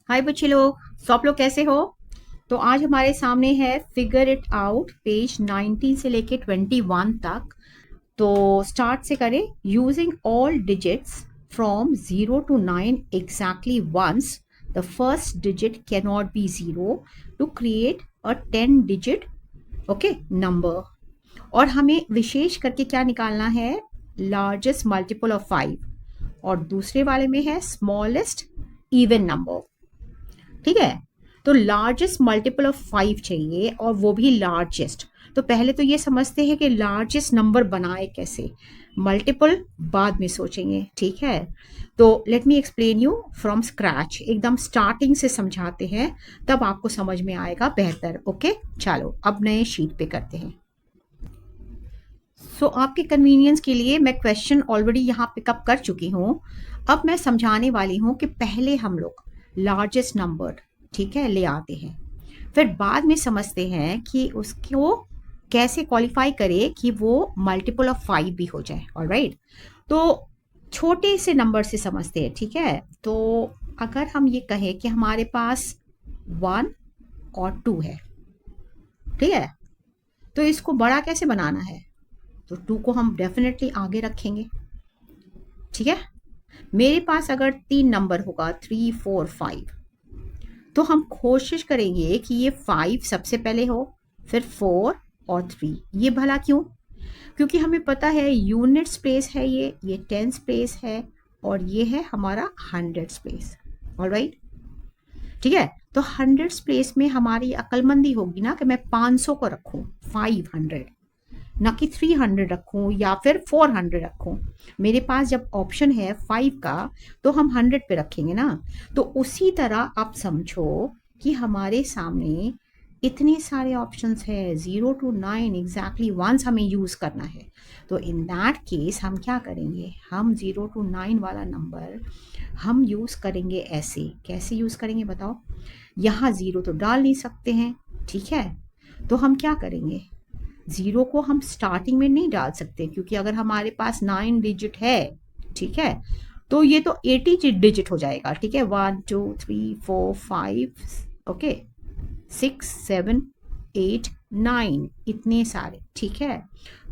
हाय बच्चे लोग, सब लोग कैसे हो? तो आज हमारे सामने है फिगर इट आउट पेज 19 से लेके 21 तक। तो स्टार्ट से करें। Using all digits from 0 to 9 exactly once the first digit can not be 0 to create a 10 digit okay number. और हमें विशेष करके क्या निकालना है? लार्जेस्ट मल्टीपल ऑफ 5 और दूसरे वाले में है स्मॉलेस्ट इवन नंबर। ठीक है, तो लार्जेस्ट मल्टीपल ऑफ 5 चाहिए और वो भी लार्जेस्ट। तो पहले तो ये समझते हैं कि लार्जेस्ट नंबर बनाए कैसे, मल्टीपल बाद में सोचेंगे। ठीक है, तो let me explain you from scratch, एकदम स्टार्टिंग से समझाते हैं, तब आपको समझ में आएगा बेहतर। ओके चलो अब नए शीट पे करते हैं। सो आपके कन्वीनियंस के लिए मैं क्वेश्चन ऑलरेडी यहाँ पिकअप कर चुकी हूँ। अब मैं समझाने वाली हूँ कि पहले हम लोग लार्जेस्ट नंबर, ठीक है, ले आते हैं, फिर बाद में समझते हैं कि उसको कैसे क्वालिफाई करे कि वो मल्टीपल ऑफ 5 भी हो जाए। ऑलराइट, तो छोटे से नंबर से समझते हैं। ठीक है, तो अगर हम ये कहें कि हमारे पास 1 और 2 है, ठीक है, तो इसको बड़ा कैसे बनाना है? तो 2 को हम डेफिनेटली आगे रखेंगे। ठीक है, मेरे पास अगर 3 नंबर होगा 3 4 5, तो हम कोशिश करेंगे कि ये 5 सबसे पहले हो, फिर 4 और 3। ये भला क्यों? क्योंकि हमें पता है यूनिट्स प्लेस है, ये टेंस प्लेस है और ये है हमारा हंड्रेड्स प्लेस। ऑलराइट, ठीक है, तो हंड्रेड्स प्लेस में हमारी अक्लमंदी होगी ना कि मैं 500 को रखूं 500, ना कि 300 रखूं या फिर 400 रखूं। मेरे पास जब ऑप्शन है 5 का, तो हम 100 पे रखेंगे ना। तो उसी तरह आप समझो कि हमारे सामने इतने सारे ऑप्शंस है, 0 to 9 एग्जैक्टली वंस हमें यूज करना है। तो इन दैट केस हम क्या करेंगे? हम 0 to 9 वाला नंबर हम यूज करेंगे ऐसे। कैसे यूज करेंगे बताओ? यहाँ 0 तो डाल नहीं सकते हैं, ठीक है, तो हम क्या करेंगे? 0 को हम स्टार्टिंग में नहीं डाल सकते, क्योंकि अगर हमारे पास 9 डिजिट है, ठीक है, तो ये तो 80 डिजिट हो जाएगा। ठीक है, 1 2 3 4 5 ओके 6 7 8 9, इतने सारे। ठीक है,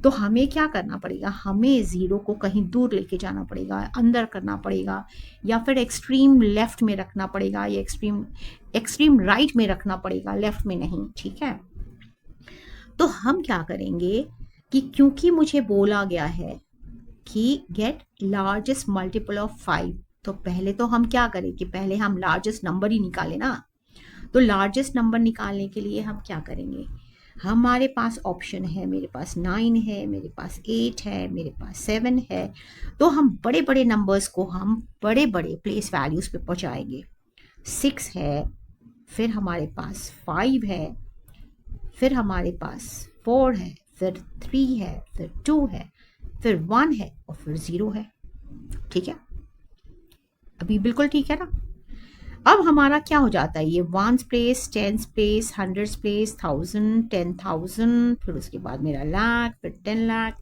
तो हमें क्या करना पड़ेगा? हमें 0 को कहीं दूर लेके जाना पड़ेगा, अंदर करना पड़ेगा, या फिर एक्सट्रीम लेफ्ट में रखना पड़ेगा, या एक्सट्रीम राइट में रखना पड़ेगा, लेफ्ट में नहीं। ठीक है, तो हम क्या करेंगे कि क्योंकि मुझे बोला गया है कि गेट लार्जेस्ट मल्टीपल ऑफ 5, तो पहले तो हम क्या करें कि पहले हम लार्जेस्ट नंबर ही निकालें ना। तो लार्जेस्ट नंबर निकालने के लिए हम क्या करेंगे? हमारे पास ऑप्शन है, मेरे पास 9 है, मेरे पास 8 है, मेरे पास 7 है। तो हम बड़े बड़े नंबर्स को हम बड़े बड़े प्लेस वैल्यूज पे पहुंचाएंगे। 6 है, फिर हमारे पास 5 है, फिर हमारे पास 4 है, फिर 3 है, फिर 2 है, फिर 1 है और फिर 0 है। ठीक है, अभी बिल्कुल ठीक है ना? अब हमारा क्या हो जाता है? ये 1 प्लेस, 10 प्लेस, 100 प्लेस, 1000, 10,000, फिर उसके बाद मेरा लाख, फिर 10 लाख,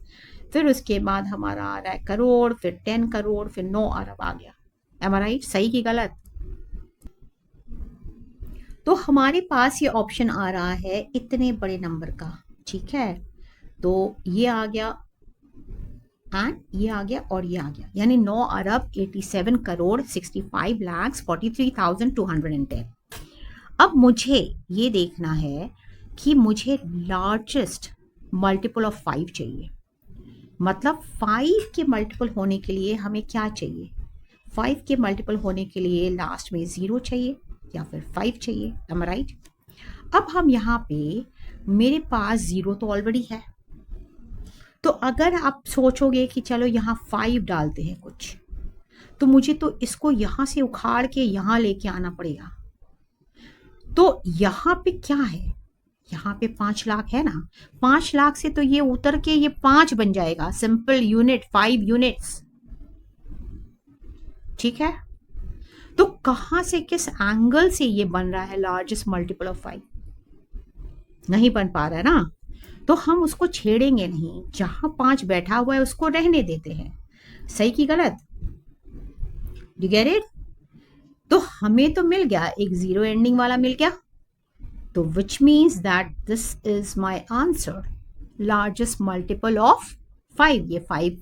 फिर उसके बाद हमारा आ रहा है करोड़, फिर 10 करोड़, फिर 9 अरब आ गया। Am I right? सही की गलत? तो हमारे पास ये ऑप्शन आ रहा है इतने बड़े नंबर का। ठीक है, तो ये आ गया एंड ये आ गया और ये आ गया, यानी 9 अरब 87 करोड़ 65 लाख 43,210। अब मुझे ये देखना है कि मुझे लार्जेस्ट मल्टीपल ऑफ 5 चाहिए। मतलब 5 के मल्टीपल होने के लिए हमें क्या चाहिए? 5 के मल्टीपल होने के लिए लास्ट में 0 चाहिए या फिर 5 चाहिए। M I right? अब हम यहाँ पे, मेरे पास 0 तो ऑलरेडी है, तो अगर आप सोचोगे कि चलो यहाँ 5 डालते हैं कुछ, तो मुझे तो इसको यहाँ से उखाड़ के यहाँ लेके आना पड़ेगा। तो यहाँ पे क्या है? यहाँ पे 5 लाख है ना, 5 लाख से तो ये उतर के ये 5 बन जाएगा, सिंपल यूनिट, 5 यूनिट्स। ठीक है, तो कहां से, किस एंगल से ये बन रहा है लार्जेस्ट मल्टीपल ऑफ 5? नहीं बन पा रहा है ना, तो हम उसको छेड़ेंगे नहीं, जहां 5 बैठा हुआ है उसको रहने देते हैं। सही की गलत? You get it? तो हमें तो मिल गया, एक 0 एंडिंग वाला मिल गया, तो which means that this is my answer, largest multiple of 5, ये 5।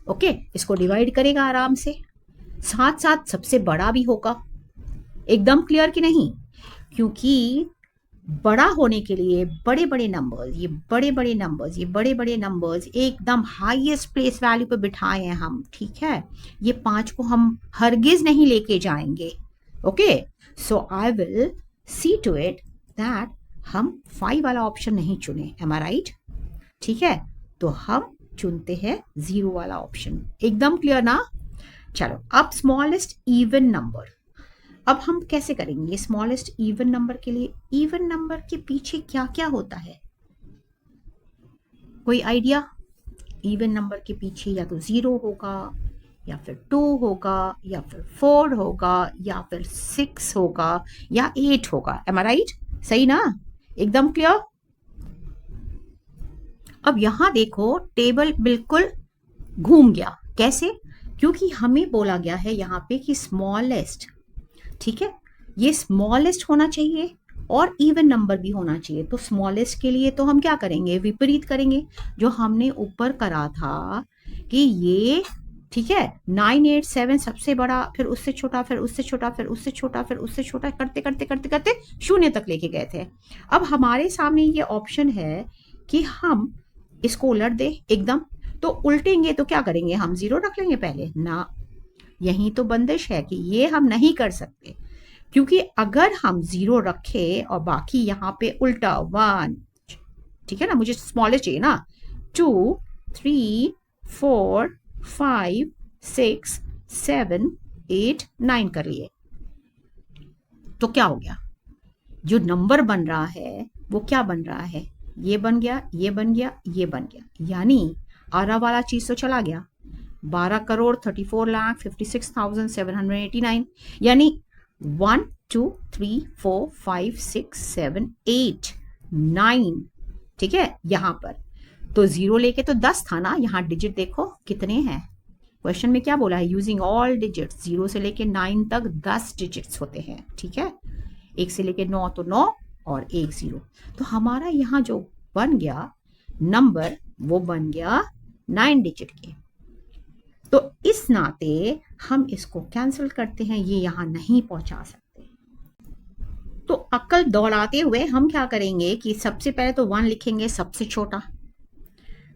ओके, इसको डिवाइड करेगा आराम से, साथ साथ सबसे बड़ा भी होगा। एकदम क्लियर कि नहीं? क्योंकि बड़ा होने के लिए बड़े बड़े नंबर्स, ये बड़े बड़े नंबर्स, ये बड़े बड़े नंबर्स एकदम हाईएस्ट प्लेस वैल्यू पे बिठाए हैं हम, ठीक है? ये 5 को हम हरगिज नहीं लेके जाएंगे। Okay, so I will see to it that हम 5 वाला ऑप्शन नहीं चुने। Am I right? ठीक है, तो हम चुनते हैं 0 वाला ऑप्शन। एकदम क्लियर ना? चलो, अब स्मॉलेस्ट इवन नंबर। अब हम कैसे करेंगे स्मॉलेस्ट इवन नंबर के लिए? इवन नंबर के पीछे क्या क्या होता है, कोई आइडिया? इवन नंबर के पीछे या तो 0 होगा, या फिर 2 होगा, या फिर 4 होगा, या फिर 6 होगा, या 8 होगा। M I right? सही ना? एकदम क्लियर? अब यहां देखो, टेबल बिल्कुल घूम गया। कैसे? क्योंकि हमें बोला गया है यहां पे कि स्मॉलेस्ट, ठीक है, ये स्मॉलेस्ट होना चाहिए और इवन नंबर भी होना चाहिए। तो स्मॉलेस्ट के लिए तो हम क्या करेंगे? विपरीत करेंगे, जो हमने ऊपर करा था कि ये, ठीक है, 9 8 7 सबसे बड़ा, फिर उससे छोटा, फिर उससे छोटा, फिर उससे छोटा, फिर उससे छोटा, करते करते करते करते 0 तक लेके गए थे। अब हमारे सामने ये ऑप्शन है कि हम इसको उलट दे एकदम। तो उल्टेंगे तो क्या करेंगे? हम 0 रख लेंगे पहले ना। यही तो बंदिश है कि ये हम नहीं कर सकते, क्योंकि अगर हम 0 रखे और बाकी यहाँ पे उल्टा 1, ठीक है ना, मुझे स्मॉलेस्ट चाहिए ना, 2 3 4 5 6 7 8 9 कर लिए, तो क्या हो गया? जो नंबर बन रहा है वो क्या बन रहा है? ये बन गया, ये बन गया, ये बन गया, यानी आरा वाला चीज तो चला गया। 12,34,56,789, यानी 1 2 3 4 5 6 7 8 9, ठीक है, यहां पर तो 0 लेके तो 10 था ना। यहां डिजिट देखो कितने हैं, क्वेश्चन में क्या बोला है? यूजिंग ऑल डिजिट्स, 0 से लेके 9 तक 10 डिजिट्स होते हैं, ठीक है। 1 से लेके 9 तो 9 और 1 0, तो हमारा यहाँ जो बन गया नंबर वो बन गया 9 डिजिट के। तो इस नाते हम इसको कैंसिल करते हैं, ये यहां नहीं पहुंचा सकते। तो अक्ल दौड़ाते हुए हम क्या करेंगे कि सबसे पहले तो 1 लिखेंगे, सबसे छोटा,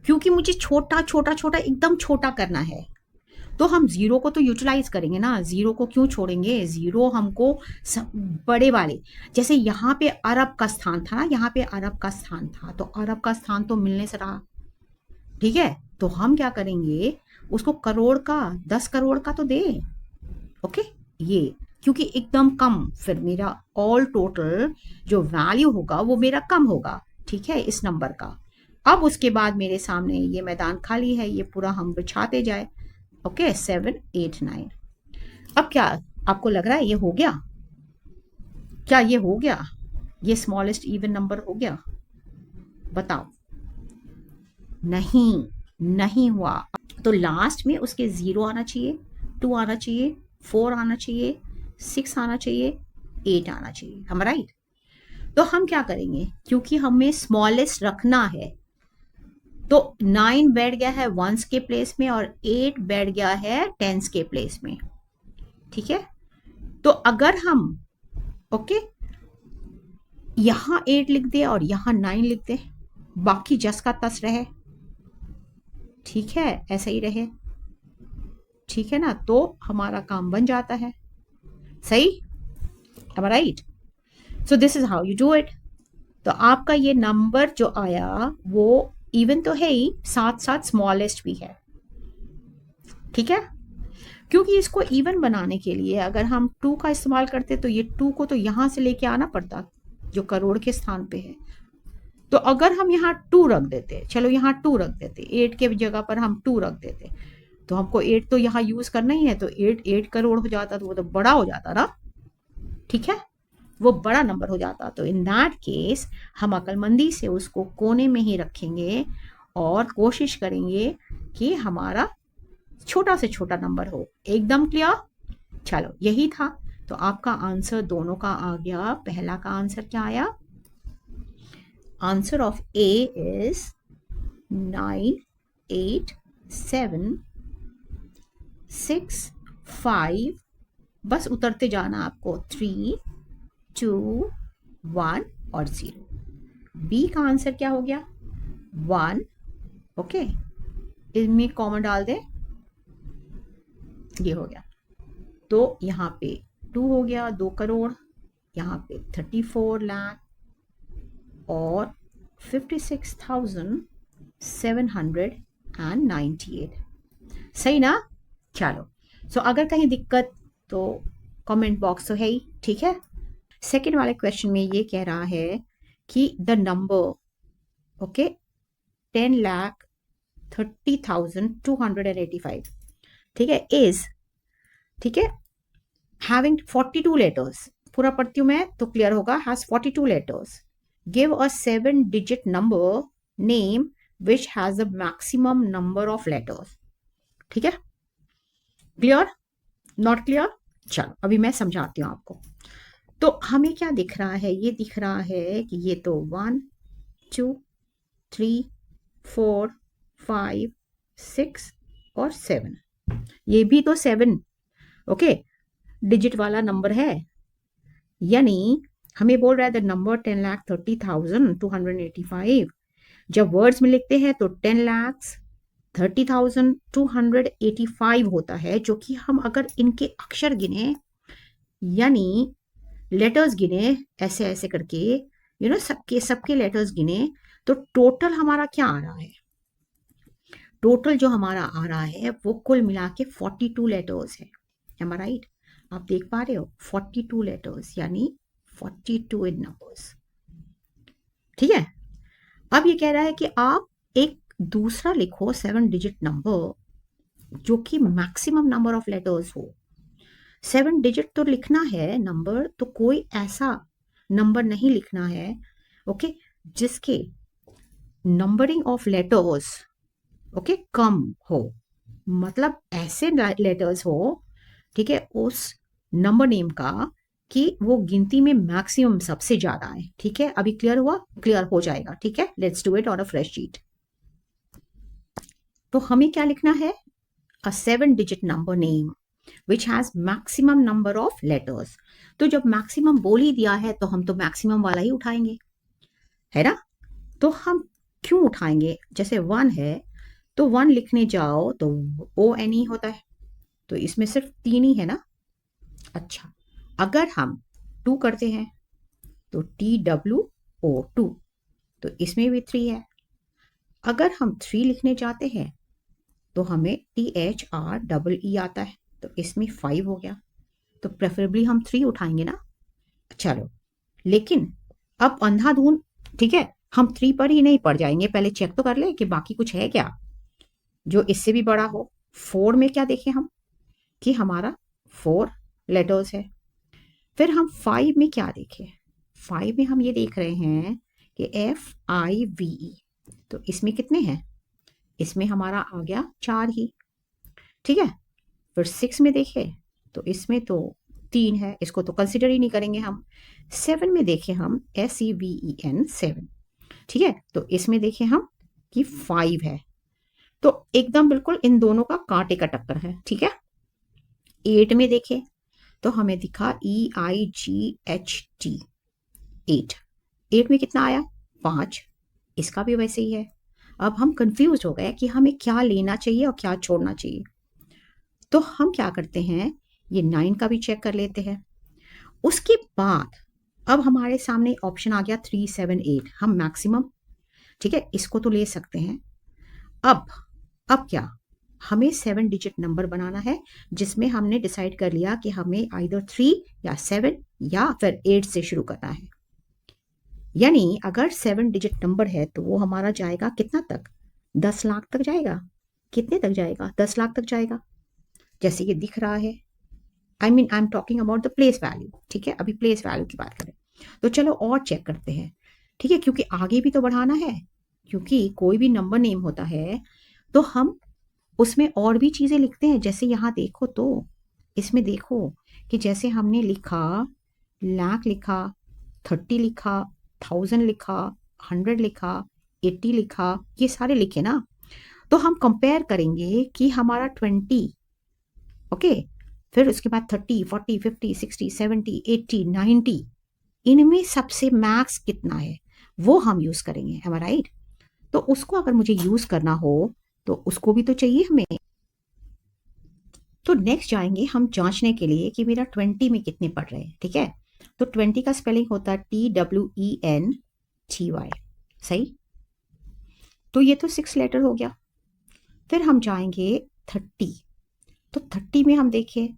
क्योंकि मुझे छोटा छोटा छोटा एकदम छोटा करना है। तो हम 0 को तो यूटिलाइज करेंगे ना, 0 को क्यों छोड़ेंगे? 0 हमको बड़े वाले, जैसे यहाँ पे अरब का स्थान था ना, यहाँ पे अरब का स्थान था, तो अरब का स्थान तो मिलने से रहा, ठीक है। तो हम क्या करेंगे, उसको करोड़ का, 10 करोड़ का तो दे। ओके, ये क्योंकि एकदम कम, फिर मेरा ऑल टोटल जो वैल्यू होगा वो मेरा कम होगा, ठीक है, इस नंबर का। अब उसके बाद मेरे सामने ये मैदान खाली है, ये पूरा हम बिछाते जाए। ओके, 7 8 9। अब क्या आपको लग रहा है ये हो गया? क्या ये हो गया? ये स्मॉलेस्ट इवन नंबर हो गया? बताओ। नहीं, नहीं हुआ। तो लास्ट में उसके 0 आना चाहिए, 2 आना चाहिए, 4 आना चाहिए, 6 आना चाहिए, 8 आना चाहिए। हम राइट? तो हम क्या करेंगे, क्योंकि हमें स्मॉलेस्ट रखना है, तो 9 बैठ गया है 1s के प्लेस में और 8 बैठ गया है 10s के प्लेस में, ठीक है। तो अगर हम ओके यहां 8 लिख दे और यहां 9 लिख दे, बाकी जस का तस रहे, ठीक है, ऐसा ही रहे, ठीक है ना, तो हमारा काम बन जाता है। सही? am I right? So this is how you do it. तो आपका ये नंबर जो आया वो इवन तो है ही, साथ साथ स्मॉलेस्ट भी है, ठीक है। क्योंकि इसको इवन बनाने के लिए अगर हम 2 का इस्तेमाल करते तो ये 2 को तो यहां से लेके आना पड़ता जो करोड़ के स्थान पे है। तो अगर हम यहाँ 2 रख देते, चलो यहाँ 2 रख देते, 8 के जगह पर हम 2 रख देते, तो हमको 8 तो यहाँ यूज करना ही है, तो 8 करोड़ हो जाता, तो वो तो बड़ा हो जाता ना, ठीक है, वो बड़ा नंबर हो जाता। तो इन दैट केस हम अक्लमंदी से उसको कोने में ही रखेंगे और कोशिश करेंगे कि हमारा छोटा से छोटा नंबर हो। एकदम क्लियर? चलो, यही था तो आपका आंसर दोनों का आ गया। पहला का आंसर क्या आया? आंसर ऑफ ए इज 9876 बस उतरते जाना आपको, 3 2 1 और 0। बी का आंसर क्या हो गया? 1। ओके, इनमें कॉमन डाल दें, ये हो गया। तो यहाँ पे 2 हो गया, 2 करोड़, यहाँ पे 34 लाख और 56,798। सही ना? चलो, सो अगर कहीं दिक्कत तो कमेंट बॉक्स तो है ही, ठीक है। सेकंड वाले क्वेश्चन में ये कह रहा है कि द नंबर, ओके, 10,30,285, ठीक है, इज, ठीक है, हैविंग 42 लेटर्स। पूरा पढ़ती हूँ मैं तो क्लियर होगा। Has 42 letters. Give a 7-digit number name which has the maximum number of letters. ठीक है, क्लियर? Not clear? चलो अभी मैं समझाती हूँ आपको। तो हमें क्या दिख रहा है? ये दिख रहा है कि ये तो 1 2 3 4 5 6 और 7, ये भी तो 7 ओके डिजिट वाला नंबर है। यानी हमें बोल रहा है द नंबर 10,30,285। जब वर्ड्स में लिखते हैं तो 10,30,285 होता है, जो कि हम अगर इनके अक्षर गिने यानी लेटर्स गिने ऐसे ऐसे करके, यू नो, सबके लेटर्स गिने, तो टोटल हमारा क्या आ रहा है? टोटल जो हमारा आ रहा है वो कुल मिला के 42 लेटर्स है। M I right? आप देख पा रहे हो 42 लेटर्स यानी 42 इन नंबर्स। ठीक है, अब ये कह रहा है कि आप एक दूसरा लिखो 7-digit नंबर जो कि मैक्सिमम नंबर ऑफ लेटर्स हो। 7-digit तो लिखना है नंबर, तो कोई ऐसा नंबर नहीं लिखना है, ओके, जिसके नंबरिंग ऑफ लेटर्स, ओके, कम हो, मतलब ऐसे लेटर्स हो, ठीक है, उस नंबर नेम का कि वो गिनती में मैक्सिमम सबसे ज्यादा है। ठीक है, अभी क्लियर हुआ? क्लियर हो जाएगा। ठीक है, let's do it on a fresh sheet. तो हमें क्या लिखना है? अ 7-digit number name which has maximum number of letters. तो जब मैक्सिमम बोल ही दिया है तो हम तो मैक्सिमम वाला ही उठाएंगे, है ना? तो हम क्यों उठाएंगे? जैसे 1 है तो 1 लिखने जाओ तो ONE होता है, तो इसमें सिर्फ 3 ही है ना। अच्छा, अगर हम 2 करते हैं तो TWO2, तो इसमें भी 3 है। अगर हम 3 लिखने जाते हैं तो हमें THREE आता है, तो इसमें 5 हो गया। तो प्रेफरेबली हम 3 उठाएंगे ना। चलो, लेकिन अब अंधाधुन, ठीक है, हम 3 पर ही नहीं पड़ जाएंगे, पहले चेक तो कर ले कि बाकी कुछ है क्या जो इससे भी बड़ा हो। 4 में क्या देखें हम कि हमारा 4 लेटर्स है। फिर हम 5 में क्या देखें? 5 में हम ये देख रहे हैं कि FIVE, तो इसमें कितने हैं? इसमें हमारा आ गया 4 ही। ठीक है, फिर 6 में देखें तो इसमें तो 3 है, इसको तो कंसिडर ही नहीं करेंगे हम। 7 में देखें हम SEVEN 7, ठीक है, तो इसमें देखें हम कि 5 है। तो एकदम बिल्कुल इन दोनों का कांटे का टक्कर है। ठीक है, 8 में देखें तो हमें दिखा EIGHT 8। 8 में कितना आया? 5। इसका भी वैसे ही है। अब हम कंफ्यूज हो गए कि हमें क्या लेना चाहिए और क्या छोड़ना चाहिए। तो हम क्या करते हैं, ये 9 का भी चेक कर लेते हैं। उसके बाद अब हमारे सामने ऑप्शन आ गया 3 7 8। हम मैक्सिमम, ठीक है, इसको तो ले सकते हैं। अब क्या, हमें 7-digit नंबर बनाना है जिसमें हमने डिसाइड कर लिया कि हमें आइदर 3 या 7 या फिर 8 से शुरू करना है। यानी अगर 7-digit नंबर है तो वो हमारा जाएगा कितना तक? 10 लाख तक जाएगा। कितने तक जाएगा? 10 लाख तक जाएगा, जैसे ये दिख रहा है। I am talking about the place value. ठीक है, अभी प्लेस वैल्यू की बात करें तो चलो और चेक करते हैं। ठीक है, क्योंकि आगे भी तो बढ़ाना है, क्योंकि कोई भी नंबर नेम होता है तो हम उसमें और भी चीजें लिखते हैं। जैसे यहाँ देखो तो इसमें देखो कि जैसे हमने लिखा लाख लिखा, 30 लिखा, 1000 लिखा, 100 लिखा, 80 लिखा, ये सारे लिखे ना, तो हम कंपेयर करेंगे कि हमारा 20, ओके, फिर उसके बाद 30, 40, 50, 60, 70, 80, 90, इनमें सबसे मैक्स कितना है वो हम यूज करेंगे, एम आई राइट? तो उसको अगर मुझे यूज करना हो तो उसको भी तो चाहिए हमें। तो नेक्स्ट जाएंगे हम जांचने के लिए कि मेरा 20 में कितने पढ़ रहे हैं, ठीक है? तो 20 का स्पेलिंग होता है TWENTY, सही? तो ये तो 6 लेटर हो गया। फिर हम जाएंगे 30, तो 30 में हम देखें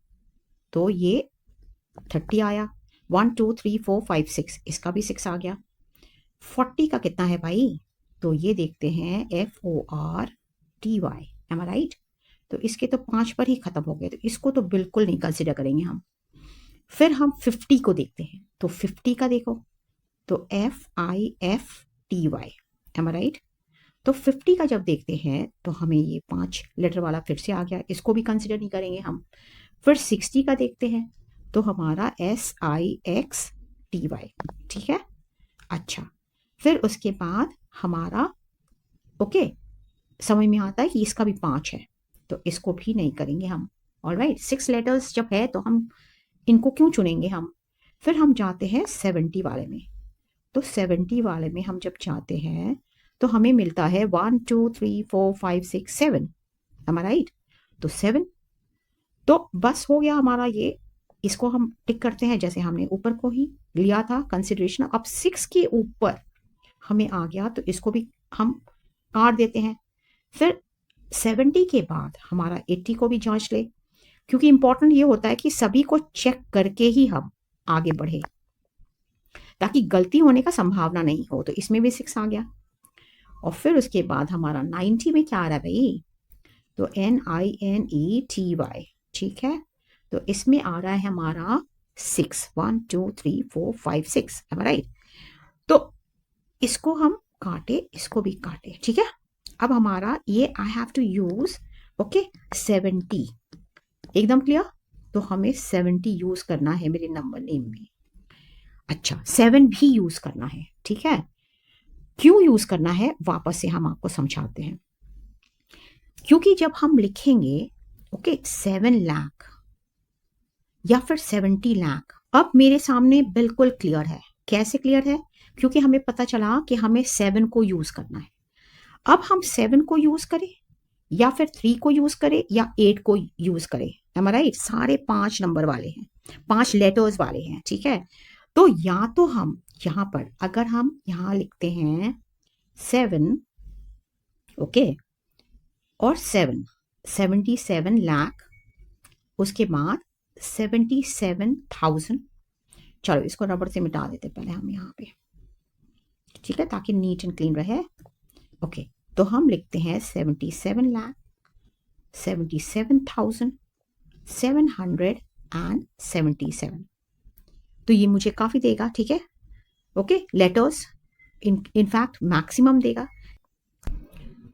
तो ये 30 आया, 1 2 3 4 5 6, इसका भी 6 आ गया। 40 का कितना है भाई? तो ये देखते हैं FORTY, एम आई राइट? तो इसके तो 5 पर ही खत्म हो गए, तो इसको तो बिल्कुल नहीं कंसिडर करेंगे हम। फिर हम 50 को देखते हैं, तो 50 का देखो तो FIFTY, एम आई राइट? तो 50 का जब देखते हैं तो हमें ये 5 लेटर वाला फिर से आ गया, इसको भी कंसिडर नहीं करेंगे हम। फिर 60 का देखते हैं तो हमारा SIXTY, ठीक है? अच्छा, फिर उसके बाद हमारा ओके, समझ में आता है कि इसका भी 5 है, तो इसको भी नहीं करेंगे हम। ऑलराइट, 6 लेटर्स जब है तो हम इनको क्यों चुनेंगे हम? फिर हम जाते हैं 70 वाले में, तो 70 वाले में हम जब जाते हैं तो हमें मिलता है 1 2 3 4 5 6 7, एम आई राइट? तो 7, तो बस हो गया हमारा ये, इसको हम टिक करते हैं जैसे हमने ऊपर को ही लिया था कंसिडरेशन। अब 6 के ऊपर हमें आ गया तो इसको भी हम काट देते हैं। फिर 70 के बाद हमारा 80 को भी जांच ले, क्योंकि इंपॉर्टेंट ये होता है कि सभी को चेक करके ही हम आगे बढ़े, ताकि गलती होने का संभावना नहीं हो। तो इसमें भी 6 आ गया। और फिर उसके बाद हमारा 90 में क्या आ रहा है भाई? तो NINETY, ठीक है? तो इसमें आ रहा है हमारा 6, 1 2 3 4 5 6, है राइट? तो इसको हम काटे, इसको भी काटे, ठीक है? अब हमारा ये I have to use okay 70, एकदम क्लियर? तो हमें 70 यूज करना है मेरे नंबर नेम में। अच्छा, 7 भी यूज करना है, ठीक है? क्यों यूज करना है वापस से हम आपको समझाते हैं। क्योंकि जब हम लिखेंगे ओके 7 लाख या फिर 70 लाख, अब मेरे सामने बिल्कुल क्लियर है। कैसे क्लियर है? क्योंकि हमें पता चला कि हमें 7 को यूज करना है। अब हम 7 को यूज करें या फिर 3 को यूज करें या 8 को यूज करें, एम आई राइट? सारे 5 नंबर वाले हैं, 5 लेटर्स वाले हैं, ठीक है? तो या तो हम यहां पर अगर हम यहां लिखते हैं 7 ओके और 7, 77 लाख, उसके बाद 77,000, चलो इसको रबड़ से मिटा देते पहले हम यहाँ पे, ठीक है? ताकि नीट एंड क्लीन रहे। ओके, तो हम लिखते हैं 77 लाख 77,777, तो ये मुझे काफी देगा, ठीक है? ओके, लेटर्स इनफैक्ट मैक्सिमम देगा।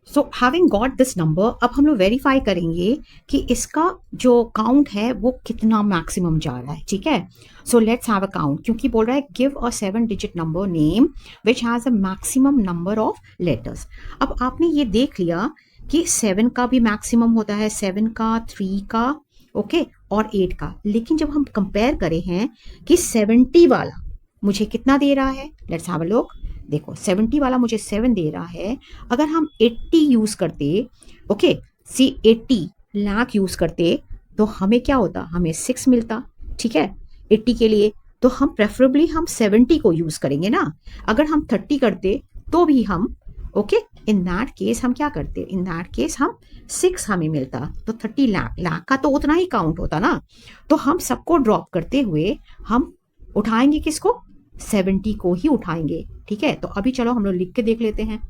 So having got this number, अब हम लोग वेरीफाई करेंगे कि इसका जो काउंट है वो कितना मैक्सिमम जा रहा है, ठीक है? So let's have a count, क्योंकि बोल रहा है give a 7 digit number name which has a maximum number of letters. अब आपने ये देख लिया कि 7 का भी मैक्सिमम होता है, 7 का, 3 का, ओके, और 8 का। लेकिन जब हम कंपेयर करें हैं कि 70 वाला मुझे कितना दे रहा है, लेट्स हैव अ लुक। देखो 70 वाला मुझे 7 दे रहा है। अगर हम 80 यूज करते, ओके, 80 लाख यूज करते तो हमें क्या होता? हमें 6 मिलता, ठीक है? 80 के लिए तो हम प्रेफरेबली हम 70 को यूज करेंगे ना। अगर हम 30 करते तो भी हम ओके, इन दैट केस हम क्या करते? इन दैट केस हम 6 हमें मिलता, तो 30 लाख, लाख का तो उतना ही काउंट होता ना। तो हम सबको ड्रॉप करते हुए हम उठाएंगे किसको? 70 को ही उठाएंगे, ठीक है? तो अभी चलो हम लोग लिख के देख लेते हैं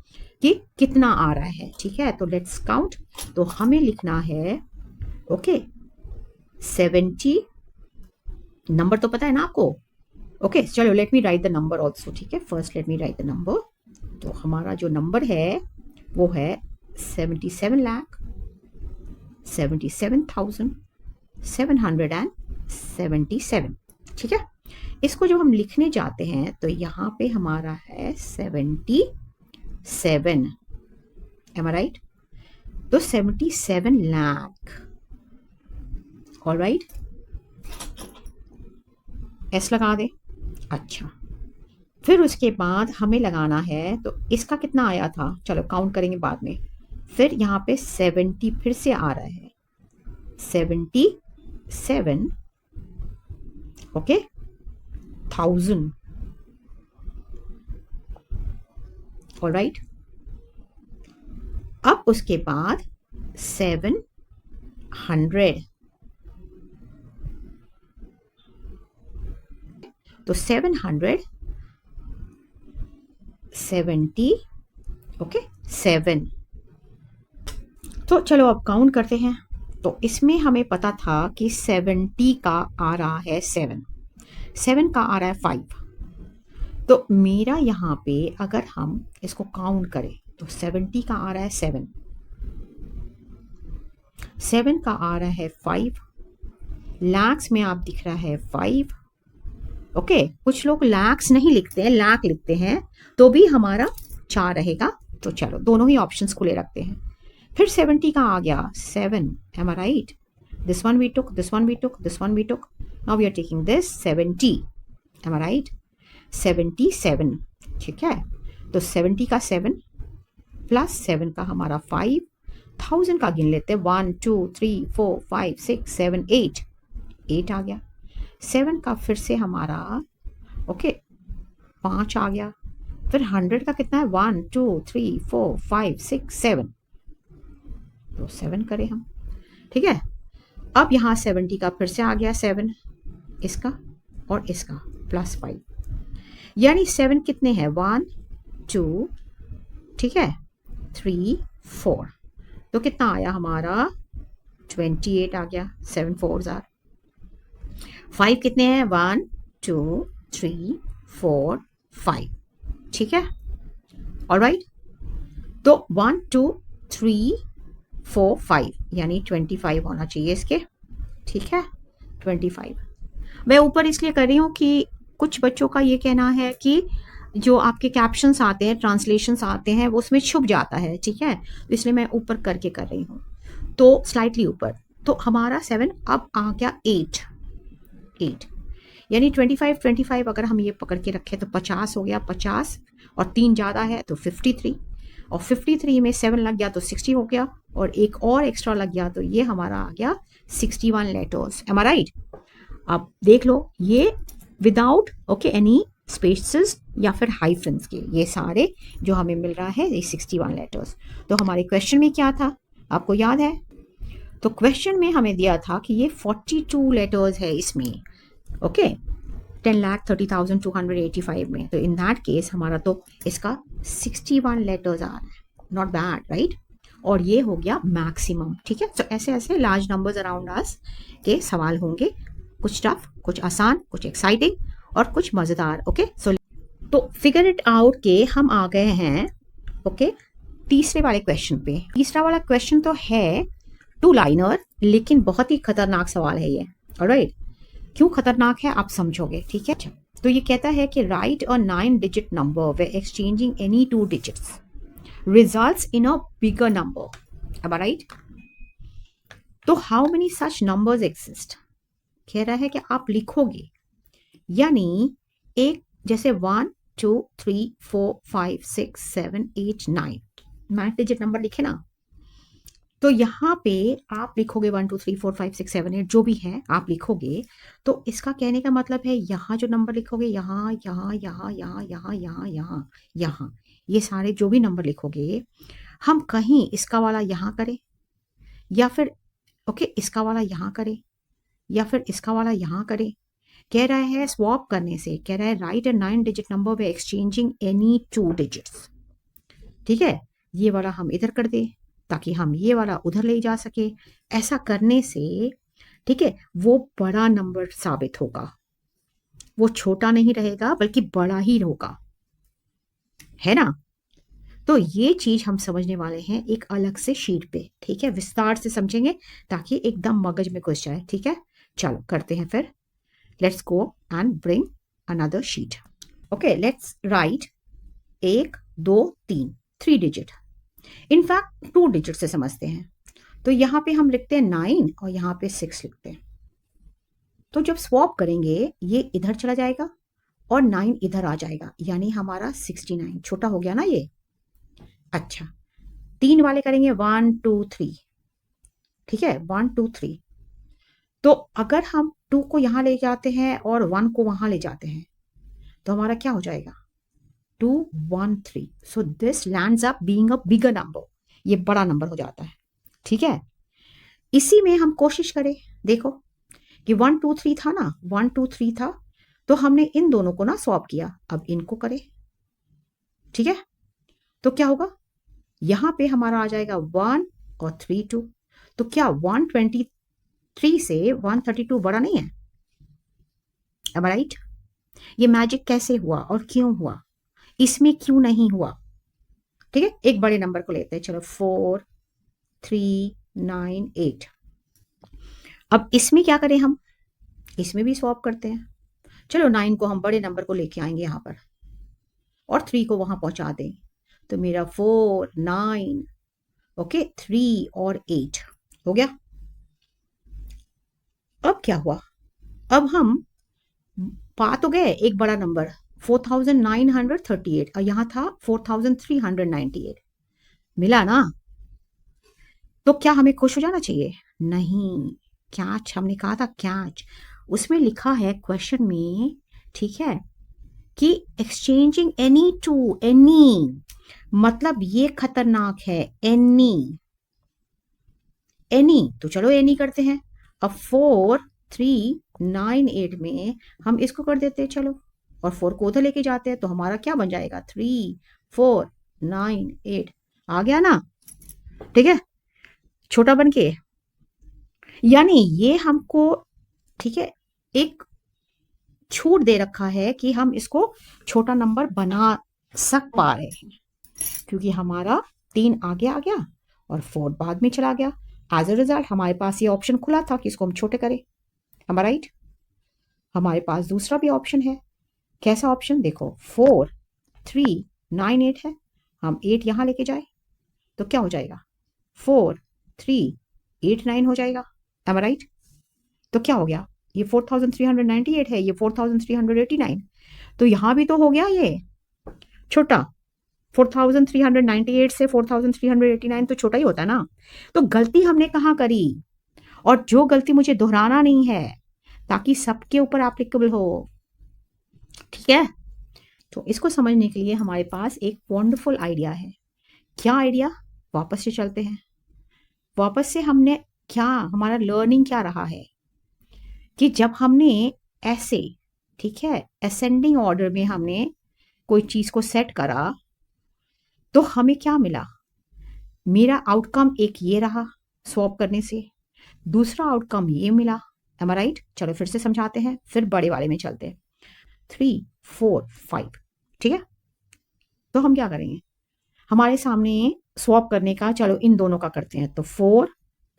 कि कितना आ रहा है, ठीक है? तो लेट्स काउंट। तो हमें लिखना है ओके 70, नंबर तो पता है ना आपको? ओके, चलो let me right the number also, ठीक है? First let me right the number. तो हमारा जो नंबर है वो है 77 लाख 77,000 777। ठीक है, इसको जब हम लिखने जाते हैं तो यहाँ पे हमारा है 77, एम आई राइट? तो 77 लाख, ऑल राइट, एस लगा दे। अच्छा, फिर उसके बाद हमें लगाना है, तो इसका कितना आया था, चलो काउंट करेंगे बाद में। फिर यहाँ पे 70 फिर से आ रहा है, 77, ओके, 1000, ऑल राइट। अब उसके बाद 700, तो 770, ओके, 7। तो चलो अब काउंट करते हैं। तो इसमें हमें पता था कि 70 का आ रहा है 7, 7 का आ रहा है 5। तो मेरा यहाँ पे अगर हम इसको काउंट करें तो 70 का आ रहा है 7, 7 का आ रहा है 5, लैक्स में आप दिख रहा है 5, ओके। कुछ लोग लैक्स नहीं लिखते हैं, लाख लिखते हैं, तो भी हमारा 4 रहेगा। तो चलो दोनों ही ऑप्शंस खुले रखते हैं। फिर 70 का आ गया 7, am I right? This one we took, this one we took, this one we took, now we are taking this 70, am I right? 77, ठीक है। तो 70 का 7 प्लस 7 का हमारा 5, 1000 का गिन लेते हैं, 1 2 3 4 5 6 7 8, 8 आ गया। 7 का फिर से हमारा ओके 5 आ गया। फिर 100 का कितना है, 1 2 3 4 5 6 7, तो 7 करें हम, ठीक है। अब यहाँ 70 का फिर से आ गया 7, इसका और इसका प्लस 5, यानी 7 कितने हैं, 1 2, ठीक है, 3 4, तो कितना आया हमारा 28 आ गया। 7 4 आर 5 कितने हैं, 1 2 3 4 5, ठीक है, ऑलराइट। तो 1 2 3 4 5 यानी 25 होना चाहिए इसके, ठीक है, 25। मैं ऊपर इसलिए कर रही हूँ कि कुछ बच्चों का ये कहना है कि जो आपके कैप्शंस आते हैं, ट्रांसलेशंस आते हैं, वो उसमें छुप जाता है, ठीक है, तो इसलिए मैं ऊपर करके कर रही हूँ, तो स्लाइटली ऊपर। तो हमारा 7 अब आ गया 8, यानी 25 25 अगर हम ये पकड़ के रखें तो 50 हो गया, 50 और 3 ज़्यादा है तो 53, और 53 में 7 लग गया तो 60 हो गया, और एक और एक्स्ट्रा लग गया तो ये हमारा आ गया 61 लेटर्स, एम आई राइट? अब देख लो ये विदाउट ओके एनी स्पेसेस या फिर हाइफन्स के, ये सारे जो हमें मिल रहा है ये 61 लेटर्स। तो हमारे क्वेश्चन में क्या था, आपको याद है? तो क्वेश्चन में हमें दिया था कि ये 42 लेटर्स है इसमें, ओके, 10,30,285 में। तो इन दैट केस हमारा तो इसका 61 लेटर्स आ रहा है, नॉट बैड राइट? और ये हो गया मैक्सिमम, ठीक है। तो ऐसे ऐसे लार्ज नंबर्स अराउंड अस के सवाल होंगे, कुछ टफ, कुछ आसान, कुछ एक्साइटिंग और कुछ मज़ेदार, ओके। सो तो फिगर इट आउट के हम आ गए हैं ओके तीसरे वाले क्वेश्चन पे। तीसरा वाला क्वेश्चन तो है 2 लाइनर, लेकिन बहुत ही खतरनाक सवाल है ये, ऑलराइट। क्यों खतरनाक है आप समझोगे, ठीक है। तो ये कहता है कि right a 9 digit number way exchanging any 2 digits results in a bigger number, अब राइट। तो how many such numbers exist, कह रहा है कि आप लिखोगे, यानी एक जैसे 1 2 3 4 5 6 7 8 9 डिजिट नंबर लिखे ना, तो यहाँ पे आप लिखोगे 1 2 3 4 5 6 7 8 जो भी है आप लिखोगे। तो इसका कहने का मतलब है यहाँ जो नंबर लिखोगे, यहाँ यहाँ यहाँ यहाँ यहाँ यहाँ यहाँ यहाँ, ये सारे जो भी नंबर लिखोगे, हम कहीं इसका वाला यहाँ करें या फिर ओके इसका वाला यहाँ करें या फिर इसका वाला यहाँ करें। कह रहा है स्वैप करने से, कह रहा है right a 9 digit number by exchanging any 2 digits, ठीक है। ये वाला हम इधर कर दे ताकि हम ये वाला उधर ले जा सके। ऐसा करने से, ठीक है, वो बड़ा नंबर साबित होगा, वो छोटा नहीं रहेगा बल्कि बड़ा ही होगा, है ना। तो ये चीज हम समझने वाले हैं एक अलग से शीट पे, ठीक है, विस्तार से समझेंगे ताकि एकदम मगज में घुस जाए, ठीक है। चलो करते हैं फिर, let's go and bring another sheet. Okay, let's write 1 2 3 3 digit, in fact 2 digit से समझते हैं। तो यहाँ पे हम लिखते हैं 9 और यहाँ पे 6 लिखते हैं। तो जब स्वॉप करेंगे ये इधर चला जाएगा और 9 इधर आ जाएगा, यानी हमारा 69 छोटा हो गया ना ये। अच्छा, 3 वाले करेंगे 1 2 3, ठीक है, 1 2 3। तो अगर हम 2 को यहां ले जाते हैं और 1 को वहां ले जाते हैं तो हमारा क्या हो जाएगा, 2 1 3। So this lands up being a bigger number, ये बड़ा नंबर हो जाता है, ठीक है। इसी में हम कोशिश करें, देखो कि 1 2 3 था ना, 1 2 3 था, तो हमने इन दोनों को ना स्वैप किया, अब इनको करें, ठीक है। तो क्या होगा, यहां पे हमारा आ जाएगा 1 और 3 2। तो क्या 123 से 132 बड़ा नहीं है? Am I right? ये मैजिक कैसे हुआ और क्यों हुआ, इसमें क्यों नहीं हुआ? ठीक है, एक बड़े नंबर को लेते हैं, चलो 4 3 9 8। अब इसमें क्या करें हम, इसमें भी स्वैप करते हैं। चलो 9 को हम बड़े नंबर को लेके आएंगे यहां पर और 3 को वहां पहुंचा दें, तो मेरा 4 9 ओके 3 और 8 हो गया। अब क्या हुआ, अब हम पा तो गए एक बड़ा नंबर 4938 और यहां था 4398, मिला ना। तो क्या हमें खुश हो जाना चाहिए? नहीं, कैच, हमने कहा था कैच, उसमें लिखा है क्वेश्चन में, ठीक है, कि एक्सचेंजिंग एनी टू एनी, मतलब ये खतरनाक है, एनी एनी। तो चलो एनी करते हैं। अब 4398 में हम इसको कर देते हैं, चलो, और 4 को उधर लेके जाते हैं, तो हमारा क्या बन जाएगा, 3498 आ गया ना, ठीक है, छोटा बन के। यानी ये हमको, ठीक है, एक छूट दे रखा है कि हम इसको छोटा नंबर बना सक पा रहे हैं, क्योंकि हमारा 3 आगे आ गया और 4 बाद में चला गया। एज अ रिजल्ट हमारे पास ये ऑप्शन खुला था कि इसको हम छोटे करें, हमारा राइट। हमारे पास दूसरा भी ऑप्शन है, कैसा ऑप्शन, देखो 4398 है, हम 8 यहां लेके जाए तो क्या हो जाएगा, 4389 हो जाएगा, एम राइट। तो क्या हो गया, ये 4398 है, ये 4389, तो यहां भी तो हो गया ये छोटा। 4398 से 4389 तो छोटा ही होता है ना। तो गलती हमने कहाँ करी, और जो गलती मुझे दोहराना नहीं है ताकि सबके ऊपर एप्लीकेबल हो, ठीक है। तो इसको समझने के लिए हमारे पास एक वंडरफुल आइडिया है। क्या आइडिया, वापस से चलते हैं, वापस से हमने क्या, हमारा लर्निंग क्या रहा है कि जब हमने ऐसे, ठीक है, असेंडिंग ऑर्डर में हमने कोई चीज को सेट करा तो हमें क्या मिला, मेरा आउटकम एक ये रहा स्वैप करने से, दूसरा आउटकम ये मिला, एम आई राइट। चलो फिर से समझाते हैं, फिर बड़े वाले में चलते हैं, 3 4 5, ठीक है। तो हम क्या करेंगे, हमारे सामने स्वैप करने का, चलो इन दोनों का करते हैं, तो 4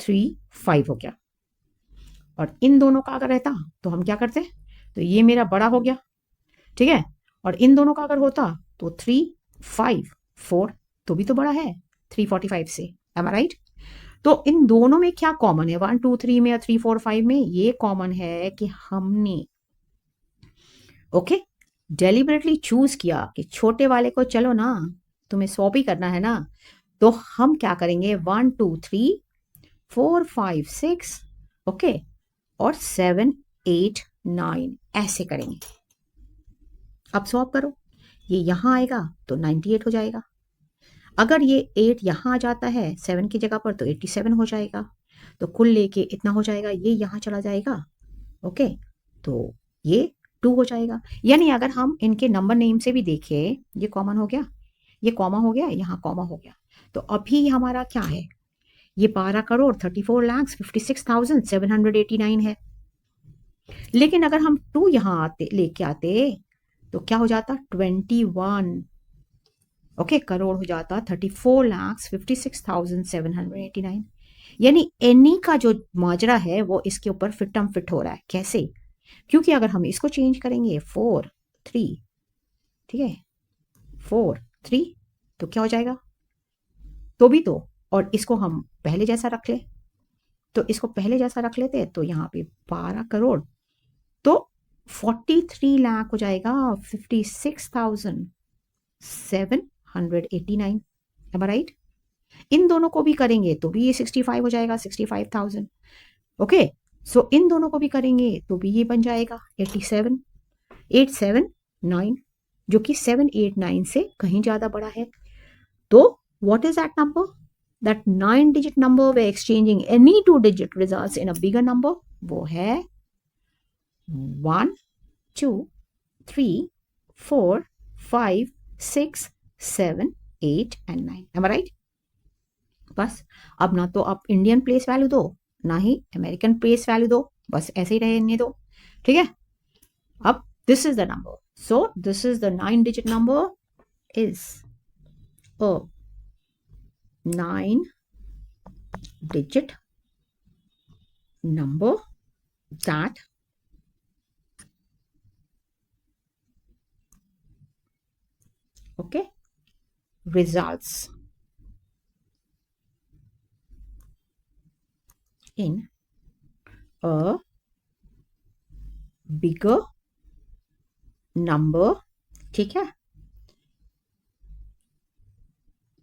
3 5 हो गया, और इन दोनों का अगर रहता तो हम क्या करते, तो ये मेरा बड़ा हो गया, ठीक है, और इन दोनों का अगर होता तो 3 5 4 तो भी तो बड़ा है 345 से, एम आई राइट। तो इन दोनों में क्या कॉमन है, 1 2 3 में या 3 4 5 में, ये कॉमन है कि हमने ओके डेलिबरेटली चूज किया कि छोटे वाले को, चलो ना तुम्हें स्वैप ही करना है ना, तो हम क्या करेंगे, 1 2 3 4 5 6 ओके और 7 8 9 ऐसे करेंगे। अब स्वैप करो, ये यहां आएगा तो 98 हो जाएगा, अगर ये 8 यहां आ जाता है 7 की जगह पर तो 87 हो जाएगा, तो कुल लेके इतना हो जाएगा, ये यहां चला जाएगा, ओके, तो ये 2 हो जाएगा। यानी अगर हम इनके नंबर नेम से भी देखें, ये कॉमन हो गया, ये कॉमा हो गया, यहाँ कॉमा हो गया, तो अभी हमारा क्या है, ये 12,34,56,789 है। लेकिन अगर हम 2 यहां आते, लेके आते, तो क्या हो जाता, 21 ओके, करोड़ हो जाता 34,56,789। यानी एनी का जो माजरा है वो इसके ऊपर फिटम फिट हो रहा है। कैसे? क्योंकि अगर हम इसको चेंज करेंगे 4 3, ठीक है, 4 3, तो क्या हो जाएगा? तो भी तो, और इसको हम पहले जैसा रख ले, तो इसको पहले जैसा रख लेते हैं तो यहाँ पे 12 करोड़, तो 43 लाख हो जाएगा, 56,789। M I right? इन दोनों को भी करेंगे तो भी ये 65 हो जाएगा, 65,000। ओके, सो इन दोनों को भी करेंगे तो भी ये बन जाएगा 87879, जो कि 789 से कहीं ज्यादा बड़ा है। तो what is that number? That 9-digit number where exchanging any 2-digit results in a bigger number, वो है 1 2 3 4 5 6 7 8 and 9। Am I right? बस अब ना तो आप इंडियन प्लेस वैल्यू दो, ना ही अमेरिकन प्लेस वैल्यू दो, बस ऐसे ही रहने दो। ठीक है, अब this is the number, so this is the 9-digit number, is a 9-digit number that results in a bigger number, ठीक है,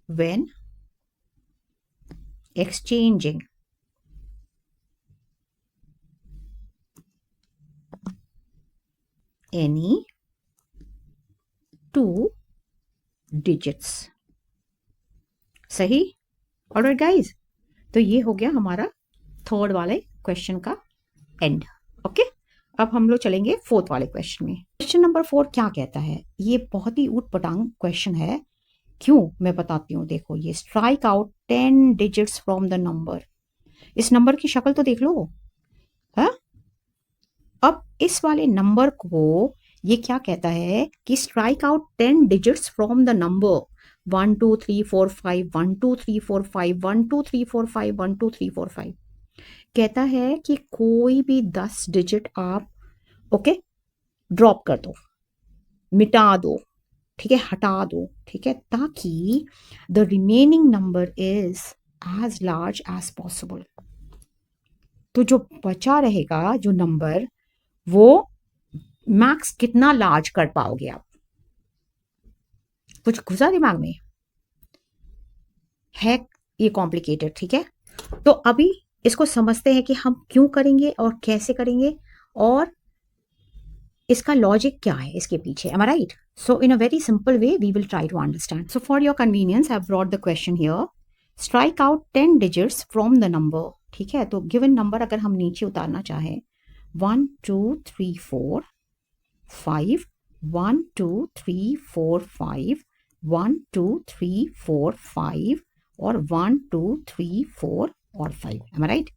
when exchanging any 2 digits। सही? ऑलराइट गाइज, तो ये हो गया हमारा थर्ड वाले क्वेश्चन का एंड। ओके, अब हम लोग चलेंगे फोर्थ वाले क्वेश्चन में। क्वेश्चन नंबर 4 क्या कहता है? ये बहुत ही ऊट पटांग क्वेश्चन है। क्यों, मैं बताती हूँ। देखो, ये strike out 10 digits from the number. इस नंबर की शक्ल तो देख लो। हा? अब इस वाले नंबर को ये क्या कहता है कि strike out 10 digits from the number 1 2 3 4 5 1 2 3 4 5 1 2 3 4 5 1 2 3 4 5। कहता है कि कोई भी 10 डिजिट आप ड्रॉप कर दो, मिटा दो, ठीक है, हटा दो, ठीक है, ताकि the remaining number is as large as possible. तो जो बचा रहेगा जो नंबर, वो मैक्स कितना लार्ज कर पाओगे आप? कुछ घुसा दिमाग में है? ये कॉम्प्लिकेटेड, ठीक है। तो अभी इसको समझते हैं कि हम क्यों करेंगे और कैसे करेंगे, और इसका लॉजिक क्या है इसके पीछे। am I right? So in a very simple way we will try to understand. So for your convenience I have brought the question here. Strike out 10 digits from the number, ठीक है। तो given number अगर हम नीचे उतारना चाहें 1 2 3 4 5 1 2 3 4 5 1 2 3 4 5 और 1 2 3 4 और 5। am I right?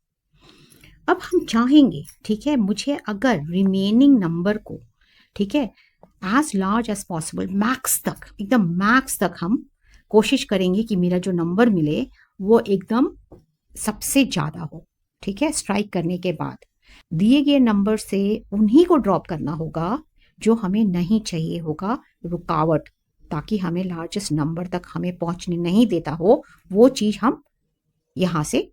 अब हम चाहेंगे, ठीक है, मुझे अगर रिमेनिंग नंबर को, ठीक है, as large as possible, max तक, एकदम मैक्स तक हम कोशिश करेंगे कि मेरा जो नंबर मिले वो एकदम सबसे ज़्यादा हो, ठीक है। स्ट्राइक करने के बाद दिए गए नंबर से उन्हीं को ड्रॉप करना होगा जो हमें नहीं चाहिए होगा, रुकावट, ताकि हमें लार्जेस्ट नंबर तक हमें पहुंचने नहीं देता हो, वो चीज़ हम यहाँ से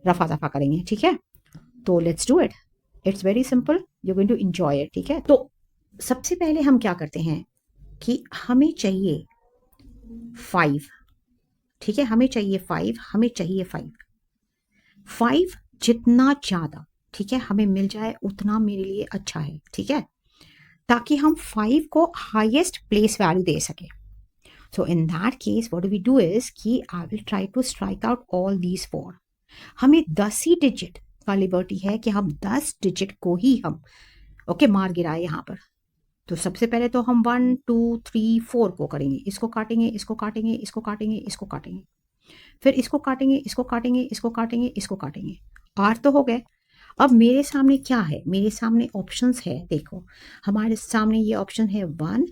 रफा दफा करेंगे, ठीक है। तो let's do it, it's very simple, you going to enjoy it, ठीक है। तो सबसे पहले हम क्या करते हैं कि हमें चाहिए 5, ठीक है, हमें चाहिए 5, हमें चाहिए 5 जितना ज़्यादा, ठीक है, हमें मिल जाए उतना मेरे लिए अच्छा है, ठीक है, ताकि हम 5 को हाईएस्ट प्लेस वैल्यू दे सके। So in that case what we do is कि I will try to strike out all these 4। हमें 10 ही डिजिट का लिबर्टी है कि हम 10 डिजिट को ही हम मार गिराए यहाँ पर। तो सबसे पहले तो हम 1 2 3 4 को करेंगे, इसको काटेंगे, इसको काटेंगे, इसको काटेंगे, इसको काटेंगे, फिर इसको काटेंगे, इसको काटेंगे, इसको काटेंगे, इसको काटेंगे। 8 तो हो गए। अब मेरे सामने क्या है? मेरे सामने ऑप्शंस है। देखो, हमारे सामने ये ऑप्शन है 1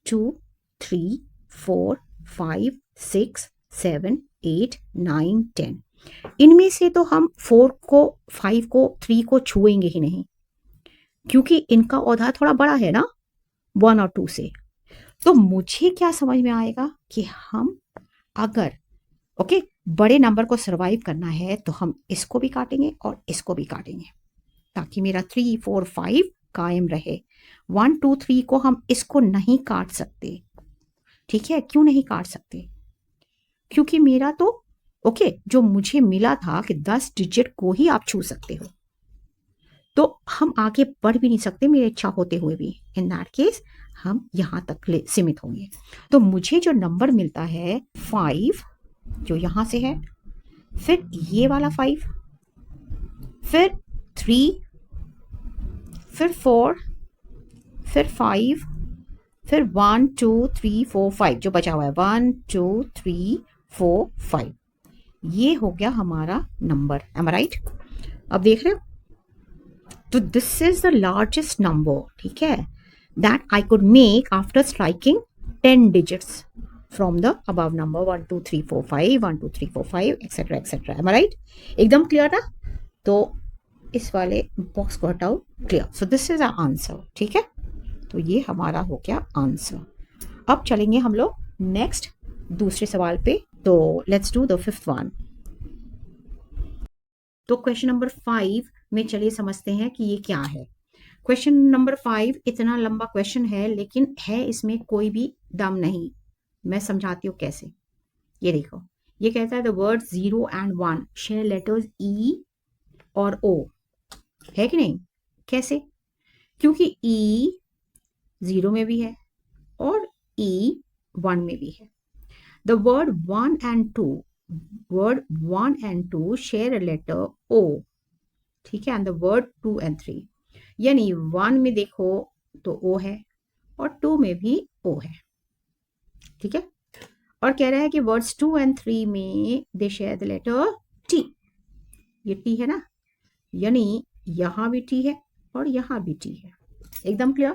2 3 4 5, 6, 7, 8, 9, 10। इनमें से तो हम 4 को, 5 को, 3 को छुएंगे ही नहीं, क्योंकि इनका औधा थोड़ा बड़ा है ना 1 और 2 से। तो मुझे क्या समझ में आएगा कि हम अगर बड़े नंबर को सरवाइव करना है तो हम इसको भी काटेंगे और इसको भी काटेंगे, ताकि मेरा 3, 4, 5 कायम रहे। 1, 2, 3 को हम इसको नहीं काट सकते, ठीक है? क्यों नहीं काट सकते? क्योंकि मेरा तो जो मुझे मिला था कि 10 डिजिट को ही आप छू सकते हो, तो हम आगे बढ़ भी नहीं सकते मेरी इच्छा होते हुए भी। इन दैट केस हम यहाँ तक सीमित होंगे। तो मुझे जो नंबर मिलता है 5, जो यहाँ से है, फिर ये वाला 5, फिर 3, फिर 4, फिर 5, फिर 1, 2, 3, 4, 5 जो बचा हुआ है, 1, 2, 3, 4, 5, ये हो गया हमारा नंबर। M I right? अब देख रहे हो? तो this is the largest number, ठीक है, that I could make after striking 10 digits from the above number 1, 2, 3, 4, 5, 1, 2, 3, 4, 5 etcetera etcetera. M I right? एकदम क्लियर था? तो इस वाले बॉक्स को हटाओ, clear. So this is answer, ठीक है? तो ये हमारा हो गया आंसर। अब चलेंगे हम लोग नेक्स्ट दूसरे सवाल पे। तो let's do the 5th one. तो क्वेश्चन नंबर 5 में चलिए समझते हैं कि ये क्या है। क्वेश्चन नंबर 5 इतना लंबा क्वेश्चन है, लेकिन है इसमें कोई भी दम नहीं। मैं समझाती हूँ कैसे। ये देखो, ये कहता है the word 0 and 1 share letters E और ओ, है कि नहीं? कैसे? क्योंकि ई 0 में भी है और ई 1 में भी है। The word 1 and 2 share a letter O, ठीक है, एंड द वर्ड 2 and 3, यानी 1 में देखो तो ओ है और 2 में भी ओ है, ठीक है। और कह रहा है कि वर्ड्स 2 and 3 में दे शेयर द लेटर टी, ये टी है ना, यानी यहां भी टी है और यहां भी टी है। एकदम क्लियर?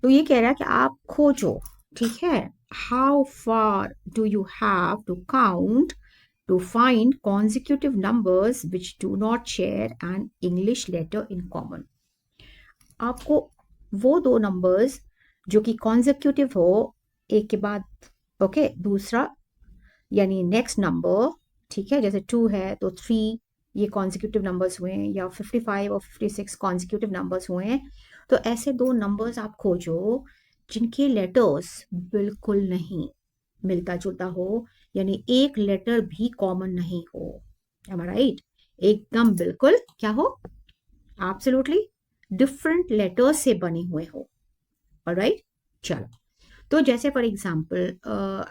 तो ये कह रहा है कि आप खोजो, ठीक है, how far do you have to count to find consecutive numbers which do not share an English letter in common। आपको वो दो नंबर्स जो कि consecutive हो, एक के बाद दूसरा, यानी नेक्स्ट नंबर, ठीक है, जैसे 2 है तो 3 ये कॉन्जिक्यूटिव नंबर्स हुए हैं, या 55 और 56 कॉन्जिक्यूटिव नंबर्स हुए हैं। तो ऐसे दो नंबर्स आप खोजो जिनके लेटर्स बिल्कुल नहीं मिलता जुलता हो, यानी एक लेटर भी कॉमन नहीं हो। M I right? एकदम बिल्कुल क्या हो? एब्सोल्युटली डिफरेंट लेटर्स से बने हुए हो। ऑलराइट, चलो। तो जैसे फॉर एग्जाम्पल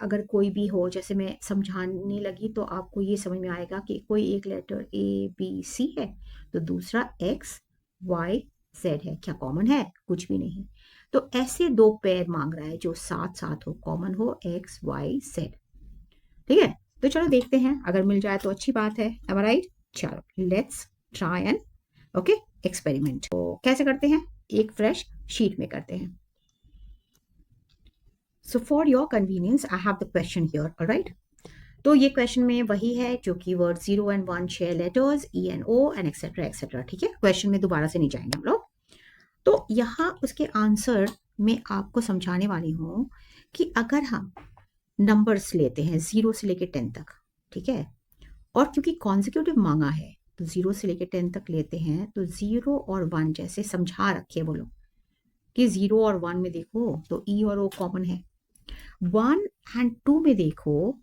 अगर कोई भी हो, जैसे मैं समझाने लगी तो आपको ये समझ में आएगा कि कोई एक लेटर ए बी सी है तो दूसरा एक्स वाई जेड है। क्या कॉमन है? कुछ भी नहीं। तो ऐसे दो पेयर मांग रहा है जो साथ साथ हो, कॉमन हो, एक्स वाई जेड, ठीक है। तो चलो देखते हैं, अगर मिल जाए तो अच्छी बात है। M I right? चलो लेट्स ट्राई एंड एक्सपेरिमेंट। तो कैसे करते हैं? एक फ्रेश शीट में करते हैं। So for your convenience, I have the question here, alright? तो ये क्वेश्चन में वही है जो कि word 0 and 1 share letters E and O and etcetera etcetera, ठीक है। क्वेश्चन में दोबारा से नहीं जाएंगे हम लोग। तो यहाँ उसके आंसर में आपको समझाने वाली हूँ कि अगर हम नंबर्स लेते हैं 0 से लेके 10 तक, ठीक है, और क्योंकि कॉन्जिक्यूटिव मांगा है तो 0 से लेके 10 तक लेते हैं, तो 0 और 1 जैसे समझा रखे बोलो कि 0 और 1 में देखो तो ई और ओ कॉमन है, 1 and 2 में देखो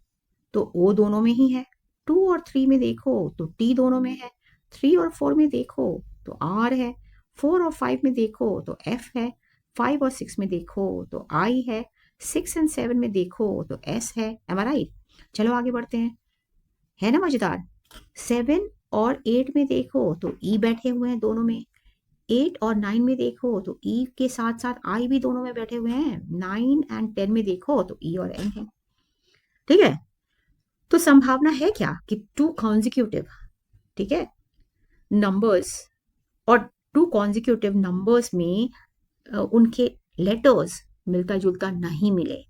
तो O दोनों में ही है, 2 और 3 में देखो तो T दोनों में है, 3 और 4 में देखो तो R है, 4 और 5 में देखो तो F है, 5 और 6 में देखो तो I है, 6 and 7 में देखो तो S है। M I right? चलो आगे बढ़ते हैं, है ना मजेदार। 7 और 8 में देखो तो E बैठे हुए हैं दोनों में, 8 और 9 में देखो तो E के साथ साथ I भी दोनों में बैठे हुए हैं, 9 and 10 में देखो तो E और N है, ठीक है। तो संभावना है क्या कि 2 कॉन्जिक्यूटिव, ठीक है, नंबर्स और 2 कॉन्जिक्यूटिव नंबर्स में उनके लेटर्स मिलता जुलता नहीं मिले।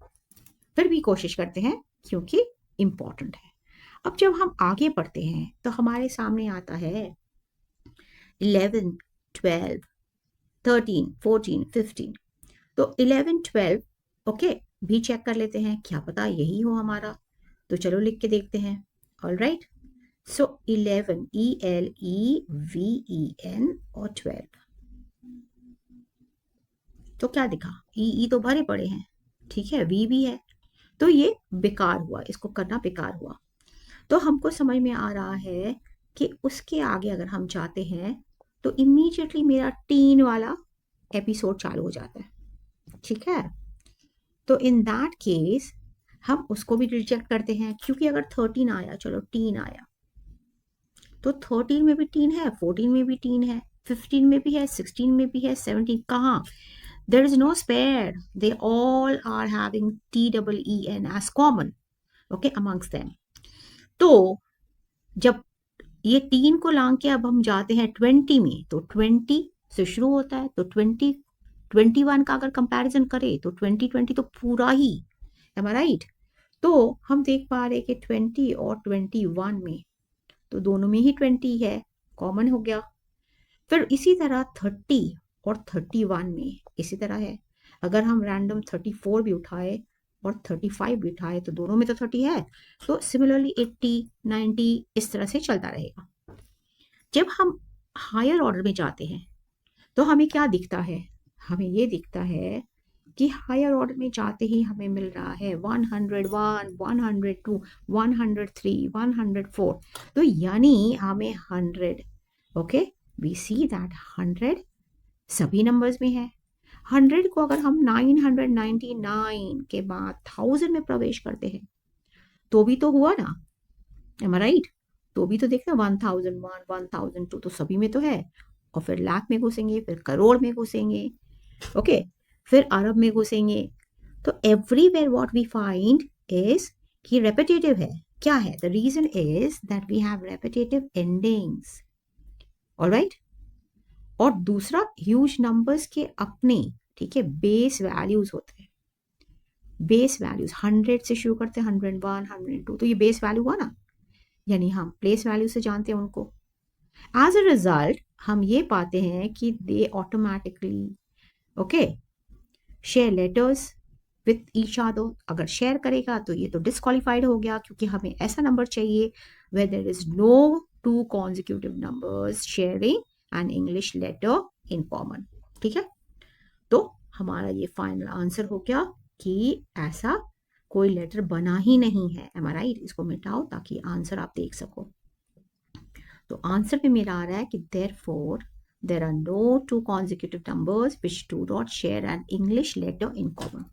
फिर भी कोशिश करते हैं क्योंकि इम्पॉर्टेंट है। अब जब हम आगे बढ़ते हैं तो हमारे सामने आता है 11, 12, 13, 14, 15। तो 11, 12 ओके भी चेक कर लेते हैं, क्या पता यही हो हमारा। तो चलो लिख के देखते हैं। ऑल राइट, सो 11 ELEVEN और 12, तो क्या दिखा, ई तो भरे पड़े हैं, ठीक है, वी भी है, तो ये बेकार हुआ, इसको करना बेकार हुआ। तो हमको समझ में आ रहा है कि उसके आगे अगर हम जाते हैं तो इमीडिएटली मेरा टीन वाला एपिसोड चालू हो जाता है, ठीक है। तो इन दैट केस हम उसको भी रिजेक्ट करते हैं, क्योंकि अगर 13 आया, चलो टीन आया, तो 13 में भी टीन है, 14 में भी टीन है, 15 में भी है, 16 में भी है, 17 कहाँ, there is no spare, they all are having TEEN as common, okay, amongst them। तो जब ये 3 को लांग के अब हम जाते हैं 20 में, तो 20 से शुरू होता है, तो 21 का अगर कंपैरिजन करें तो 20 तो पूरा ही, एम आई राइट। तो हम देख पा रहे कि 20 और 21 में तो दोनों में ही 20 है, कॉमन हो गया। फिर इसी तरह 30 और 31 में इसी तरह है, अगर हम रैंडम 34 भी उठाए और 35 भी उठाए तो दोनों में तो 30 है। तो सिमिलरली 80, 90 इस तरह से चलता रहेगा। जब हम हायर ऑर्डर में जाते हैं तो हमें क्या दिखता है, हमें ये दिखता है कि हायर ऑर्डर में जाते ही हमें मिल रहा है 101, 102, 103, 104। तो यानी हमें 100, ओके, वी सी दैट 100 सभी नंबर्स में है। 100 को अगर हम 999 के बाद 1000 में प्रवेश करते हैं तो भी तो हुआ ना, एम आई राइट। तो भी तो देखना 1001, 1002 तो सभी में तो है, और फिर लाख में घुसेंगे, फिर करोड़ में घुसेंगे, ओके, फिर अरब में घुसेंगे। तो everywhere what we find is कि रेपिटेटिव है। क्या है? The reason is that we have repetitive endings, alright. और दूसरा, ह्यूज नंबर्स के अपने, ठीक है, बेस वैल्यूज होते हैं। बेस वैल्यूज 100 से शुरू करते हैं, 101, 102, तो ये बेस वैल्यू हुआ ना, यानी हम प्लेस वैल्यू से जानते हैं उनको। एज अ रिजल्ट हम ये पाते हैं कि they automatically, okay, share letters with each other. अगर शेयर करेगा तो ये तो डिस्क्वालिफाइड हो गया, क्योंकि हमें ऐसा नंबर चाहिए where there is no two consecutive numbers sharing an English letter in common, ठीक है। तो हमारा ये फाइनल आंसर हो गया कि ऐसा कोई लेटर बना ही नहीं है, एम आई राइट। इसको मिटाओ ताकि आंसर आप देख सको। तो आंसर में मेरा आ रहा है कि therefore there are no two consecutive numbers which do not share an English letter in common,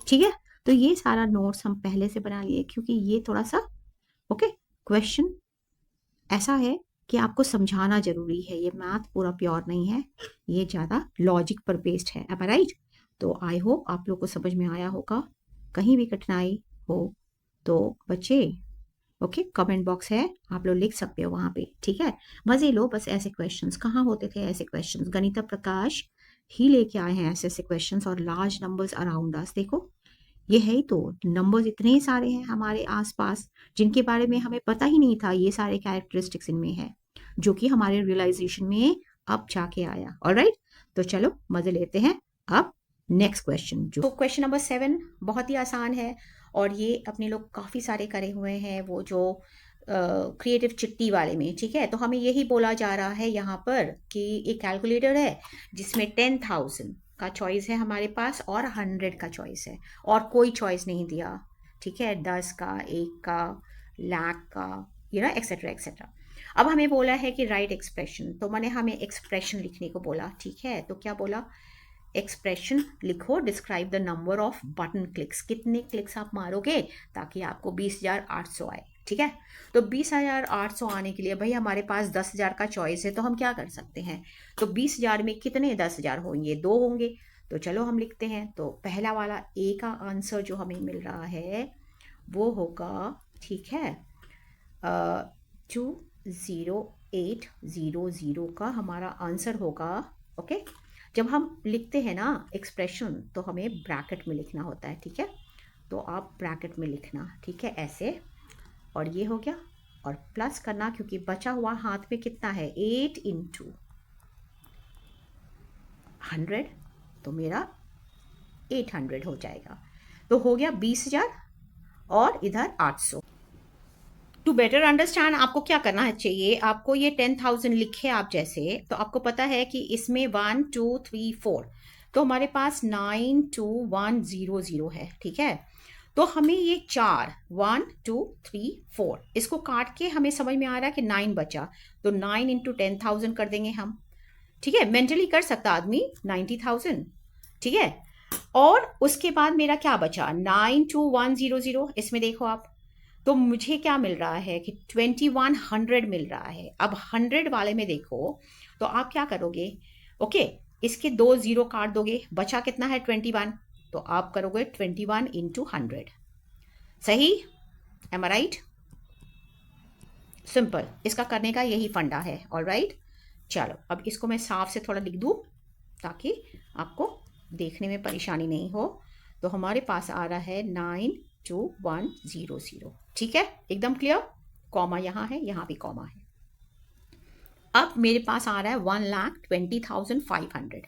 ठीक है। तो ये सारा नोट्स हम पहले से बना लिए, क्योंकि ये थोड़ा सा ओके क्वेश्चन ऐसा है कि आपको समझाना जरूरी है। ये मैथ पूरा प्योर नहीं है, ये ज़्यादा लॉजिक पर बेस्ड है, एम आई राइट। तो आई होप आप लोग को समझ में आया होगा। कहीं भी कठिनाई हो तो बच्चे, ओके, कमेंट बॉक्स है, आप लोग लिख सकते हो वहाँ पे, ठीक है। मजे लो, बस ऐसे क्वेश्चंस कहाँ होते थे, ऐसे क्वेश्चंस गणिता प्रकाश ही लेके आए हैं, ऐसे ऐसे क्वेश्चंस, और लार्ज नंबर्स अराउंड अस। देखो ये है ही तो, नंबर्स इतने सारे हैं हमारे आसपास जिनके बारे में हमें पता ही नहीं था, ये सारे कैरेक्टरिस्टिक्स इनमें है, जो कि हमारे रियलाइजेशन में अब जाके आया। ऑलराइट, तो चलो मजे लेते हैं। अब नेक्स्ट क्वेश्चन, जो क्वेश्चन नंबर 7 बहुत ही आसान है, और ये अपने लोग काफ़ी सारे करे हुए हैं, वो जो क्रिएटिव चिट्ठी वाले में, ठीक है। तो हमें यही बोला जा रहा है यहाँ पर कि एक कैलकुलेटर है जिसमें 10,000 का चॉइस है हमारे पास और 100 का चॉइस है, और कोई चॉइस नहीं दिया, ठीक है, 10 का, 1 का, लाख का, एक्सेट्रा एक्सेट्रा। अब हमें बोला है कि राइट एक्सप्रेशन, तो मैंने हमें एक्सप्रेशन लिखने को बोला, ठीक है। तो क्या बोला, एक्सप्रेशन लिखो, describe the number off button clicks, कितने क्लिक्स आप मारोगे ताकि आपको 20,800 आए, ठीक है। तो 20,800 आने के लिए भाई हमारे पास 10,000 का चॉइस है, तो हम क्या कर सकते हैं, तो 20,000 में कितने 10,000 होंगे, 2 होंगे। तो चलो हम लिखते हैं। तो पहला वाला ए का आंसर जो हमें मिल रहा है वो होगा, ठीक है, 20800 का हमारा आंसर होगा, ओके। जब हम लिखते हैं ना एक्सप्रेशन तो हमें ब्रैकेट में लिखना होता है, ठीक है। तो तो आप ब्रैकेट में लिखना, ठीक है, ऐसे, और ये हो गया, और प्लस करना क्योंकि बचा हुआ हाथ में कितना है 8 इंटू 100, तो मेरा 800 हो जाएगा। तो हो गया 20,000 और इधर 800। टू बेटर अंडरस्टैंड आपको क्या करना है चाहिए, आपको ये 10,000 लिखे आप जैसे, तो आपको पता है कि इसमें 1 2 3 4, तो हमारे पास 92100 है, ठीक है। तो हमें ये 4 1 2 3 4 इसको काट के हमें समझ में आ रहा है कि 9 बचा, तो 9 इंटू 10,000 कर देंगे हम, ठीक है। मेंटली कर सकता आदमी 90,000, ठीक है। और उसके बाद मेरा क्या बचा 92100, इसमें देखो आप, तो मुझे क्या मिल रहा है कि 2100 मिल रहा है। अब 100 वाले में देखो, तो आप क्या करोगे, ओके, इसके 2 0 काट दोगे, बचा कितना है 21, तो आप करोगे 21 इंटू 100, सही, एम आई राइट? सिंपल, इसका करने का यही फंडा है, ऑल राइट। चलो अब इसको मैं साफ से थोड़ा लिख दूँ ताकि आपको देखने में परेशानी नहीं हो। तो हमारे पास आ रहा है 92100, ठीक है, एकदम क्लियर। कॉमा यहाँ है, यहाँ भी कॉमा है। अब मेरे पास आ रहा है 1,20,500,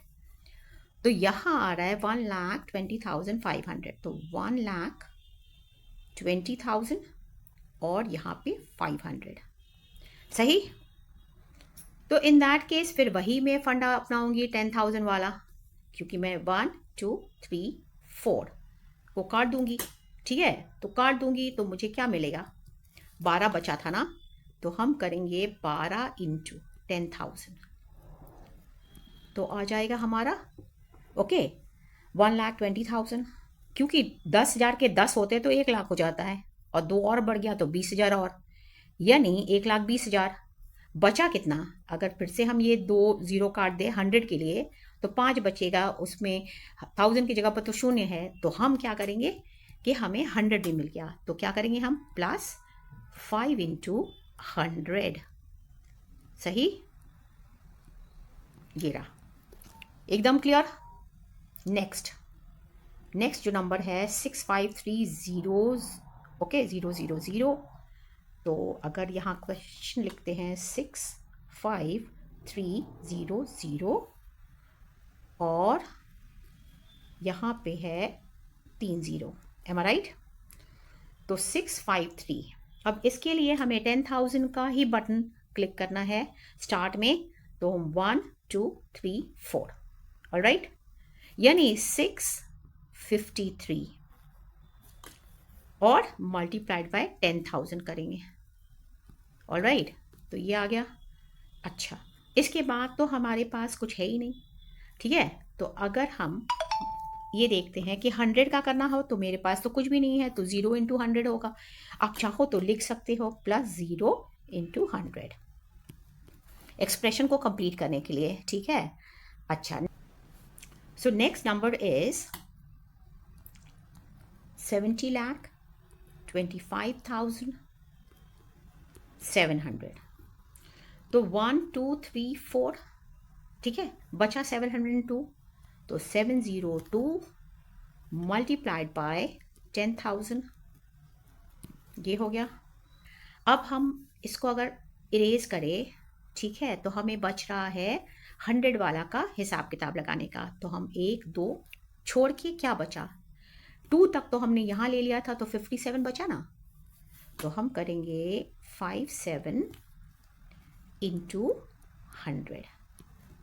तो यहाँ आ रहा है 1,20,500, तो 1,20,000 और यहाँ पे 500, सही। तो इन दैट केस फिर वही मैं फंडा अपनाऊंगी 10,000 वाला, क्योंकि मैं 1 2 3 4 को काट दूंगी, ठीक है। तो काट दूंगी तो मुझे क्या मिलेगा, 12 बचा था ना, तो हम करेंगे 12 इंटू 10,000, तो आ जाएगा हमारा, ओके, 1,20,000, क्योंकि 10,000 के 10 होते तो 1,00,000 हो जाता है, और 2 और बढ़ गया तो 20,000 और, यानी 1,20,000। बचा कितना, अगर फिर से हम ये 2 0 काट दे 100 के लिए, तो 5 बचेगा, उसमें 1000 की जगह पर तो 0 है, तो हम क्या करेंगे कि हमें 100 भी मिल गया, तो क्या करेंगे हम प्लस 5 इंटू 100, सही, ये रहा, एकदम क्लियर। नेक्स्ट जो नंबर है 6530, ओके, 000, तो अगर यहाँ क्वेश्चन लिखते हैं 65300 और यहाँ पे है 30, एम आई राइट? तो 653, अब इसके लिए हमें 10,000 का ही बटन क्लिक करना है स्टार्ट में, तो 1 2 3 4, ऑल राइट, यानी 653 और मल्टीप्लाइड बाय 10,000 करेंगे, ऑल राइट, तो ये आ गया। अच्छा, इसके बाद तो हमारे पास कुछ है ही नहीं, ठीक है। तो अगर हम ये देखते हैं कि 100 का करना हो, तो मेरे पास तो कुछ भी नहीं है, तो 0 इंटू 100 होगा। आप चाहो तो लिख सकते हो +0 इंटू 100 एक्सप्रेशन को कंप्लीट करने के लिए, ठीक है। अच्छा, सो नेक्स्ट नंबर इज 70,25,700, तो 1 2 3 4, ठीक है, बचा 702, तो 702 मल्टीप्लाइड बाय 10,000, ये हो गया। अब हम इसको अगर इरेज करें, ठीक है, तो हमें बच रहा है 100 वाला का हिसाब किताब लगाने का, तो हम 1 2 छोड़ के क्या बचा, 2 तक तो हमने यहाँ ले लिया था, तो 57 बचा ना, तो हम करेंगे 57 इंटू 100,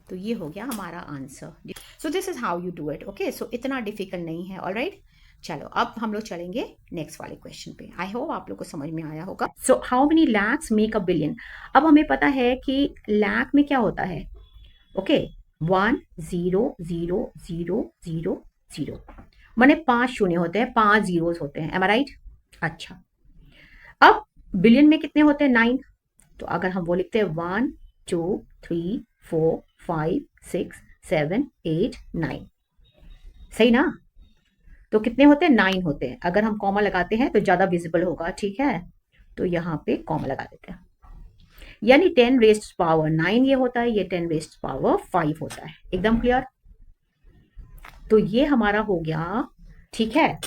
तो ये हो गया हमारा answer. So this is how you do it, okay. So इतना डिफिकल्ट नहीं है, ऑल राइट। चलो अब हम लोग चलेंगे नेक्स्ट वाले क्वेश्चन पे। आई होप आप लोग को समझ में आया होगा। So how many lakhs make a billion. अब हमें पता है कि लैक में क्या होता है, ओके, 1 0 0 0 0 0, माने 5 शून्य होते हैं, 5 जीरोस होते हैं, एम आई राइट? अच्छा, अब बिलियन में कितने होते हैं, 9, तो अगर हम वो लिखते हैं 1 2 3 4 5 6 7 8 9, सही ना, तो कितने होते हैं, 9 होते हैं। अगर हम कॉमा लगाते हैं तो ज्यादा विजिबल होगा, ठीक है, तो यहाँ पे कॉमा लगा देते हैं, यानी 10 रेज्ड पावर 9 ये होता है, ये 10 रेज्ड पावर 5 होता है, एकदम क्लियर। तो ये हमारा हो गया, ठीक है,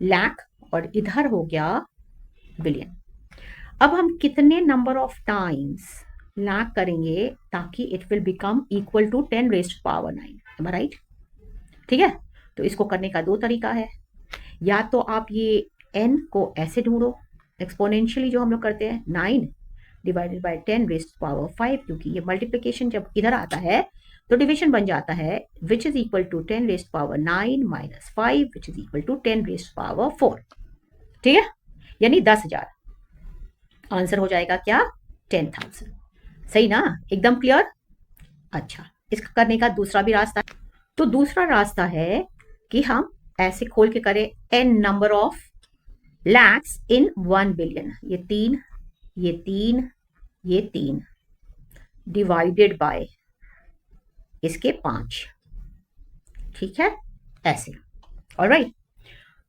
लैक और इधर हो गया बिलियन। अब हम कितने नंबर ऑफ टाइम्स लाख करेंगे ताकि it will become equal to 10 raised power 9, am I right? ठीक है, तो इसको करने का दो तरीका है। या तो आप ये n को ऐसे ढूंढो एक्सपोनेंशियली, जो हम लोग करते हैं 9 डिवाइडेड बाय 10 रेज्ड पावर 5, क्योंकि ये मल्टीप्लिकेशन जब इधर आता है तो डिवीजन बन जाता है, which is equal to 10 raised power 9 minus 5 which is equal to 10 raised power 4। ठीक है, यानी 10,000। आंसर हो जाएगा क्या? 10,000। सही ना, एकदम क्लियर। अच्छा, इसका करने का दूसरा भी रास्ता है। तो दूसरा रास्ता है कि हम ऐसे खोल के करें n number of lakhs in 1 billion. ये 3, ये 3, ये 3 डिवाइडेड बाय इसके 5। ठीक है, ऐसे। ऑलराइट,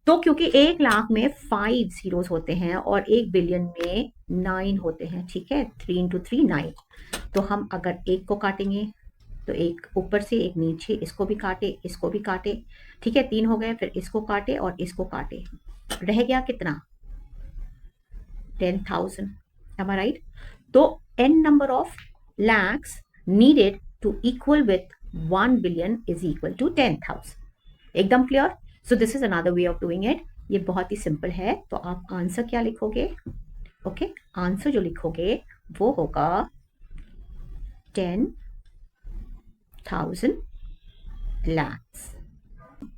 तो क्योंकि 1 लाख में 5 जीरोस होते हैं और 1 बिलियन में 9 होते हैं, ठीक है, 3 इंटू 3 9। तो हम अगर एक को काटेंगे तो एक ऊपर से एक नीचे, इसको भी काटे इसको भी काटे, ठीक है, 3 हो गए, फिर इसको काटे और इसको काटे, रह गया कितना? 10,000, एम आई राइट? तो n number of lakhs needed to equal with 1 billion is equal to 10,000। एकदम clear? So this is another way of doing it. ये बहुत ही सिंपल है। तो आप आंसर क्या लिखोगे? ओके, आंसर जो लिखोगे वो होगा 10,000 lakhs।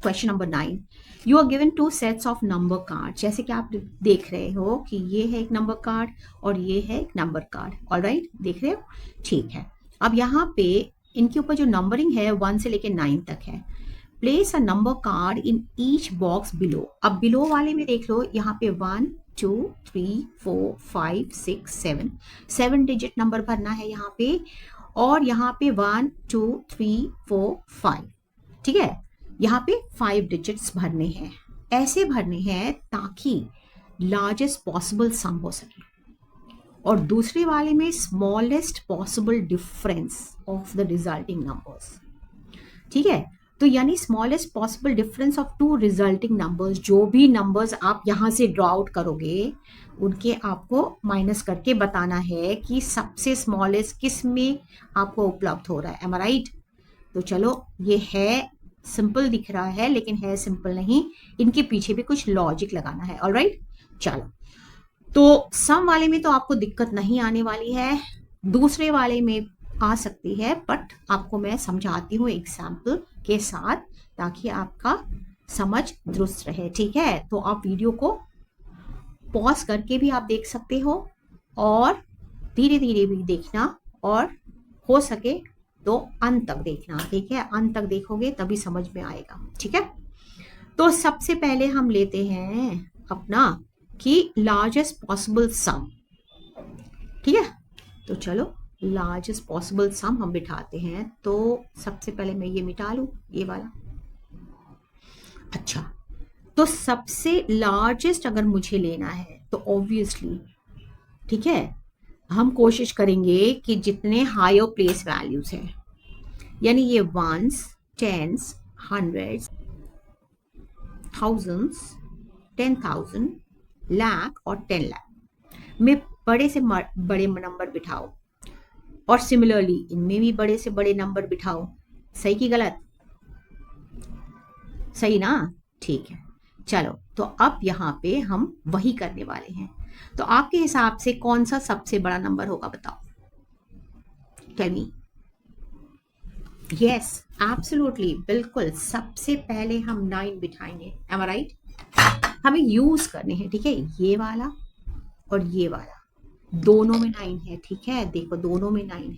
Question number 9, you are given 2 sets of number card. जैसे कि आप देख रहे हो कि ये है एक नंबर कार्ड और ये है एक नंबर कार्ड। ऑलराइट, देख रहे हो? ठीक है, अब यहाँ पे इनके ऊपर जो नंबरिंग है 1 से लेके 9 तक है। Place a number card in each box below. अब बिलो वाले में देख लो, यहाँ पे 1 2 3 4 5 6 7 7 डिजिट नंबर भरना है यहाँ पे, और यहाँ पे 1 2 3 4 5, ठीक है, यहाँ पे 5 डिजिट्स भरने हैं। ऐसे भरने हैं ताकि लार्जेस्ट पॉसिबल सम हो सके, और दूसरे वाले में smallest possible difference of the resulting numbers. ठीक है, तो यानी smallest possible difference of 2 resulting numbers. जो भी नंबर्स आप यहाँ से ड्रॉ आउट करोगे उनके आपको माइनस करके बताना है कि सबसे स्मॉलेस्ट किस में आपको उपलब्ध हो रहा है। M I right? तो चलो, ये है सिंपल दिख रहा है लेकिन है सिंपल नहीं, इनके पीछे भी कुछ लॉजिक लगाना है। ऑलराइट, चलो, तो सम वाले में तो आपको दिक्कत नहीं आने वाली है, दूसरे वाले में आ सकती है, बट आपको मैं समझाती हूँ एग्जाम्पल के साथ ताकि आपका समझ दुरुस्त रहे। ठीक है, तो आप वीडियो को पॉज करके भी आप देख सकते हो और धीरे धीरे भी देखना, और हो सके तो अंत तक देखना। ठीक है, अंत तक देखोगे तभी समझ में आएगा। ठीक है, तो सबसे पहले हम लेते हैं अपना कि लार्जेस्ट पॉसिबल सम। ठीक है, तो चलो लार्जेस्ट पॉसिबल सम हम बिठाते हैं। तो सबसे पहले मैं ये मिटा लूं, ये वाला। अच्छा, तो सबसे लार्जेस्ट अगर मुझे लेना है तो ऑब्वियसली, ठीक है, हम कोशिश करेंगे कि जितने हायर प्लेस वैल्यूज हैं, यानी ये ones, tens, hundreds, thousands, 10,000, lakh और 10 लाख में बड़े से बड़े नंबर बिठाओ, और सिमिलरली इनमें भी बड़े से बड़े नंबर बिठाओ। सही की गलत? सही ना? ठीक है, चलो, तो अब यहाँ पे हम वही करने वाले हैं। तो आपके हिसाब से कौन सा सबसे बड़ा नंबर होगा, बताओ? Tell me. यस, एब्सोल्युटली, बिल्कुल, सबसे पहले हम 9 बिठाएंगे। M I right? हमें यूज करने हैं, ठीक है, ये वाला और ये वाला, दोनों में 9 है। ठीक है, देखो दोनों में 9 है।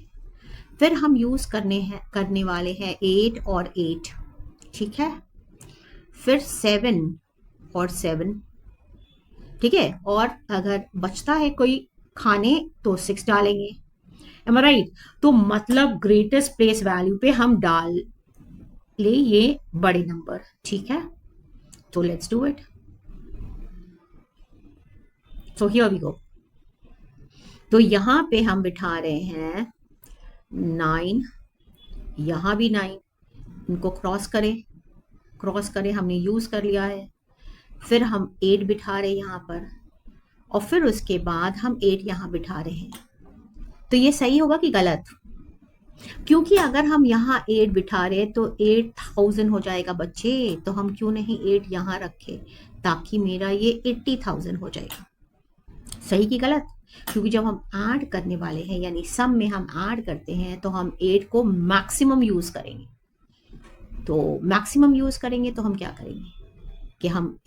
फिर हम यूज करने वाले हैं 8 और 8, ठीक है, फिर 7 और 7, ठीक है, और अगर बचता है कोई खाने तो 6 डालेंगे। M I right? तो मतलब ग्रेटेस्ट प्लेस वैल्यू पे हम डाल ले ये बड़े नंबर। ठीक है, तो let's do it. So here we go. तो यहां पे हम बिठा रहे हैं 9, यहां भी 9, इनको क्रॉस करें, हमने यूज कर लिया है। फिर हम 8 बिठा रहे यहाँ पर, और फिर उसके बाद हम 8 यहाँ बिठा रहे हैं। तो ये सही होगा कि गलत? क्योंकि अगर हम यहाँ 8 बिठा रहे हैं तो 8000 हो जाएगा बच्चे, तो हम क्यों नहीं 8 यहाँ रखे, ताकि मेरा ये 80,000 हो जाएगा। सही कि गलत? क्योंकि जब हम ऐड करने वाले हैं, यानी सम में हम ऐड करते हैं, तो हम 8 को मैक्सिमम यूज करेंगे। तो मैक्सिमम यूज करेंगे तो हम क्या करेंगे कि हम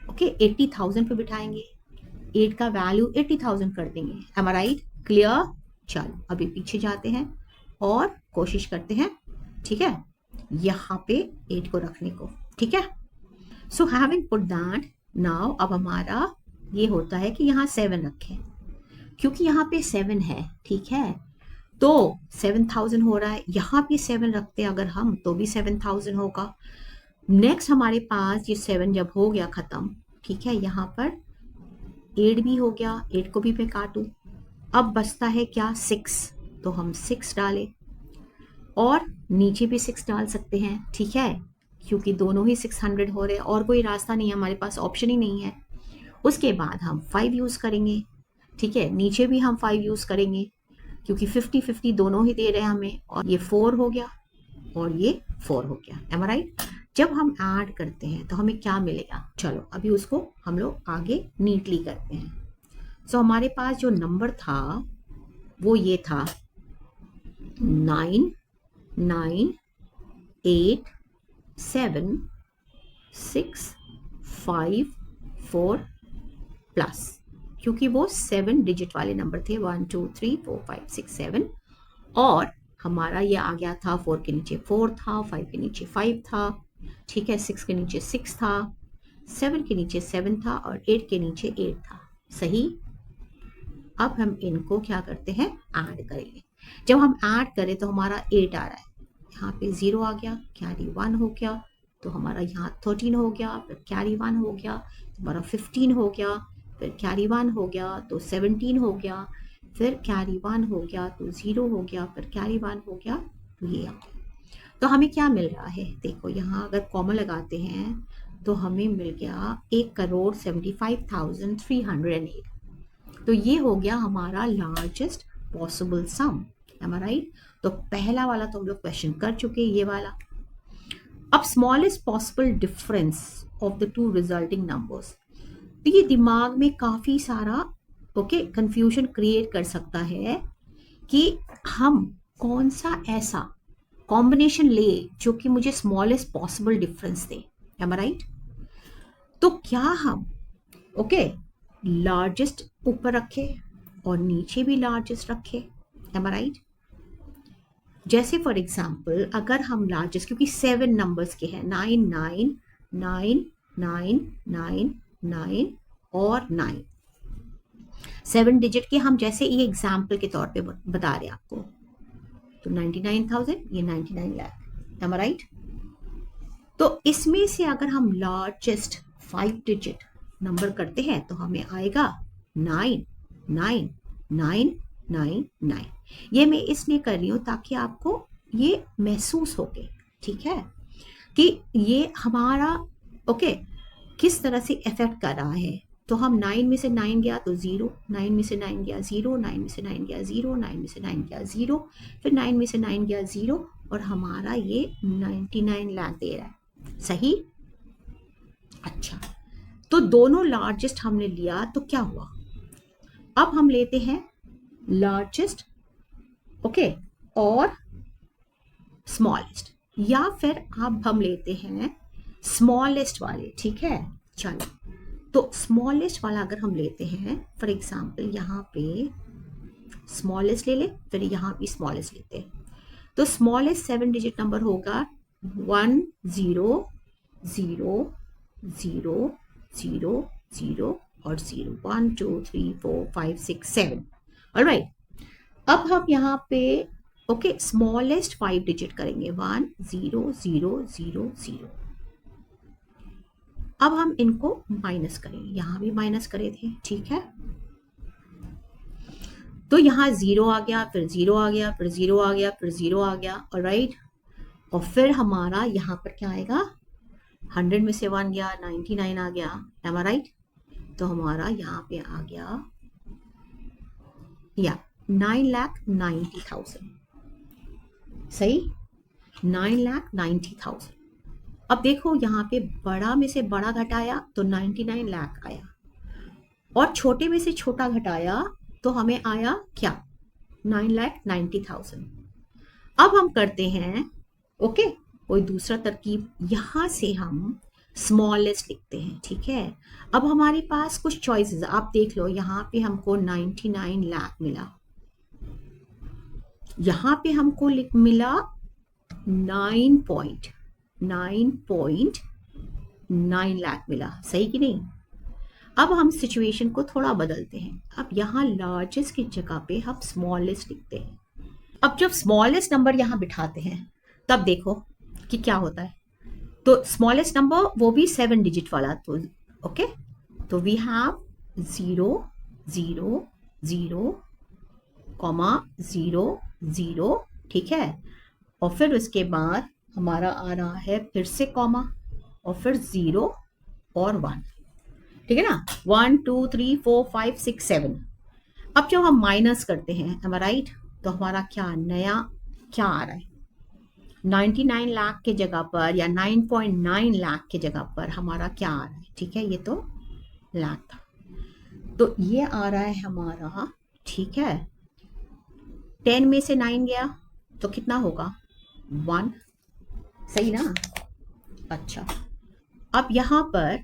80,000 पे बिठाएंगे, 8 का वैल्यू 80,000 कर देंगे। M I right? क्लियर? चलो अभी पीछे जाते हैं और कोशिश करते हैं, ठीक है, यहाँ पे 8 को रखने को। ठीक है, so having put that, now अब हमारा ये होता है कि यहाँ 7 रखें, क्योंकि यहाँ पे 7 है। ठीक है, तो 7,000 हो रहा है, यहाँ पे 7 रखते हैं अगर हम, तो भी 7,000 होगा। नेक्स्ट हमारे पास ये 7 जब हो गया खत्म, ठीक है, यहाँ पर 8 भी हो गया, 8 को भी मैं काटूं, अब बचता है क्या, 6, तो हम 6 डालें, और नीचे भी 6 डाल सकते हैं। ठीक है, क्योंकि दोनों ही 600 हो रहे हैं, और कोई रास्ता नहीं है, हमारे पास ऑप्शन ही नहीं है। उसके बाद हम 5 यूज करेंगे। ठीक है, नीचे भी हम 5 यूज करेंगे, क्योंकि 50-50 दोनों ही दे रहे हैं हमें, और ये 4 हो गया और ये 4 हो गया। Am I right? जब हम ऐड करते हैं तो हमें क्या मिलेगा, चलो अभी उसको हम लोग आगे नीटली करते हैं। सो हमारे पास जो नंबर था वो ये था 9 9 8 7 6 5 4 प्लस, क्योंकि वो 7 डिजिट वाले नंबर थे, 1 2 3 4 5 6 7, और हमारा ये आ गया था 4 के नीचे 4 था, 5 के नीचे 5 था, ठीक है, 6 के नीचे 6 था, 7 के नीचे 7 था, और 8 के नीचे 8 था। सही? अब हम इनको क्या करते हैं, ऐड करेंगे। जब हम ऐड करें तो हमारा 8 आ रहा है, यहाँ पे 0 आ गया, कैरी 1 हो गया, तो हमारा यहाँ 13 हो गया, फिर कैरी 1 हो गया, हमारा 15 हो गया, फिर कैरी 1 हो गया तो 17 हो गया, फिर कैरी 1 हो गया तो 0 हो गया, फिर कैरी 1 हो गया तो ये आ गया। तो हमें क्या मिल रहा है, देखो यहाँ अगर कॉमा लगाते हैं तो हमें मिल गया 1,75,308। तो ये हो गया हमारा largest possible some. M I right? तो पहला वाला तो हम लोग क्वेश्चन कर चुके, ये वाला। अब smallest possible difference of the two resulting numbers, तो ये दिमाग में काफी सारा कंफ्यूजन क्रिएट कर सकता है कि हम कौन सा ऐसा कॉम्बिनेशन ले जो कि मुझे smallest possible difference they. M I right? तो क्या हम लार्जेस्ट ऊपर रखे और नीचे भी लार्जेस्ट रखे। M I right? जैसे फॉर एग्जाम्पल अगर हम लार्जेस्ट, क्योंकि 7 नंबर्स के हैं, 9 9 9 9 9 9 और 9, 7 डिजिट के हम जैसे ये एग्जाम्पल के तौर पे बता रहे हैं आपको, तो 99,000, ये 99 लाख। Am I right? तो इसमें से अगर हम लार्जेस्ट 5 डिजिट नंबर करते हैं तो हमें आएगा 9 9 9 9 9। ये मैं इसलिए कर रही हूँ ताकि आपको ये महसूस हो गए, ठीक है, कि ये हमारा किस तरह से इफेक्ट कर रहा है। तो हम 9 में से 9 गया तो 0, 9 में से 9 गया 0, 9 में से 9 गया 0, 9 में से 9 गया 0, फिर 9 में से 9 गया 0, और हमारा ये 99 लाख दे रहा है। सही? अच्छा, तो दोनों लार्जेस्ट हमने लिया, तो क्या हुआ, अब हम लेते हैं लार्जेस्ट और स्मॉलेस्ट, या फिर अब हम लेते हैं स्मॉलेस्ट वाले। ठीक है, चलो, तो स्मॉलेस्ट वाला अगर हम लेते हैं, फॉर एग्जाम्पल यहाँ पे स्मॉलेस्ट ले ले, फिर यहाँ भी स्मॉलेस्ट लेते हैं, तो स्मॉलेस्ट 7 डिजिट नंबर होगा 1 0 0 0 0 0 और 0, 1 2 3 4 5 6 7। ऑलराइट, अब हम यहाँ पे स्मॉलेस्ट 5 डिजिट करेंगे, 1 0 0 0 0। अब हम इनको माइनस करेंगे, यहाँ भी माइनस करे थे, ठीक है, तो यहाँ 0 आ गया, फिर 0 आ गया, फिर 0 आ गया, फिर 0 आ गया। ऑलराइट, और फिर हमारा यहाँ पर क्या आएगा, 100 में से 1 गया, 99 आ गया, एम आई राइट? तो हमारा यहाँ पे आ गया या 9,90,000, सही, 9,90,000। अब देखो यहाँ पे बड़ा में से बड़ा घटाया तो 99 लाख आया, और छोटे में से छोटा घटाया तो हमें आया क्या, 9,90,000। अब हम करते हैं ओके कोई दूसरा तरकीब, यहां से हम स्मॉलेस्ट लिखते हैं, ठीक है। अब हमारे पास कुछ चॉइसेस, आप देख लो, यहाँ पे हमको 99 लाख मिला, यहाँ पे हमको मिला 9.9 लाख मिला, सही कि नहीं। अब हम सिचुएशन को थोड़ा बदलते हैं, अब यहाँ लार्जेस्ट की जगह पे हम स्मॉलेस्ट लिखते हैं। अब जब स्मॉलेस्ट नंबर यहाँ बिठाते हैं तब देखो कि क्या होता है, तो स्मॉलेस्ट नंबर वो भी 7 डिजिट वाला, तो ओके, तो वी हैव 0 0 0 0 0, ठीक है। और फिर उसके बाद हमारा आ रहा है फिर से कॉमा, और फिर 0 और 1, ठीक है ना, 1 2 3 4 5 6 7। अब जब हम माइनस करते हैं, एम आई राइट, तो हमारा क्या नया क्या आ रहा है, 99 लाख के जगह पर या 9.9 लाख के जगह पर हमारा क्या आ रहा है, ठीक है, ये तो लाख था, तो ये आ रहा है हमारा, ठीक है। 10 में से 9 गया तो कितना होगा, 1, सही ना। अच्छा, अब यहाँ पर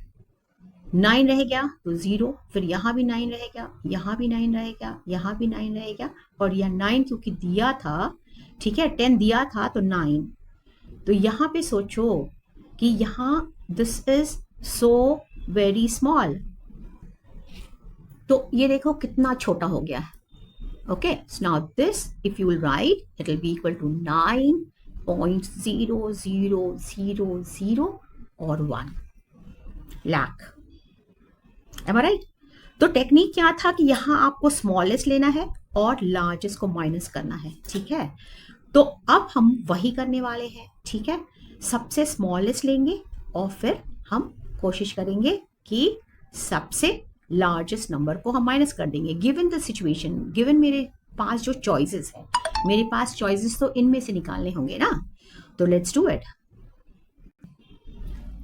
9 रह गया तो 0, फिर यहाँ भी 9 रह गया, यहाँ भी 9 रह गया, यहाँ भी 9 रह गया, और यह 9 क्योंकि दिया था, ठीक है, 10 दिया था तो 9, तो यहाँ पे सोचो कि यहाँ this is so very small, तो ये देखो कितना छोटा हो गया है। Okay, so now this if you will write it will be equal to 9.0000 और 1 लाख, एम आई राइट। तो टेक्निक क्या था कि यहाँ आपको स्मॉलेस्ट लेना है और लार्जेस्ट को माइनस करना है, ठीक है। तो अब हम वही करने वाले हैं, ठीक है, सबसे स्मॉलेस्ट लेंगे और फिर हम कोशिश करेंगे कि सबसे लार्जेस्ट नंबर को हम माइनस कर देंगे, गिवन द सिचुएशन, गिवन मेरे पास जो चॉइसेस है, मेरे पास चॉइसेस तो इनमें से निकालने होंगे ना, तो let's do it.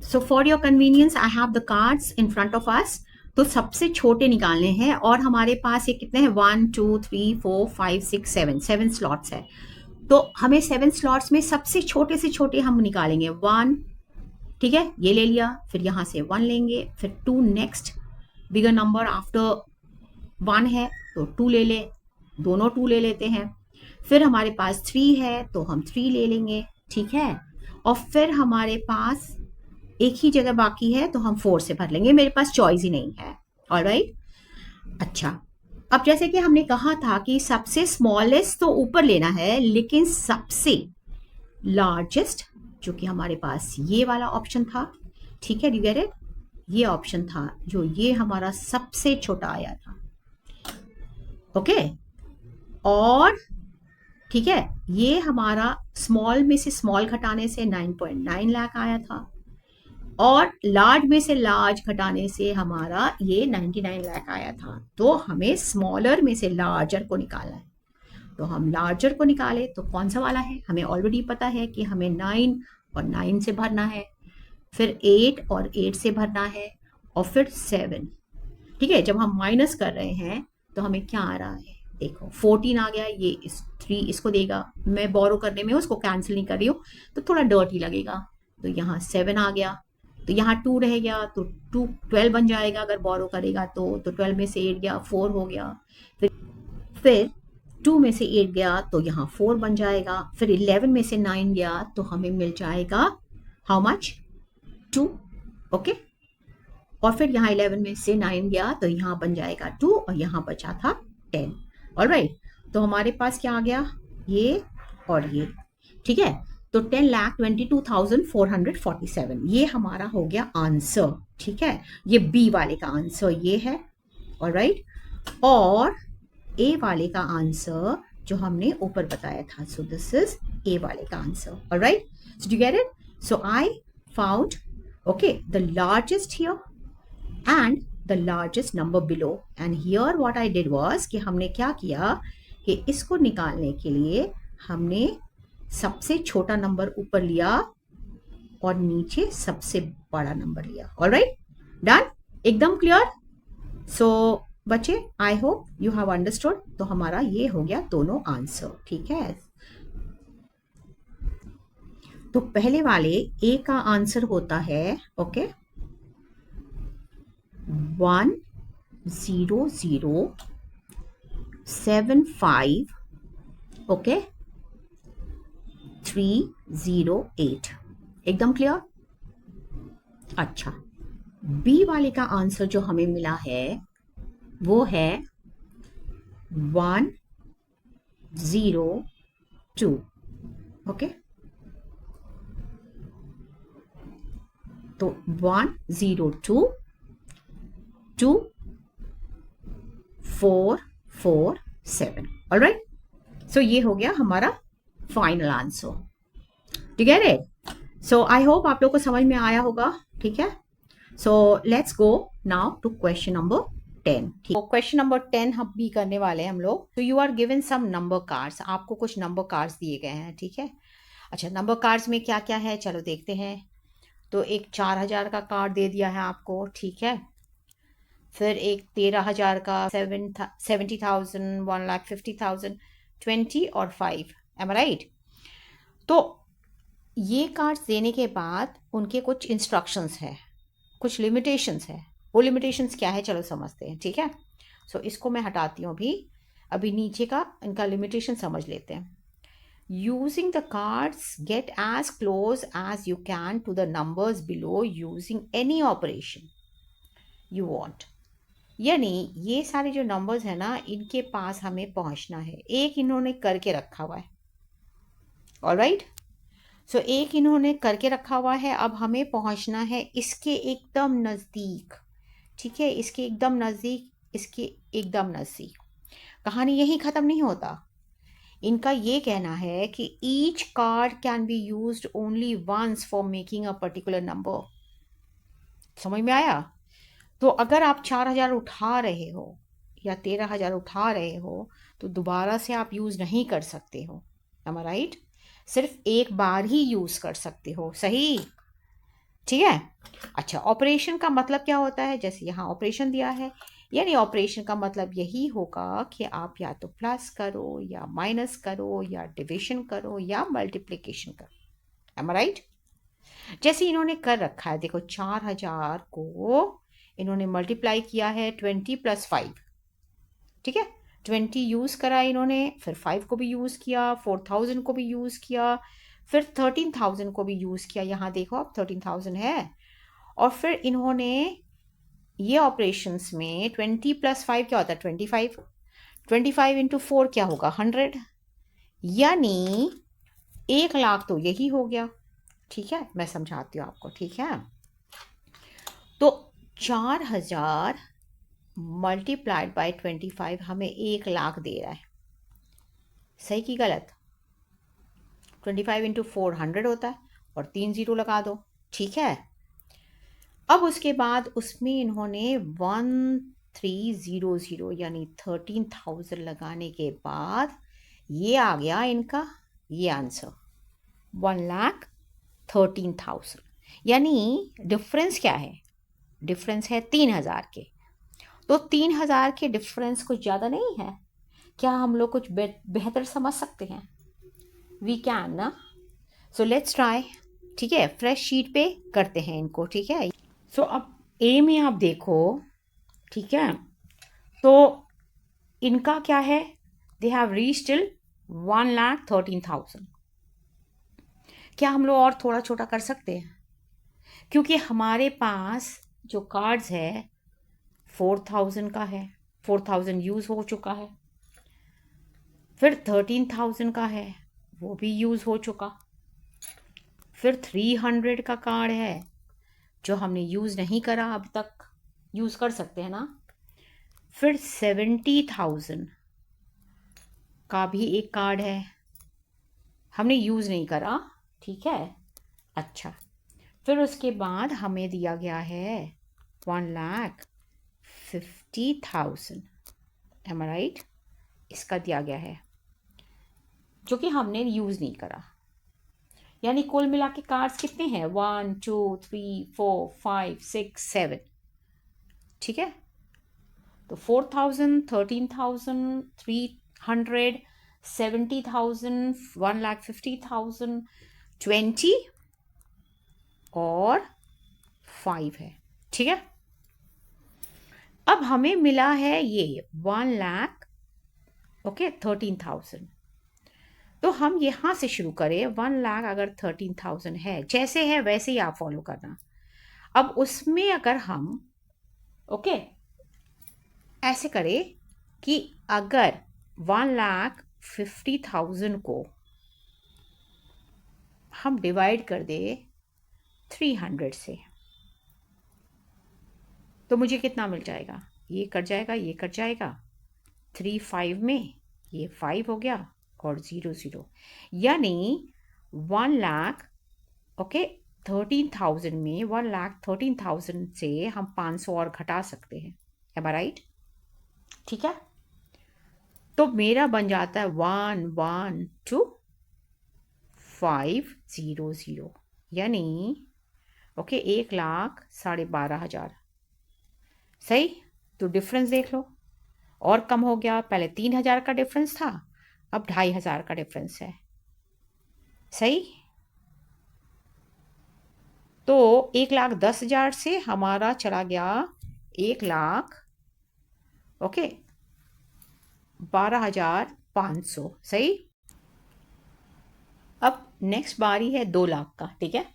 So for your convenience I have the cards in front of us, तो सबसे छोटे निकालने हैं, और हमारे पास ये कितने हैं, 1 2 3 4 5 6 7 स्लॉट्स है, तो हमें 7 स्लॉट्स में सबसे छोटे से छोटे हम निकालेंगे 1, ठीक है, ये ले लिया, फिर यहाँ से 1 लेंगे, फिर 2 नेक्स्ट बिगर नंबर आफ्टर 1 है तो 2 ले ले, दोनों 2 ले लेते हैं, फिर हमारे पास 3 है तो हम 3 ले लेंगे, ठीक है, और फिर हमारे पास एक ही जगह बाकी है तो हम 4 से भर लेंगे, मेरे पास चॉइस ही नहीं है, ऑलराइट। अच्छा, अब जैसे कि हमने कहा था कि सबसे स्मॉलेस्ट तो ऊपर लेना है, लेकिन सबसे लार्जेस्ट जो कि हमारे पास ये वाला ऑप्शन था, ठीक है, यू गेट इट, ये ऑप्शन था जो ये हमारा सबसे छोटा आया था, ओके, और ठीक है, ये हमारा स्मॉल में से स्मॉल घटाने से 9.9 लाख आया था, और लार्ज में से लार्ज घटाने से हमारा ये 99 लाख आया था, तो हमें स्मॉलर में से लार्जर को निकालना है, तो हम लार्जर को निकाले तो कौन सा वाला है, हमें ऑलरेडी पता है कि हमें 9 और 9 से भरना है, फिर 8 और 8 से भरना है, और फिर 7, ठीक है। जब हम माइनस कर रहे हैं तो हमें क्या आ रहा है, देखो 14 आ गया, ये 3 इसको देगा, मैं बोरो करने में उसको कैंसिल नहीं कर रही हूँ तो थोड़ा डर्टी लगेगा, तो यहाँ 7 आ गया, तो यहाँ 2 रह गया तो 2 12 बन जाएगा अगर बोरो करेगा तो 12 में से 8 गया 4 हो गया, फिर 2 में से 8 गया तो यहाँ 4 बन जाएगा, फिर 11 में से 9 गया तो हमें मिल जाएगा हाउ मच, 2, ओके, और फिर यहाँ 11 में से 9 गया तो यहाँ बन जाएगा 2, और यहाँ बचा था 10, ऑलराइट। तो हमारे पास क्या आ गया, ये और ये, ठीक है, तो 10,22,447 ये हमारा हो गया आंसर, ठीक है, ये बी वाले का आंसर ये है, ऑलराइट, और ए वाले का आंसर जो हमने ऊपर बताया था, सो दिस इज ए वाले का answer, alright, so do get it, so I found, Okay, the largest here and the largest number below. And here what I did was कि हमने क्या किया कि इसको निकालने के लिए हमने सबसे छोटा नंबर ऊपर लिया और नीचे सबसे बड़ा नंबर लिया. ऑलराइट, डन, एकदम क्लियर. सो बच्चे, आई होप यू हैव अंडरस्टूड. तो हमारा ये हो गया दोनों आंसर. ठीक है, तो पहले वाले ए का आंसर होता है ओके 10075 ओके 308. एकदम क्लियर. अच्छा, बी वाले का आंसर जो हमें मिला है वो है 102 ओके. तो 102 2447. ऑलराइट, सो ये हो गया हमारा फाइनल आंसर. ठीक है रे. सो आई होप आप लोग को समझ में आया होगा. ठीक है, so let's go now to question number 10. ठीक, क्वेश्चन नंबर 10 हम भी करने वाले हैं हम लोग. तो you are given some number cards. आपको कुछ नंबर कार्ड्स दिए गए हैं. ठीक है, अच्छा, नंबर कार्ड्स में क्या क्या है चलो देखते हैं. तो एक 4000 का कार्ड दे दिया है आपको. ठीक है, फिर एक 13000 का, 70,000, 1,50,000, 20 और 5. Am right. तो ये कार्ड्स देने के बाद उनके कुछ इंस्ट्रक्शंस है, कुछ लिमिटेशंस है. वो लिमिटेशंस क्या है चलो समझते हैं. ठीक है, सो इसको मैं हटाती हूँ अभी नीचे का इनका लिमिटेशन समझ लेते हैं. Using the cards, get as close as you can to the numbers below using any operation you want. यानी ये सारे जो नंबर्स हैं ना, इनके पास हमें पहुंचना है. एक इन्होंने करके रखा हुआ है. ऑलराइट, सो एक इन्होंने करके रखा हुआ है. अब हमें पहुंचना है इसके एकदम नज़दीक. ठीक है, इसके एकदम नज़दीक, इसके एकदम नज़दीक. कहानी यही ख़त्म नहीं होता. इनका ये कहना है कि each card can be used only once for making a particular number. समझ में आया. तो अगर आप 4000 उठा रहे हो या 13000 उठा रहे हो तो दोबारा से आप यूज़ नहीं कर सकते हो. M I right. सिर्फ एक बार ही यूज़ कर सकते हो. सही. ठीक है, अच्छा, ऑपरेशन का मतलब क्या होता है. जैसे यहाँ ऑपरेशन दिया है, यानी ऑपरेशन का मतलब यही होगा कि आप या तो प्लस करो या माइनस करो या डिविजन करो या मल्टीप्लिकेशन करो. M I right. जैसे इन्होंने कर रखा है, देखो 4000 को इन्होंने मल्टीप्लाई किया है 20 + 5. ठीक है, 20 यूज़ करा इन्होंने, फिर 5 को भी यूज़ किया, 4000 को भी यूज़ किया, फिर 13000 को भी यूज़ किया. यहाँ देखो अब 13000 है. और फिर इन्होंने ये ऑपरेशंस में 20 + 5 क्या होता है 25. 25 × 4 क्या होगा 100. यानी 1,00,000 तो यही हो गया. ठीक है, मैं समझाती हूँ आपको. ठीक है, तो 4000 मल्टीप्लाइड बाय 25 हमें 1,00,000 दे रहा है. सही कि गलत. 25 × 4 100 होता है और 3 0 लगा दो. ठीक है, अब उसके बाद उसमें इन्होंने 1300 यानी 13,000 लगाने के बाद ये आ गया इनका ये आंसर 1,13,000. यानी डिफरेंस क्या है, डिफरेंस है 3000 के. तो 3000 के डिफरेंस कुछ ज़्यादा नहीं है. क्या हम लोग कुछ बेहतर समझ सकते हैं. वी कैन ना. So let's try. ठीक है, फ्रेश शीट पे करते हैं इनको. ठीक है, सो अब ए में आप देखो. ठीक है, तो इनका क्या है, दे हैव रीच्ड टिल 1,13,000. क्या हम लोग और थोड़ा छोटा कर सकते हैं, क्योंकि हमारे पास जो कार्ड्स है 4000 का है, 4000 यूज़ हो चुका है. फिर 13,000 का है, वो भी यूज़ हो चुका. फिर 300 का कार्ड है जो हमने यूज़ नहीं करा अब तक, यूज़ कर सकते हैं ना. फिर 70,000 का भी एक कार्ड है, हमने यूज़ नहीं करा. ठीक है, अच्छा, फिर उसके बाद हमें दिया गया है 1,50,000, एम आई राइट? इसका दिया गया है जो कि हमने यूज़ नहीं करा। यानी कुल मिला के कार्ड्स कितने हैं? 1 2 3 4 5 6 7, ठीक है? तो 4,000, 13,000, 300, 70,000, 1,50,000, 20 और 5 है, ठीक है? अब हमें मिला है ये 1,13,000। तो हम यहाँ से शुरू करें। 1,00,000 अगर 13,000 है, जैसे है वैसे ही आप फॉलो करना। अब उसमें अगर हम ऐसे करें कि अगर 1,50,000 को हम डिवाइड कर दे 300 से, तो मुझे कितना मिल जाएगा? ये कट जाएगा, ये कट जाएगा, 3 5 में ये 5 हो गया और 0 0, यानी 1,13,000 में 1,13,000 से हम 500 और घटा सकते हैं, एम आई राइट? ठीक है, तो मेरा बन जाता है 1,12,500, यानी 1,12,500। सही? तो डिफरेंस देख लो, और कम हो गया। पहले 3,000 का डिफरेंस था, अब 2,500 का डिफरेंस है। सही? तो 1,10,000 से हमारा चला गया 1,12,500। सही? अब नेक्स्ट बारी है 2 लाख का, ठीक है?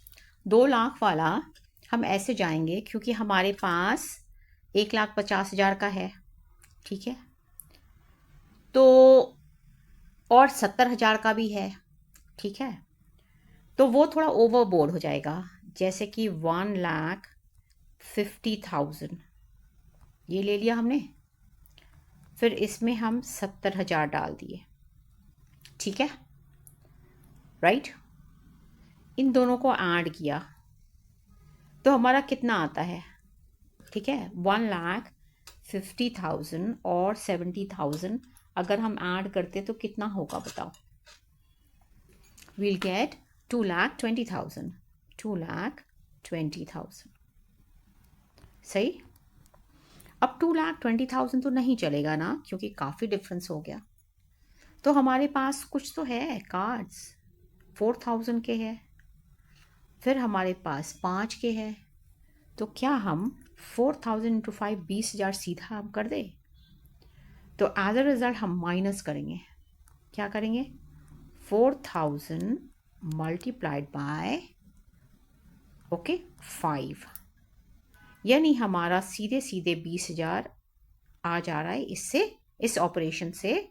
2 लाख वाला हम ऐसे जाएंगे, क्योंकि हमारे पास 1,50,000 का है, ठीक है? तो और 70,000 का भी है, ठीक है? तो वो थोड़ा ओवरबोर्ड हो जाएगा, जैसे कि 1,50,000 ये ले लिया हमने, फिर इसमें हम 70,000 डाल दिए, ठीक है? राइट? इन दोनों को ऐड किया तो हमारा कितना आता है? ठीक है, 1,50,000 और 70,000 अगर हम ऐड करते तो कितना होगा बताओ? We'll get 2,20,000. 2,20,000. सही? अब 2,20,000 तो नहीं चलेगा ना, क्योंकि काफ़ी डिफरेंस हो गया। तो हमारे पास कुछ तो है कार्ड्स, 4,000 के है, फिर हमारे पास 5 के है। तो क्या हम 4,000 × 5 20,000 सीधा हम कर दे? तो एज अ रिजल्ट हम माइनस करेंगे। क्या करेंगे? 4,000 मल्टीप्लाइड बाय 5, यानी हमारा सीधे सीधे 20,000 आ जा रहा है इससे, इस ऑपरेशन से,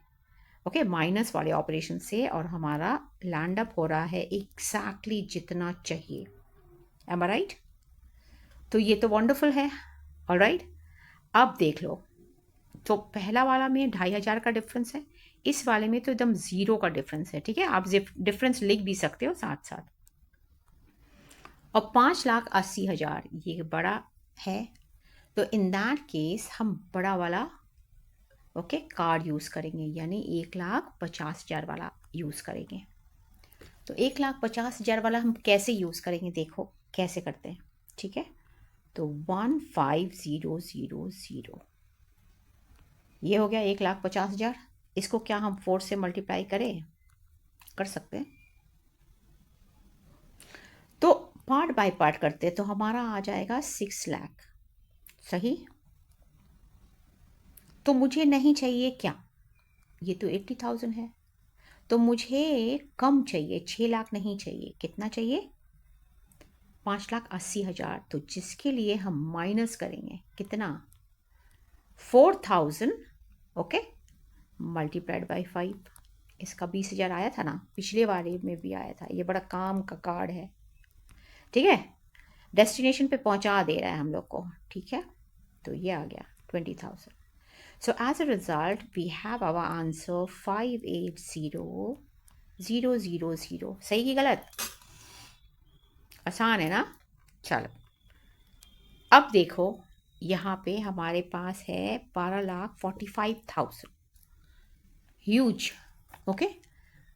माइनस वाले ऑपरेशन से, और हमारा लैंड अप हो रहा है एग्जैक्टली जितना चाहिए। M I right? तो ये तो वंडरफुल है। ऑलराइट, अब देख लो, तो पहला वाला में 2,500 का डिफरेंस है, इस वाले में तो एकदम 0 का डिफरेंस है, ठीक है? आप डिफरेंस लिख भी सकते हो साथ साथ। और 5,80,000 ये बड़ा है, तो इन दैट केस हम बड़ा वाला कार्ड यूज़ करेंगे, यानी 1,50,000 वाला यूज़ करेंगे। तो 1,50,000 वाला हम कैसे यूज़ करेंगे? देखो कैसे करते हैं, ठीक है? तो 15,000 ये हो गया 1,50,000। इसको क्या हम 4 से मल्टीप्लाई करें? कर सकते हैं। तो पार्ट बाय पार्ट करते हैं, तो हमारा आ जाएगा 6 लाख। सही? तो मुझे नहीं चाहिए क्या? ये तो 80,000 है, तो मुझे कम चाहिए, 6 लाख नहीं चाहिए। कितना चाहिए? 5,80,000। तो जिसके लिए हम माइनस करेंगे कितना? 4,000 मल्टीप्लाइड बाय 5। इसका 20,000 आया था ना, पिछले वाले में भी आया था। ये बड़ा काम का कार्ड है, ठीक है? डेस्टिनेशन पे पहुंचा दे रहा है हम लोग को, ठीक है? तो ये आ गया 20,000। So as a result we have our answer 580,000। सही कि गलत? आसान है ना? चलो अब देखो, यहाँ पे हमारे पास है 12,45,000, ह्यूज। ओके,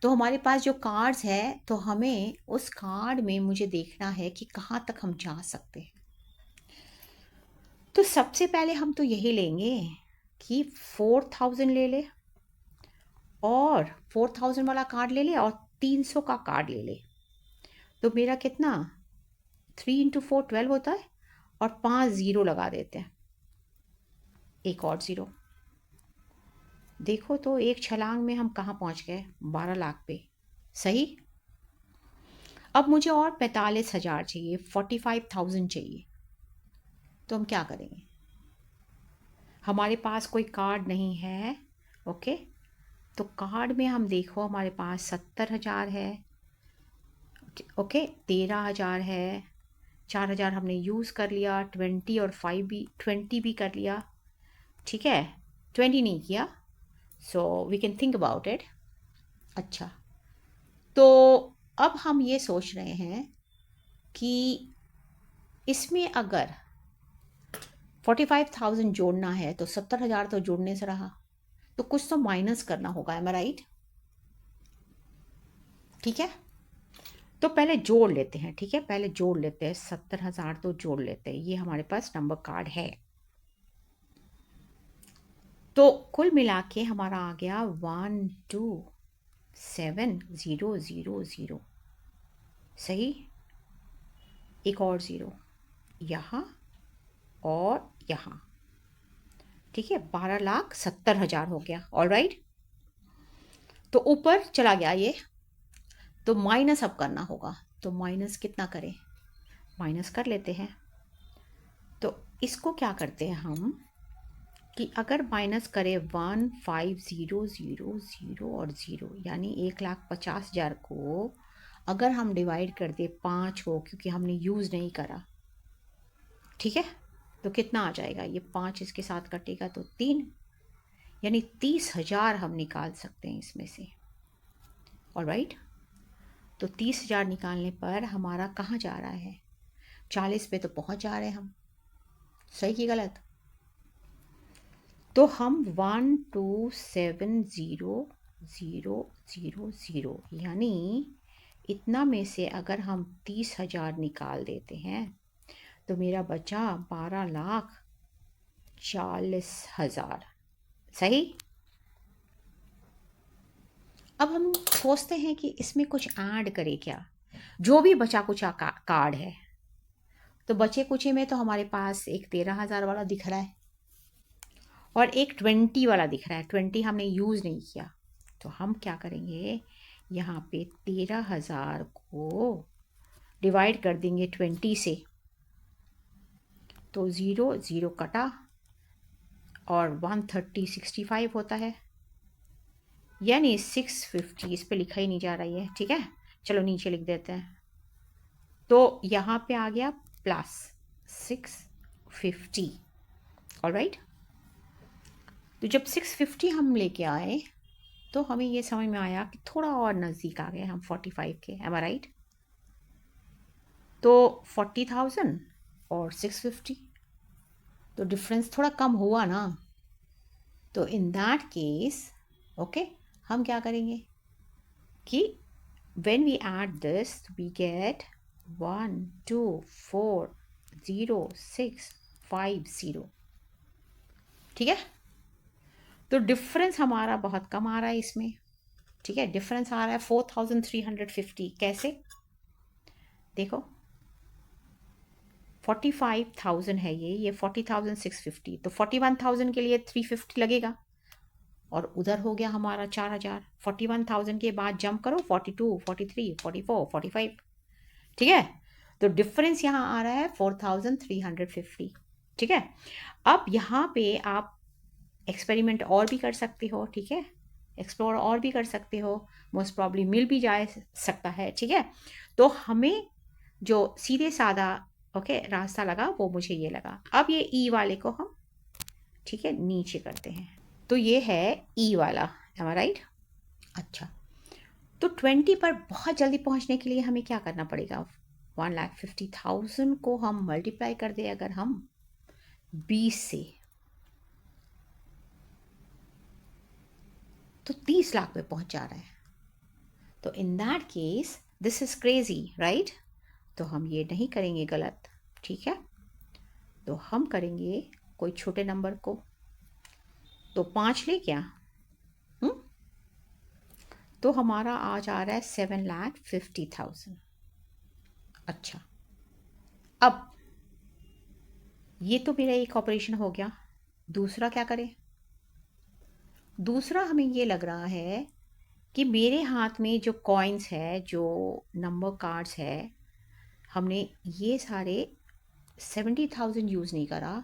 तो हमारे पास जो कार्ड्स है, तो हमें उस कार्ड में मुझे देखना है कि कहाँ तक हम जा सकते हैं। तो सबसे पहले हम तो यही लेंगे कि 4,000 ले ले, और 4,000 वाला कार्ड ले ले, और 300 का कार्ड ले ले। तो मेरा कितना, 3 × 4 12 होता है, और 5 ज़ीरो लगा देते हैं, एक और ज़ीरो। देखो तो एक छलांग में हम कहाँ पहुँच गए, 12 लाख पे। सही। अब मुझे और 45,000 चाहिए, 45,000 चाहिए। तो हम क्या करेंगे, हमारे पास कोई कार्ड नहीं है। ओके, तो कार्ड में हम देखो, हमारे पास 70,000 है। ओके, 13,000 है, 4,000 हमने यूज़ कर लिया, 20 और 5 भी, 20 भी कर लिया। ठीक है, 20 नहीं किया, so we can think about it. अच्छा, तो अब हम ये सोच रहे हैं कि इसमें अगर 45,000 जोड़ना है, तो 70,000 तो जोड़ने से रहा, तो कुछ तो माइनस करना होगा। M I right? ठीक है, तो पहले जोड़ लेते हैं। ठीक है, पहले जोड़ लेते हैं, 70,000 तो जोड़ लेते हैं। ये हमारे पास नंबर कार्ड है। तो कुल मिला के हमारा आ गया 127,000। सही, एक और ज़ीरो यहाँ और यहाँ। ठीक है, 12,70,000 हो गया। ऑल राइट, तो ऊपर चला गया ये, तो माइनस अब करना होगा। तो माइनस कितना करें, माइनस कर लेते हैं। तो इसको क्या करते हैं हम, कि अगर माइनस करें 15,000 और ज़ीरो, यानी 1,50,000 को अगर हम डिवाइड कर दे 5 को, क्योंकि हमने यूज़ नहीं करा। ठीक है, तो कितना आ जाएगा, ये 5 इसके साथ कटेगा तो 3, यानी 30,000 हम निकाल सकते हैं इसमें से। ऑलराइट, तो 30,000 निकालने पर हमारा कहाँ जा रहा है, 40 पे तो पहुँच जा रहे हैं हम। सही कि गलत? तो हम 127,000 यानी इतना में से अगर हम 30,000 निकाल देते हैं, तो मेरा बचा 12,40,000। सही। अब हम सोचते हैं कि इसमें कुछ ऐड करें क्या, जो भी बचा कुचा कार्ड है। तो बचे कुचे में तो हमारे पास एक 13,000 वाला दिख रहा है, और एक 20 वाला दिख रहा है। 20 हमने यूज़ नहीं किया, तो हम क्या करेंगे, यहाँ पे 13,000 को डिवाइड कर देंगे 20 से, तो 0 0 कटा, और 130 होता है, यानी 650। इस पे लिखा ही नहीं जा रही है। ठीक है, चलो नीचे लिख देते हैं। तो यहाँ पे आ गया प्लस 650। ऑलराइट, तो जब 650 हम लेके आए, तो हमें ये समझ में आया कि थोड़ा और नज़दीक आ गए हम 45 के। M I right? तो 40,000 और 650, तो डिफरेंस थोड़ा कम हुआ ना। तो इन दैट केस, ओके, हम क्या करेंगे कि when we add this, we get 124,0,650। ठीक है, तो डिफरेंस हमारा बहुत कम आ रहा है इसमें। ठीक है, डिफरेंस आ रहा है 4,350। कैसे, देखो 45,000 है ये 40,650, तो 41,000 के लिए 350 लगेगा, और उधर हो गया हमारा 4,000। 41,000 के बाद जंप करो 42, 43, 44, 45। ठीक है, तो डिफरेंस यहाँ आ रहा है 4,350। ठीक है, अब यहाँ पे आप एक्सपेरिमेंट और भी कर सकते हो। ठीक है, एक्सप्लोर और भी कर सकते हो, मोस्ट प्रॉब्ली मिल भी जा सकता है। ठीक है, तो हमें जो सीधे साधा ओके रास्ता लगा, वो मुझे ये लगा। अब ये ई वाले को हम, ठीक है, नीचे करते हैं। तो ये है ई वाला। M I right? अच्छा, तो 20 पर बहुत जल्दी पहुंचने के लिए हमें क्या करना पड़ेगा, 1,50,000 को हम मल्टीप्लाई कर दें अगर हम 20 से, तो 30 लाख पे पहुंच जा रहा है। तो in that case this is crazy, right? तो हम ये नहीं करेंगे गलत, ठीक है? तो हम करेंगे कोई छोटे नंबर को, तो 5 ले क्या? तो हमारा आ जा रहा है 7,50,000। अच्छा, अब ये तो मेरा एक ऑपरेशन हो गया। दूसरा क्या करें? दूसरा हमें ये लग रहा है कि मेरे हाथ में जो कॉइन्स है, जो नंबर कार्ड्स है, हमने ये सारे 70,000 यूज़ नहीं करा,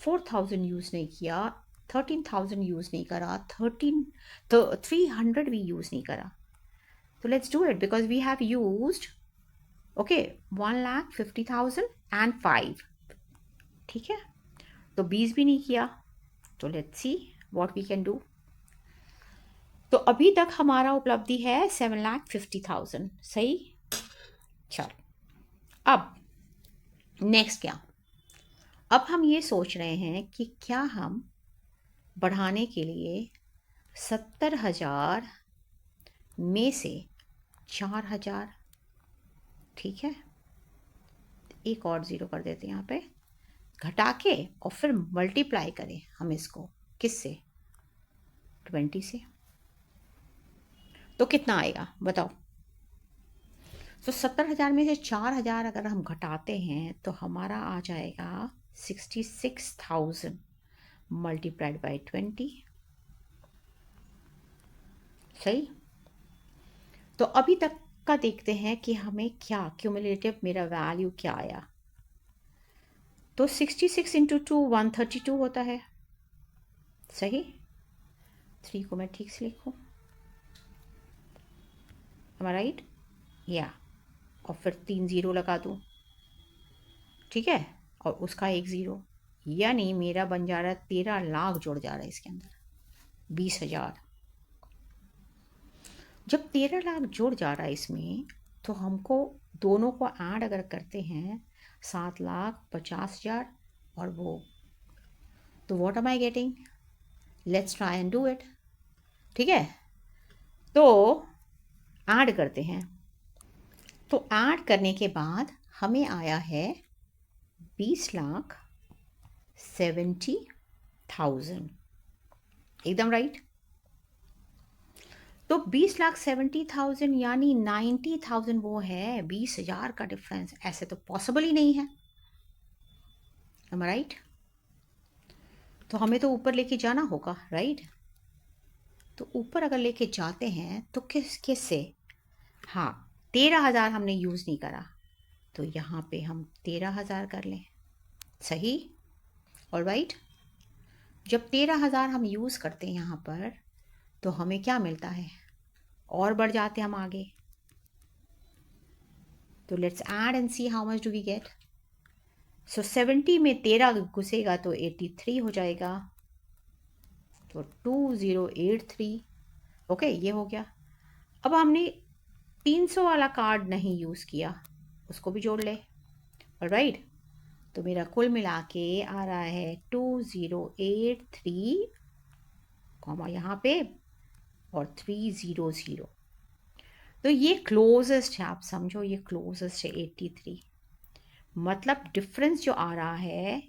4,000 यूज़ नहीं किया, 13,000 यूज़ नहीं करा, 300 भी यूज़ नहीं करा। तो let's do it because we have used 1,50,000 and 5, ठीक है? तो 20 भी नहीं किया। तो let's see what we can do. तो अभी तक हमारा उपलब्धि है 7,50,000, सही? चल, अब नेक्स्ट क्या? अब हम ये सोच रहे हैं कि क्या हम बढ़ाने के लिए 70,000 में से 4,000, ठीक है, एक और ज़ीरो कर देते हैं यहाँ पे, घटा के और फिर मल्टीप्लाई करें हम इसको किससे? 20 से। तो कितना आएगा बताओ? तो 70,000 में से 4,000 अगर हम घटाते हैं तो हमारा आ जाएगा 66,000 मल्टीप्लाइड बाई 20, सही? तो अभी तक का देखते हैं कि हमें क्या क्यूमुलेटिव मेरा वैल्यू क्या आया। तो 66 इंटू 2 132 होता है, सही? 3 को मैं ठीक से लिखूं, am I right? या और फिर 3 ज़ीरो लगा दूं, ठीक है, और उसका एक ज़ीरो, यानी मेरा बन जा रहा है 13 लाख जुड़ जा रहा है इसके अंदर, 20,000। जब 13 लाख जुड़ जा रहा है इसमें, तो हमको दोनों को ऐड अगर करते हैं 7,50,000 और वो, तो what am I getting? Let's try and do it, ठीक है? तो ऐड करते हैं, तो ऐड करने के बाद हमें आया है 20,70,000, एकदम राइट। तो 20,70,000 यानी 90,000 वो है, 20,000 का डिफरेंस, ऐसे तो पॉसिबल ही नहीं है, am I right? तो हमें तो ऊपर लेके जाना होगा, राइट? तो ऊपर अगर लेके जाते हैं तो किस से? हाँ, 13,000 हमने यूज़ नहीं करा, तो यहाँ पे हम 13,000 कर लें, सही? ऑलराइट। जब 13,000 हम यूज़ करते हैं यहाँ पर, तो हमें क्या मिलता है? और बढ़ जाते हम आगे। तो let's add and see how much do we get. So 70 में 13 घुसेगा तो 83 हो जाएगा, तो 2083, ओके, ये हो गया। अब हमने 300 वाला कार्ड नहीं यूज़ किया, उसको भी जोड़ ले, राइट? तो मेरा कुल मिला के आ रहा है 2083, कॉमा यहाँ पे और 300। तो ये क्लोजेस्ट है, आप समझो ये क्लोजेस्ट है 83। मतलब डिफरेंस जो आ रहा है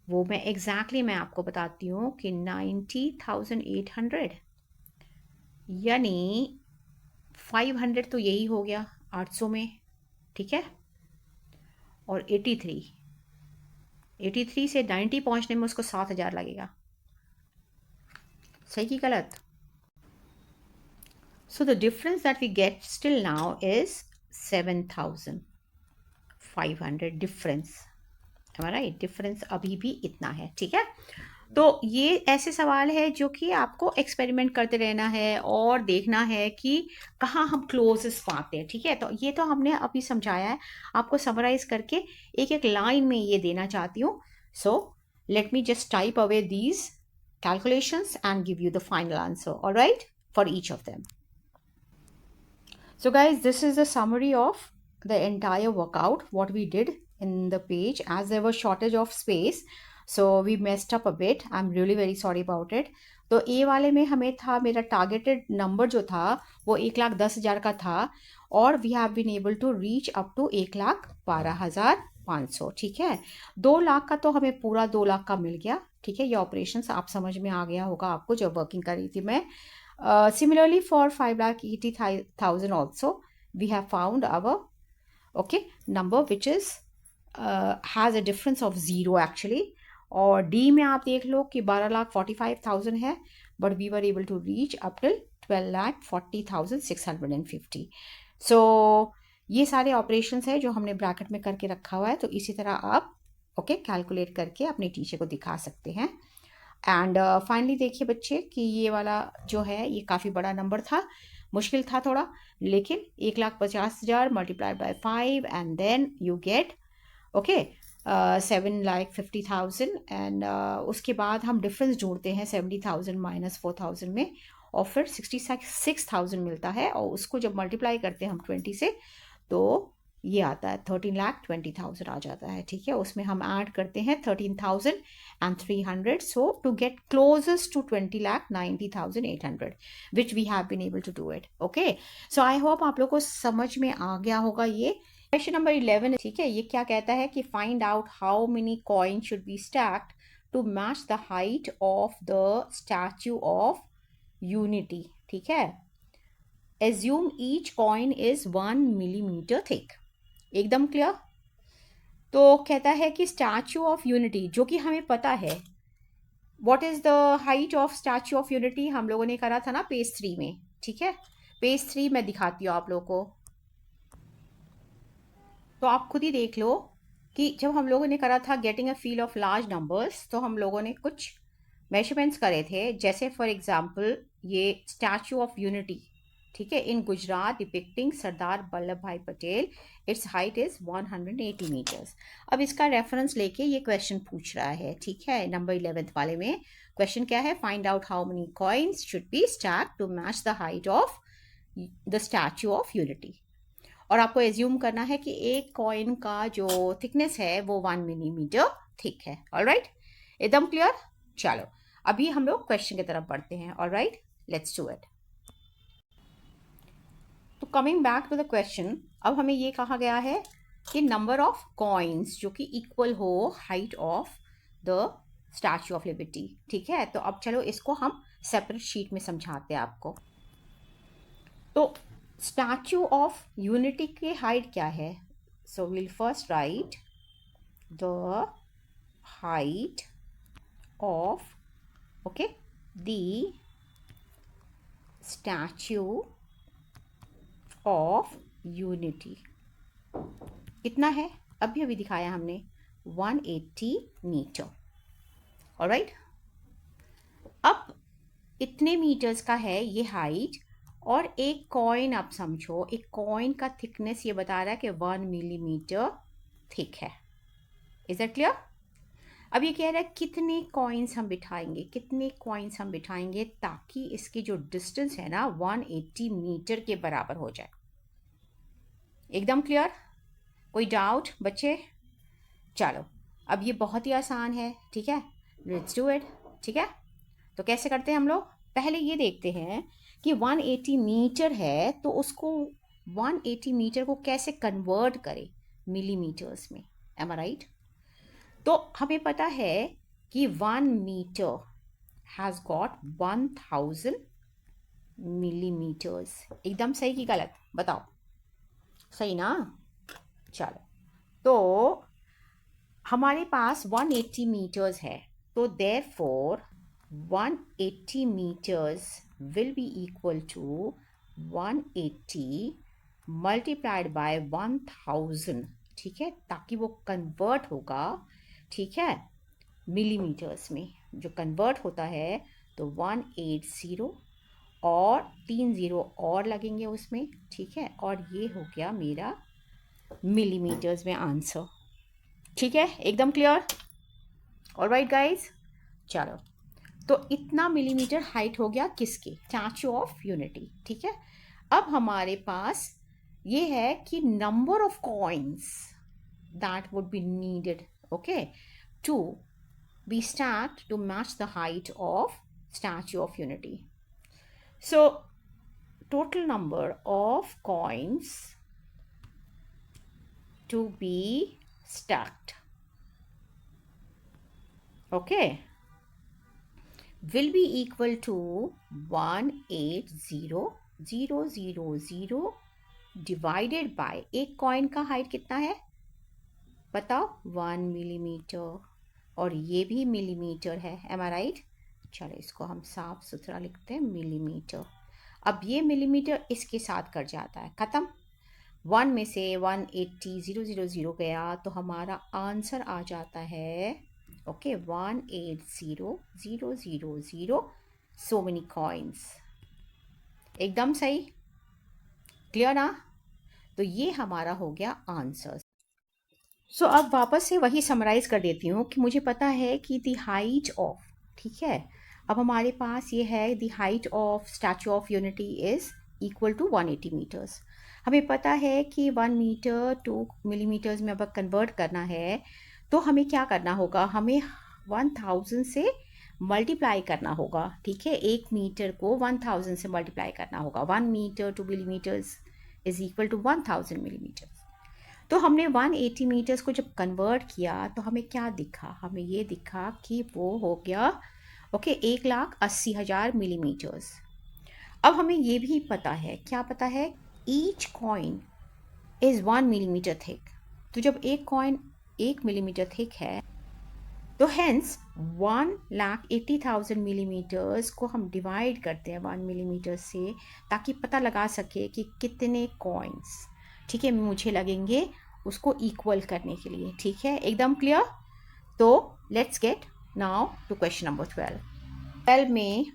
वो मैं एग्जैक्टली मैं आपको बताती हूँ कि 90,800, यानी 500 तो यही हो गया 800 में, ठीक है? और 83 से 90 पहुँचने में उसको 7,000 लगेगा, सही कि गलत? So the difference that we get still now is 7,500 difference, am I right? Difference अभी भी इतना है, ठीक है? तो ये ऐसे सवाल है जो कि आपको एक्सपेरिमेंट करते रहना है और देखना है कि कहाँ हम क्लोजेस्ट पाते हैं, ठीक है? तो ये तो हमने अभी समझाया है, आपको समराइज करके एक एक लाइन में ये देना चाहती हूँ। So let me just type away these calculations and give you the final answer, all right, for each of them. So guys, this is the summary of the entire workout what we did in the page as there was shortage of space, so we messed up a bit. I'm really very sorry about it. तो ए वाले में हमें था, मेरा targeted number जो था वो 1,10,000 का था, और we have been able to reach up to 1,12,500। ठीक है, 2 लाख का तो हमें पूरा 2 लाख का मिल गया। ठीक है, ये ऑपरेशन आप समझ में आ गया होगा आपको जब वर्किंग कर रही थी मैं। Similarly for 5,80,000 also we have found our okay number which is has a difference of 0 actually, और डी में आप देख लो कि 12,45,000 है, but we were able to reach up till 12,40,650। सो ये सारे ऑपरेशंस है जो हमने ब्रैकेट में करके रखा हुआ है, तो इसी तरह आप कैलकुलेट करके अपने टीचर को दिखा सकते हैं। एंड फाइनली देखिए बच्चे कि ये वाला जो है ये काफ़ी बड़ा नंबर था, मुश्किल था थोड़ा, लेकिन 1,50,000 multiplied by 5 and then you get 7,50,000। And उसके बाद हम डिफरेंस जोड़ते हैं 70,000 माइनस 4,000 में, और फिर 66,000 मिलता है, और उसको जब मल्टीप्लाई करते हैं हम 20 से तो ये आता है 13,20,000 आ जाता है। ठीक है, उसमें हम ऐड करते हैं 13,300, so to get closest to 20,90,800 which we have been able to do it. Okay, so I hope आप लोग को समझ में आ गया होगा ये। क्वेश्चन नंबर 11, ठीक है, ये क्या कहता है कि find out how many coin should be stacked to match the height of the Statue of Unity. ठीक है, assume each coin is 1 millimetre thick. एकदम क्लियर। तो कहता है कि स्टैच्यू ऑफ यूनिटी, जो कि हमें पता है what is the height of Statue of unity, हम लोगों ने करा था ना पेज 3 में। ठीक है, पेज 3 मैं दिखाती हूँ आप लोगों को, तो आप खुद ही देख लो कि जब हम लोगों ने करा था getting a feel of large numbers, तो हम लोगों ने कुछ मेजरमेंट्स करे थे, जैसे फॉर एग्जांपल ये स्टैच्यू ऑफ यूनिटी, ठीक है, in Gujarat depicting Sardar Vallabh Bhai Patel, its height is 180 metres. अब इसका रेफरेंस लेके ये क्वेश्चन पूछ रहा है। ठीक है, नंबर 11 वाले में क्वेश्चन क्या है, find out how many coins should be stacked to match the height of the Statue of Unity. और आपको एज्यूम करना है कि एक कॉइन का जो थिकनेस है वो 1 मिलीमीटर थिक है। ऑलराइट, एकदम क्लियर। चलो अभी हम लोग क्वेश्चन की तरफ बढ़ते हैं। Alright, let's do it. तो coming back to the question, अब हमें ये कहा गया है कि नंबर ऑफ कॉइन्स जो कि इक्वल हो height of the Statue of liberty. ठीक है, तो अब चलो इसको हम सेपरेट शीट में समझाते हैं आपको। तो स्टैच्यू ऑफ यूनिटी की हाइट क्या है, so will first right the height of the Statue of unity कितना है, अभी अभी दिखाया हमने 180 मीटर। ऑलराइट, अब इतने मीटर्स का है ये हाइट, और एक कॉइन आप समझो, एक कॉइन का थिकनेस ये बता रहा है कि 1 मिलीमीटर थिक है। Is that clear. अब ये कह रहा है कितने कॉइन्स हम बिठाएंगे, कितने कॉइन्स हम बिठाएंगे ताकि इसकी जो डिस्टेंस है ना 180 मीटर के बराबर हो जाए। एकदम क्लियर, कोई डाउट बच्चे। चलो अब ये बहुत ही आसान है। ठीक है, लेट्स डू इट। ठीक है, तो कैसे करते हैं हम लोग, पहले ये देखते हैं कि 180 मीटर है, तो उसको 180 मीटर को कैसे कन्वर्ट करें मिलीमीटर्स में। M I right. तो हमें पता है कि 1 मीटर हैज़ गॉट 1000 मिलीमीटर्स। एकदम सही कि गलत बताओ, सही ना। चलो, तो हमारे पास 180 मीटर्स है, तो therefore 180 meters will be equal to 180 multiplied by 1000। ठीक है, ताकि वो कन्वर्ट होगा, ठीक है, मिलीमीटर्स में। जो कन्वर्ट होता है तो 180 और 3 0 और लगेंगे उसमें। ठीक है, और ये हो गया मेरा मिलीमीटर्स में आंसर। ठीक है, एकदम क्लियर। ऑलराइट गाइज, चलो, तो इतना मिलीमीटर हाइट हो गया किसके, स्टैच्यू ऑफ यूनिटी। ठीक है, अब हमारे पास ये है कि number of coins that would be needed, okay, to be stacked to match the height of Statue of Unity. So total number of coins to be stacked, okay, will be equal to 180,000 divided by, एक coin का height कितना है बताओ, 1 millimetre, और ये भी millimetre है, M I right. चलो इसको हम साफ सुथरा लिखते हैं, मिलीमीटर. अब ये मिलीमीटर इसके साथ कट जाता है, ख़त्म. 1 में से 180,000 गया तो हमारा आंसर आ जाता है, ओके, 180,000, सो मेनी कॉइन्स. एकदम सही, क्लियर ना. तो ये हमारा हो गया आंसर. सो अब वापस से वही समराइज कर देती हूँ कि मुझे पता है कि द हाइट ऑफ, ठीक है, अब हमारे पास ये है the height of Statue of Unity is equal to 180 metres. हमें पता है कि 1 मीटर 2 मिलीमीटर्स में अब कन्वर्ट करना है तो हमें क्या करना होगा, हमें 1000 से मल्टीप्लाई करना होगा, ठीक है. 1 मीटर को 1000 से मल्टीप्लाई करना होगा. 1 metre 2 millimetres is equal to 1000 millimetres. तो हमने 180 मीटर्स को जब कन्वर्ट किया तो हमें क्या दिखा, हमें ये दिखा कि वो हो गया, ओके, 1,80,000 मिलीमीटर्स. अब हमें ये भी पता है, क्या पता है, each coin is 1 millimetre thick. तो जब एक कॉइन 1 मिलीमीटर थिक है तो हेंस 1,80,000 मिलीमीटर्स को हम डिवाइड करते हैं 1 मिलीमीटर से, ताकि पता लगा सके कि कितने कॉइन्स, ठीक है, मुझे लगेंगे उसको इक्वल करने के लिए. ठीक है, एकदम क्लियर. तो let's get now to question number 12 में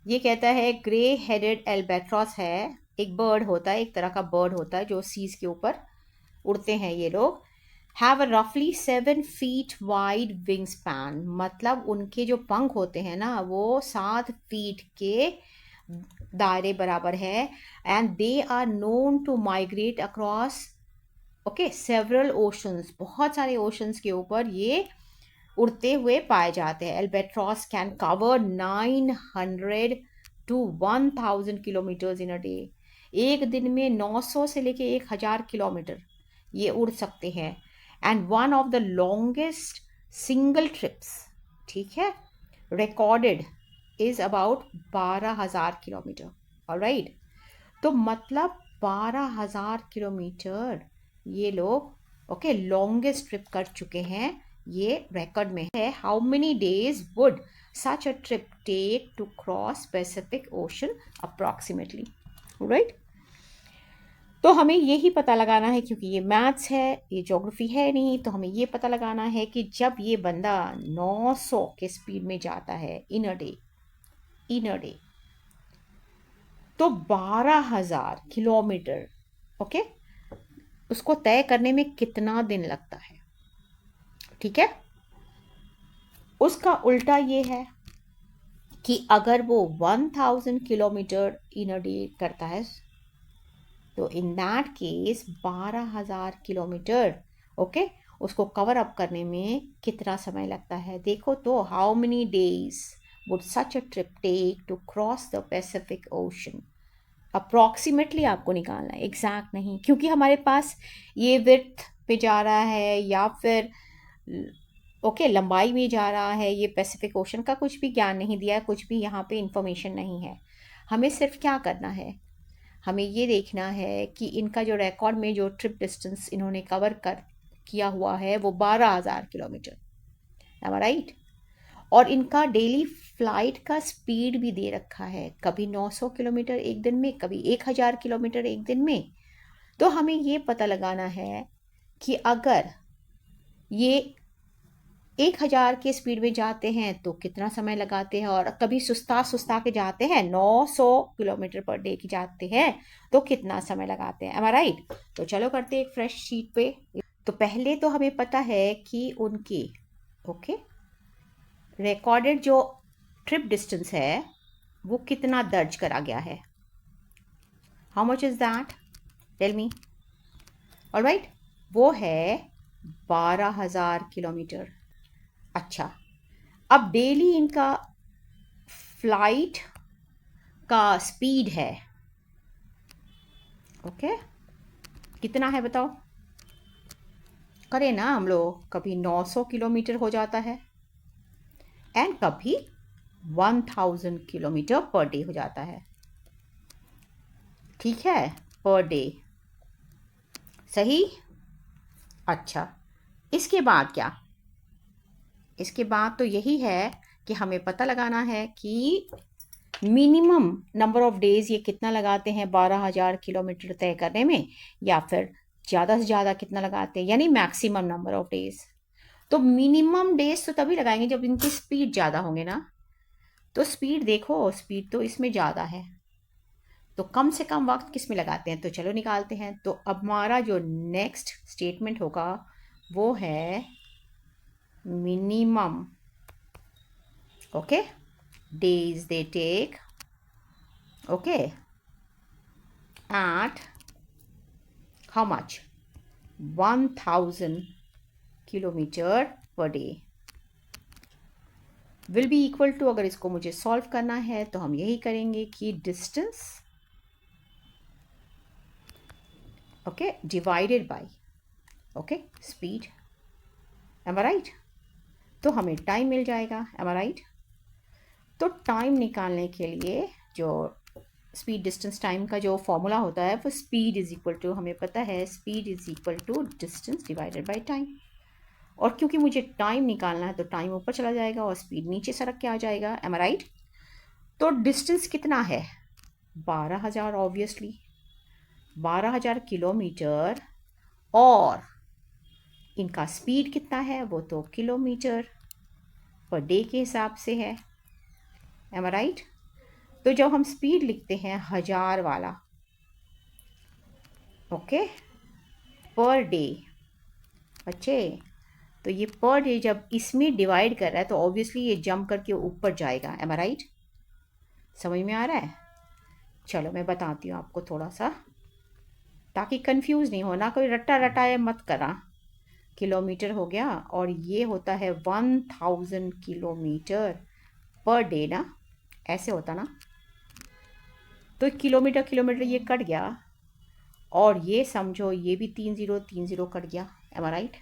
ये कहता है ग्रे हेडेड एल्बेट्रॉस है, एक बर्ड होता है, एक तरह का बर्ड होता है जो सीज के ऊपर उड़ते हैं ये लोग. हैव अ रफली 7 फीट वाइड विंग स्पैन, मतलब उनके जो पंख होते हैं ना वो 7 फीट के दायरे बराबर है. And they are known to migrate across, okay, several oceans, बहुत सारे ओशंस के ऊपर ये उड़ते हुए पाए जाते हैं. Albatross can cover 900 to 1000 kilometres in a day. एक दिन में 900 से लेके 1000 किलोमीटर ये उड़ सकते हैं. And one of the longest single trips, ठीक है, recorded is about 12,000 kilometre. Alright, तो मतलब 12,000 किलोमीटर ये लोग, ओके, लॉन्गेस्ट ट्रिप कर चुके हैं, ये रिकॉर्ड में है. How many days would such a trip take to cross Pacific Ocean approximately, right. तो हमें यही पता लगाना है, क्योंकि ये मैथ्स है, ये ज्योग्राफी है नहीं, तो हमें ये पता लगाना है कि जब ये बंदा 900 के स्पीड में जाता है इन अ डे, तो 12,000 किलोमीटर, ओके, उसको तय करने में कितना दिन लगता है. ठीक है, उसका उल्टा ये है कि अगर वो 1000 किलोमीटर इन अ डे करता है तो in that case 12,000 kilometre, okay, उसको कवर अप करने में कितना समय लगता है. देखो तो, how many days would such a trip take to cross the Pacific Ocean. Approximately आपको निकालना है, एग्जैक्ट नहीं, क्योंकि हमारे पास ये विड्थ पे जा रहा है या फिर ओके लंबाई में जा रहा है, ये पैसिफिक ओशन का कुछ भी ज्ञान नहीं दिया है, कुछ भी यहाँ पे इंफॉर्मेशन नहीं है. हमें सिर्फ क्या करना है, हमें ये देखना है कि इनका जो रिकॉर्ड में जो ट्रिप डिस्टेंस इन्होंने कवर कर किया हुआ है वो 12,000 किलोमीटर, राइट. और इनका डेली फ्लाइट का स्पीड भी दे रखा है, कभी 900 किलोमीटर एक दिन में, कभी 1000 किलोमीटर एक दिन में. तो हमें ये पता लगाना है कि अगर ये 1000 के स्पीड में जाते हैं तो कितना समय लगाते हैं, और कभी सुस्ता के जाते हैं 900 किलोमीटर पर डे की जाते हैं तो कितना समय लगाते हैं. M I right. तो चलो करते हैं एक फ्रेश शीट पे. तो पहले तो हमें पता है कि उनकी, ओके, रिकॉर्डेड जो ट्रिप डिस्टेंस है वो कितना दर्ज करा गया है. How much is that, tell me. Alright, वो है 12,000 किलोमीटर। अच्छा, अब डेली इनका फ्लाइट का स्पीड है, ओके, कितना है बताओ? करें ना हम लोग, कभी 900 किलोमीटर हो जाता है एंड कभी 1000 किलोमीटर पर डे हो जाता है, ठीक है, पर डे, सही। अच्छा, इसके बाद क्या? इसके बाद तो यही है कि हमें पता लगाना है कि मिनिमम नंबर ऑफ डेज ये कितना लगाते हैं 12,000 किलोमीटर तय करने में, या फिर ज़्यादा से ज़्यादा कितना लगाते हैं, यानी मैक्सिमम नंबर ऑफ डेज। तो मिनिमम डेज तो तभी लगाएंगे जब इनकी स्पीड ज़्यादा होंगे ना। तो स्पीड देखो, स्पीड तो इसमें ज़्यादा है, तो कम से कम वक्त किस में लगाते हैं? तो चलो निकालते हैं। तो अब हमारा जो नेक्स्ट स्टेटमेंट होगा वो है minimum, okay, days they take, okay, at how much? 1000 kilometre per day will be equal to, अगर इसको मुझे सॉल्व करना है तो हम यही करेंगे कि distance, okay, divided by, okay, speed. Am I right? तो हमें टाइम मिल जाएगा। Am I right? तो टाइम निकालने के लिए जो स्पीड डिस्टेंस टाइम का जो फॉर्मूला होता है वो स्पीड इज इक्वल टू, हमें पता है speed is equal to distance divided by time. और क्योंकि मुझे टाइम निकालना है तो टाइम ऊपर चला जाएगा और स्पीड नीचे सरक के आ जाएगा। Am I right? तो डिस्टेंस कितना है? 12,000, ऑब्वियसली 12,000 किलोमीटर, और इनका स्पीड कितना है? वो तो किलोमीटर पर डे के हिसाब से है। M I right? तो जब हम स्पीड लिखते हैं 1000 वाला, ओके, पर डे, बच्चे, तो ये पर डे जब इसमें डिवाइड कर रहा है तो ऑब्वियसली ये जंप करके ऊपर जाएगा। Am I right? समझ में आ रहा है? चलो मैं बताती हूँ आपको थोड़ा सा, ताकि कंफ्यूज नहीं हो ना, कोई रट्टा रटाए मत करा। किलोमीटर हो गया और ये होता है 1000 किलोमीटर पर डे ना, ऐसे होता ना। तो किलोमीटर किलोमीटर ये कट गया, और ये समझो ये भी 30 कट गया। Am I right?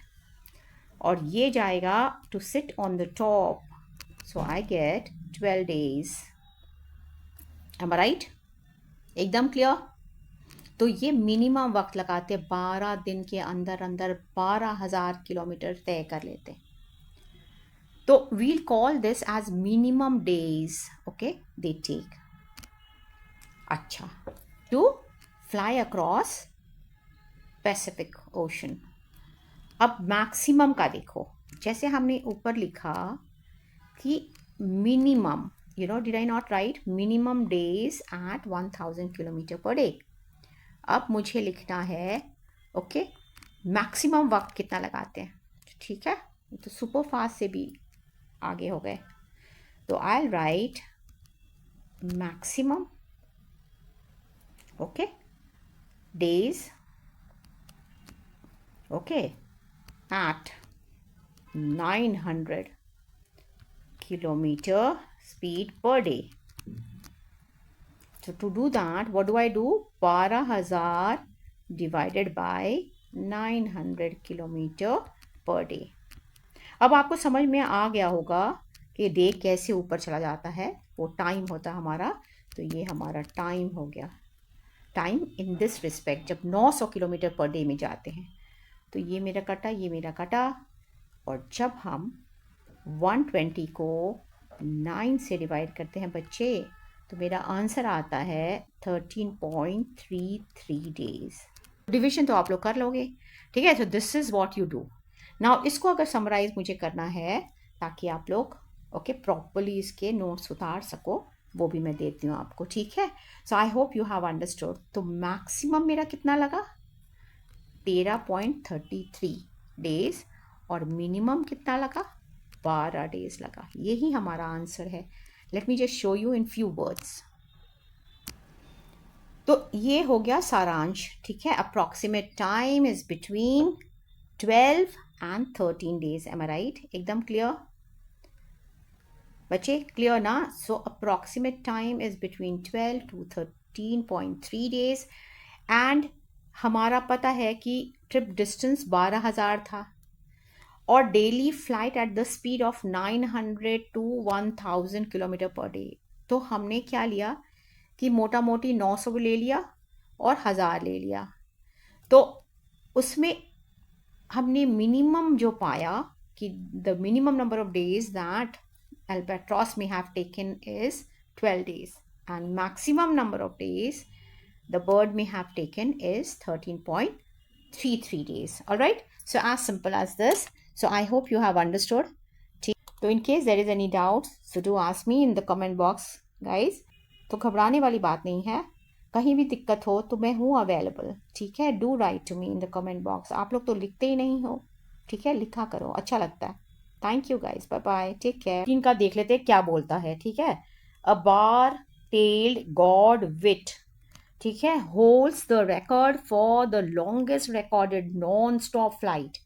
और ये जाएगा to sit on the top, so I get 12 days. Am I right? एकदम क्लियर? तो ये मिनिमम वक्त लगाते 12 दिन के अंदर अंदर 12,000 किलोमीटर तय कर लेते। तो we'll call this as minimum days, okay, they take. अच्छा, to fly across Pacific ocean. अब मैक्सिमम का देखो, जैसे हमने ऊपर लिखा कि minimum, you know, did I not write minimum days at 1000 kilometre per day. अब मुझे लिखना है, ओके, मैक्सिमम वक्त कितना लगाते हैं, ठीक है, तो सुपर फास्ट से भी आगे हो गए। तो I write maximum, okay, days, okay, at 900 kilometre speed per day. So to do that, what do I do? 12,000 divided by 900 kilometre per day. अब आपको समझ में आ गया होगा कि डे कैसे ऊपर चला जाता है, वो टाइम होता है हमारा। तो ये हमारा टाइम हो गया, टाइम इन दिस रिस्पेक्ट जब 900 किलोमीटर पर डे में जाते हैं। तो ये मेरा कटा, ये मेरा कटा, और जब हम 120 को 9 से डिवाइड करते हैं बच्चे, तो मेरा आंसर आता है 13.33 डेज। डिवीजन तो आप लोग कर लोगे, ठीक है। तो this is what you do now. इसको अगर समराइज मुझे करना है ताकि आप लोग ओके प्रॉपरली इसके नोट्स उतार सको, वो भी मैं देती हूँ आपको, ठीक है। So I hope you have understood. तो मैक्सिमम मेरा कितना लगा? 13.33 डेज, और मिनिमम कितना लगा? 12 डेज लगा। यही हमारा आंसर है। Let me just show you in few words. तो ये हो गया सारांश, ठीक है। Approximate time is between 12 and 13 days, am I right? एकदम क्लियर बच्चे, क्लियर ना? So approximate time is between 12 to 13.3 days। And हमारा पता है कि ट्रिप डिस्टेंस 12,000 था और daily flight at the speed of 900 to 1000 kilometre per day. तो हमने क्या लिया कि मोटा मोटी 900 भी ले लिया और 1000 ले लिया। तो उसमें हमने मिनिमम जो पाया कि the minimum number of days that albatross may have taken is 12 days, and maximum number of days the bird may have taken is 13.33 days. All right, so as simple as this. So I hope you have understood. So in case there is any doubt, so do ask me in the comment box guys. तो घबराने वाली बात नहीं है, कहीं भी दिक्कत हो तो मैं हूँ अवेलेबल, ठीक है। Do write to me in the comment box. आप लोग तो लिखते ही नहीं हो, ठीक है, लिखा करो, अच्छा लगता है। Thank you guys, bye bye, take care. इनका देख लेते हैं क्या बोलता है, ठीक है। अ बार टेल्ड गॉड विट, ठीक है, holds the record for the longest recorded non stop flight.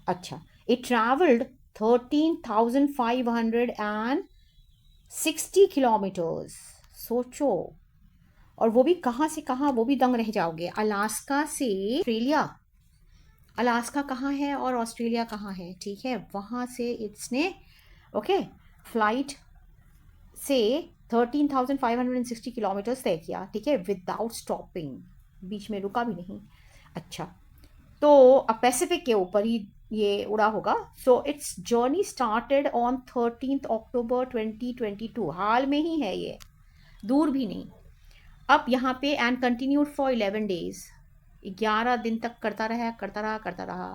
अच्छा, इट ट्रैवल्ड 13,560 किलोमीटर्स। सोचो, और वो भी कहाँ से कहाँ, वो भी दंग रह जाओगे। अलास्का से ऑस्ट्रेलिया, अलास्का कहाँ है और ऑस्ट्रेलिया कहाँ है, ठीक है, वहाँ से इसने ओके फ्लाइट से 13,560 किलोमीटर्स तय किया, ठीक है, विदाउट स्टॉपिंग, बीच में रुका भी नहीं। अच्छा, तो पैसिफिक के ऊपर ही ये उड़ा होगा। So it's journey started on 13 अक्टूबर 2022, हाल में ही है ये, दूर भी नहीं। अब यहाँ पे एंड कंटिन्यूड फॉर 11 days, 11 दिन तक करता रहा।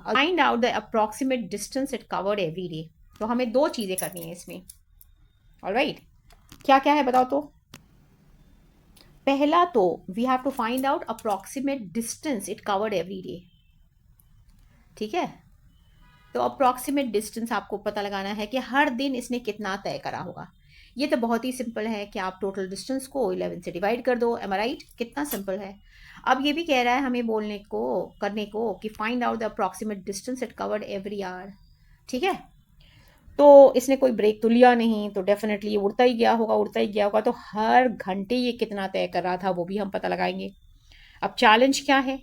Find out the approximate distance it covered every day. तो हमें दो चीज़ें करनी है इसमें, ऑलराइट। क्या क्या है बताओ तो? पहला तो we have to find out approximate distance it covered every day, ठीक है। तो अप्रॉक्सीमेट डिस्टेंस आपको पता लगाना है कि हर दिन इसने कितना तय करा होगा। ये तो बहुत ही सिंपल है कि आप टोटल डिस्टेंस को 11 से डिवाइड कर दो, एम आई राइट? कितना सिंपल है। अब ये भी कह रहा है हमें बोलने को, करने को, कि find out the approximate distance it covered every hour, ठीक है। तो इसने कोई ब्रेक तो लिया नहीं, तो डेफिनेटली ये उड़ता ही गया होगा। तो हर घंटे ये कितना तय कर रहा था वो भी हम पता लगाएंगे। अब चैलेंज क्या है,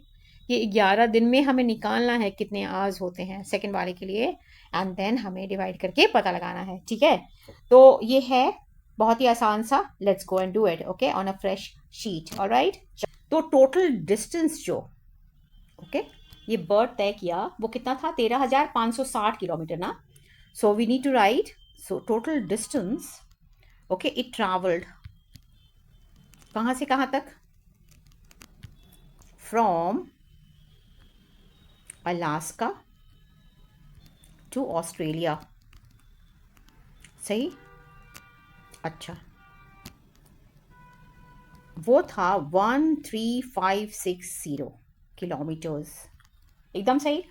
ये 11 दिन में हमें निकालना है कितने आवर्स होते हैं सेकंड वाले के लिए, एंड देन हमें डिवाइड करके पता लगाना है, ठीक है। तो ये है बहुत ही आसान सा, let's go and do it, okay, on a fresh sheet, alright. तो टोटल डिस्टेंस जो ओके ये बर्ड तय किया वो कितना था, 13,560 किलोमीटर ना। So we need to write, so total distance okay it travelled कहाँ से कहाँ तक, फ्रॉम अलास्का टू ऑस्ट्रेलिया, सही। अच्छा, वो था 13,560 किलोमीटर्स, एकदम सही।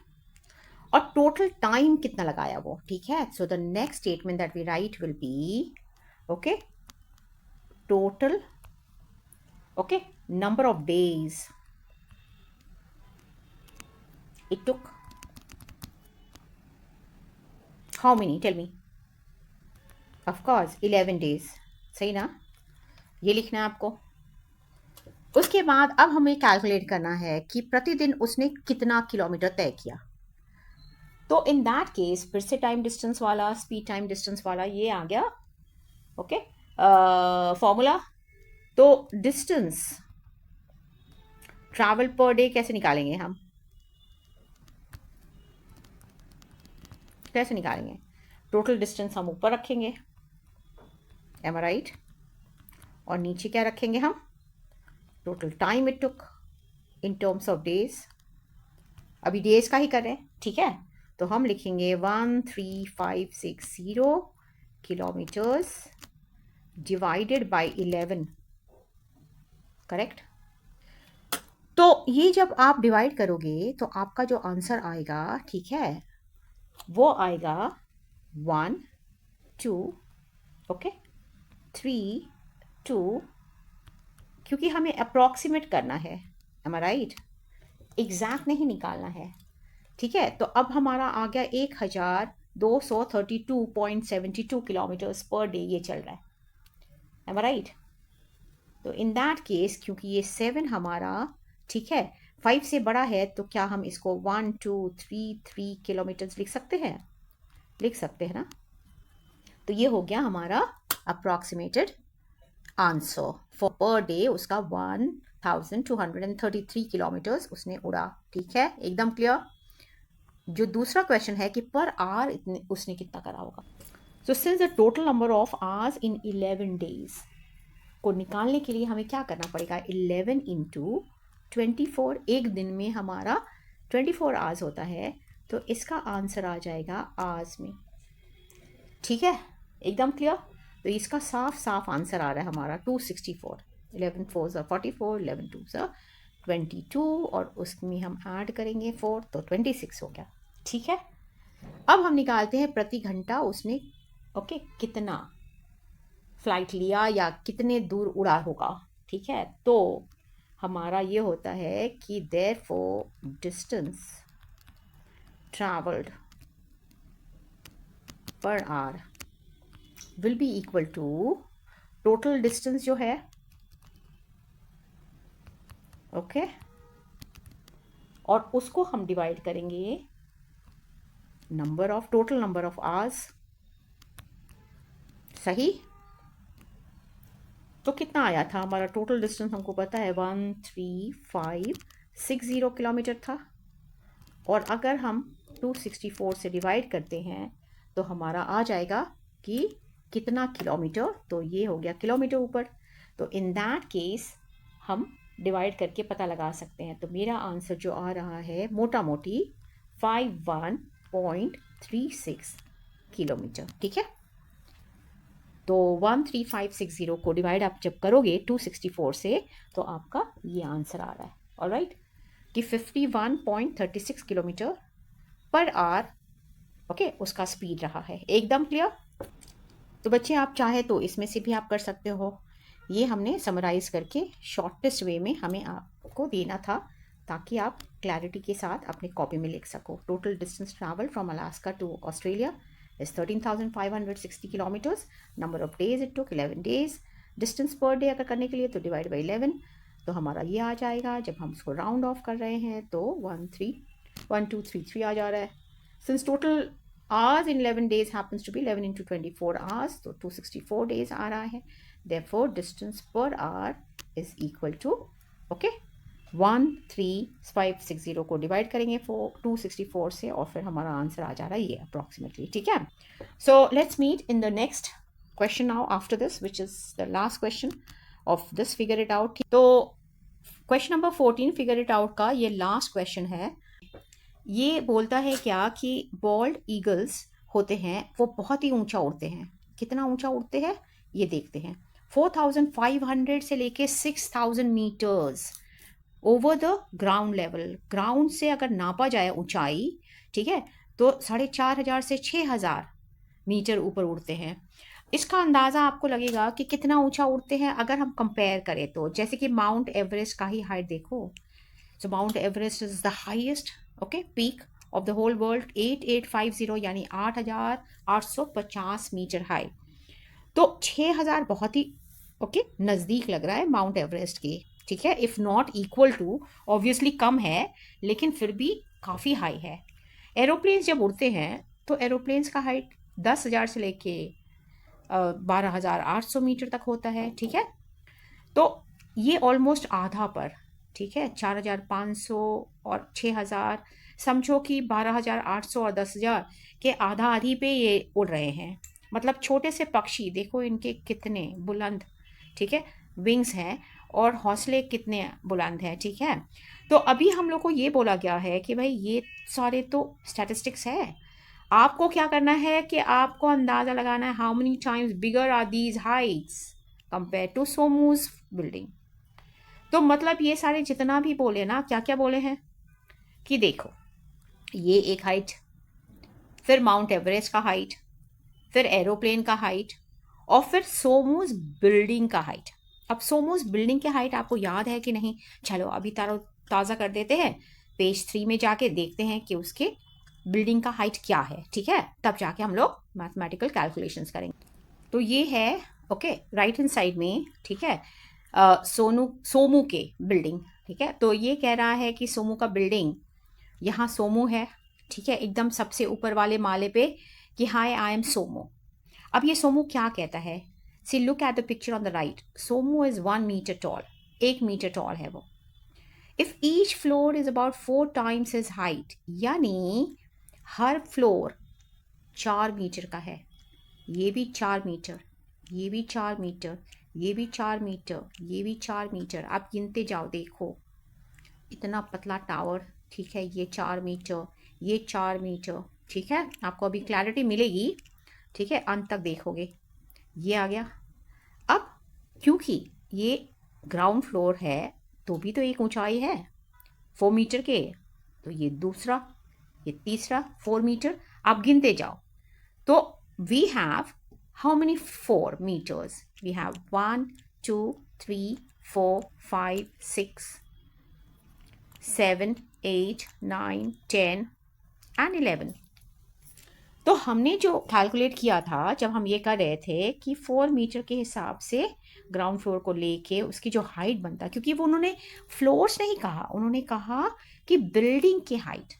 और टोटल टाइम कितना लगाया वो, ठीक है। So the next statement that we write will be okay total okay number of days it took. How many? Tell me. Of course 11 days, सही ना, ये लिखना है आपको। उसके बाद अब हमें कैलकुलेट करना है कि प्रतिदिन उसने कितना किलोमीटर तय किया। तो इन दैट केस फिर से टाइम डिस्टेंस वाला, स्पीड टाइम डिस्टेंस वाला ये आ गया, ओके फॉर्मूला। तो डिस्टेंस ट्रैवल पर डे कैसे निकालेंगे हम, कैसे निकालेंगे? टोटल डिस्टेंस हम ऊपर रखेंगे, एम आई राइट, और नीचे क्या रखेंगे हम, total time it took in terms of days. अभी डेज का ही कर रहे हैं, ठीक है। तो हम लिखेंगे 13,560 किलोमीटर्स डिवाइडेड बाय 11, करेक्ट। तो ये जब आप डिवाइड करोगे तो आपका जो आंसर आएगा, ठीक है, वो आएगा 1 2 ओके 3 2 क्योंकि हमें अप्रॉक्सीमेट करना है, एम आई राइट, एग्जैक्ट नहीं निकालना है, ठीक है। तो अब हमारा आ गया 1232.72 किलोमीटर्स पर डे ये चल रहा है, एम आई राइट। तो इन दैट केस क्योंकि ये 7 हमारा, ठीक है, 5 से बड़ा है, तो क्या हम इसको 1233 किलोमीटर्स लिख सकते हैं? लिख सकते हैं ना। तो ये हो गया हमारा approximated answer for per day, उसका 1233 किलोमीटर्स उसने उड़ा, ठीक है, एकदम क्लियर। जो दूसरा क्वेश्चन है कि पर आवर इतने उसने कितना करा होगा। So since the total number of hours in 11 days को निकालने के लिए हमें क्या करना पड़ेगा, 11 इंटू 24, एक दिन में हमारा 24 आवर्स होता है, तो इसका आंसर आ जाएगा आवर्स में, ठीक है, एकदम क्लियर। तो इसका साफ साफ आंसर आ रहा है हमारा 264, 11 4 44, 11 2 22, और उसमें हम ऐड करेंगे 4, तो 26 हो गया, ठीक है। अब हम निकालते हैं प्रति घंटा उसने ओके कितना फ्लाइट लिया या कितने दूर उड़ा होगा, ठीक है। तो हमारा ये होता है कि therefore distance travelled per hour will be equal to total distance जो है, ओके, और उसको हम डिवाइड करेंगे टोटल नंबर ऑफ आवर्स, सही। तो कितना आया था हमारा टोटल डिस्टेंस, हमको पता है 13560 किलोमीटर था, और अगर हम 264 से डिवाइड करते हैं तो हमारा आ जाएगा कि कितना किलोमीटर, तो ये हो गया किलोमीटर ऊपर। तो इन दैट केस हम डिवाइड करके पता लगा सकते हैं। तो मेरा आंसर जो आ रहा है मोटा मोटी 51.36 किलोमीटर, ठीक है। तो 13560 को डिवाइड आप जब करोगे 264 से, तो आपका ये आंसर आ रहा है, ऑलराइट, कि 51.36 किलोमीटर पर आवर, ओके, उसका स्पीड रहा है, एकदम क्लियर। तो बच्चे आप चाहे तो इसमें से भी आप कर सकते हो, ये हमने समराइज करके शॉर्टेस्ट वे में हमें आपको देना था, ताकि आप क्लैरिटी के साथ अपने कॉपी में लिख सको। Total distance travel from Alaska to Australia is 13,560 kilometers. Number of days it took 11 days. Distance per day अगर करने के लिए तो डिवाइड बाई 11, तो हमारा ये आ जाएगा। जब हम उसको राउंड ऑफ कर रहे हैं तो 1233 आ जा रहा है। Since total hours in 11 days happens to be 11 into 24 hours, तो 264 days आ रहा है। Therefore distance per hour is equal to, okay, 13560 को डिवाइड करेंगे 264 से, और फिर हमारा आंसर आ जा रहा है ये अप्रॉक्सीमेटली, ठीक है। So let's meet in the next question now after this, which is the last question of this figure it out. तो question number 14 figure it out का ये लास्ट क्वेश्चन है। ये बोलता है क्या कि बॉल्ड ईगल्स होते हैं वो बहुत ही ऊंचा उड़ते हैं। कितना ऊंचा उड़ते हैं ये देखते हैं, 4500 से लेके 6000 metres over the ground level. Ground से अगर नापा जाए ऊंचाई, ठीक है, तो 4500 से 6000 मीटर ऊपर उड़ते हैं। इसका अंदाज़ा आपको लगेगा कि कितना ऊंचा उड़ते हैं अगर हम कंपेयर करें तो, जैसे कि माउंट एवरेस्ट का ही हाइट देखो। So Mount Everest is the highest okay peak of the whole world, 8850 यानी 8850 मीटर हाई। तो 6000 बहुत ही ओके नज़दीक लग रहा है माउंट एवरेस्ट के, ठीक है, if not equal to, obviously कम है लेकिन फिर भी काफ़ी हाई है। एरोप्लेन्स जब उड़ते हैं तो एरोप्लेन्स का हाइट 10,000 से लेके 12,800 मीटर तक होता है, ठीक है। तो ये ऑलमोस्ट आधा पर, ठीक है, 4,500 और 6,000, समझो कि 12,800 और 10,000 के आधा आधी पे ये उड़ रहे हैं। मतलब छोटे से पक्षी देखो इनके कितने बुलंद, ठीक है, विंग्स हैं और हौसले कितने बुलंद हैं, ठीक है। तो अभी हम लोग को ये बोला गया है कि भाई ये सारे तो स्टैटिस्टिक्स है, आपको क्या करना है कि आपको अंदाज़ा लगाना है how many times bigger are these heights compare to सोमूज बिल्डिंग। तो मतलब ये सारे जितना भी बोले ना, क्या क्या बोले हैं कि देखो ये एक हाइट, फिर माउंट एवरेस्ट का हाइट, फिर एरोप्लेन का हाइट, और फिर सोमूज बिल्डिंग का हाइट। अब सोमोस बिल्डिंग की हाइट आपको याद है कि नहीं? चलो अभी ताज़ा कर देते हैं, पेज 3 में जाके देखते हैं कि उसके बिल्डिंग का हाइट क्या है, ठीक है? तब जाके हम लोग मैथमेटिकल कैलकुलेशंस करेंगे। तो ये है, ओके, राइट हैंड साइड में, ठीक है, सोमू के बिल्डिंग, ठीक है? तो ये कह रहा है कि सोमू का बिल्डिंग, यहाँ सोमू है, ठीक है, एकदम सबसे ऊपर वाले माले पे, कि हाय आई एम सोमू। अब ये सोमू क्या कहता है? See look at the picture on the right, Somu is 1 metre tall, 1 metre tall है वो। If each floor is about 4 times his height, यानी हर फ्लोर 4 मीटर का है। ये भी 4 मीटर, ये भी 4 मीटर, ये भी 4 मीटर, ये भी 4 मीटर। आप गिनते जाओ, देखो इतना पतला टावर, ठीक है, ये 4 मीटर, ये 4 मीटर, ठीक है। आपको अभी क्लैरिटी मिलेगी, ठीक है, अंत तक देखोगे। ये आ गया। अब क्योंकि ये ग्राउंड फ्लोर है तो भी तो एक ऊंचाई है 4 मीटर के, तो ये दूसरा, ये तीसरा 4 मीटर। आप गिनते जाओ। तो we have how many 4 metres? We have 1 2 3 4 5 6 7 8 9 10 and 11। तो हमने जो कैलकुलेट किया था जब हम ये कर रहे थे कि 4 मीटर के हिसाब से ग्राउंड फ्लोर को लेके उसकी जो हाइट बनता, क्योंकि वो उन्होंने फ्लोर्स नहीं कहा, उन्होंने कहा कि बिल्डिंग की height.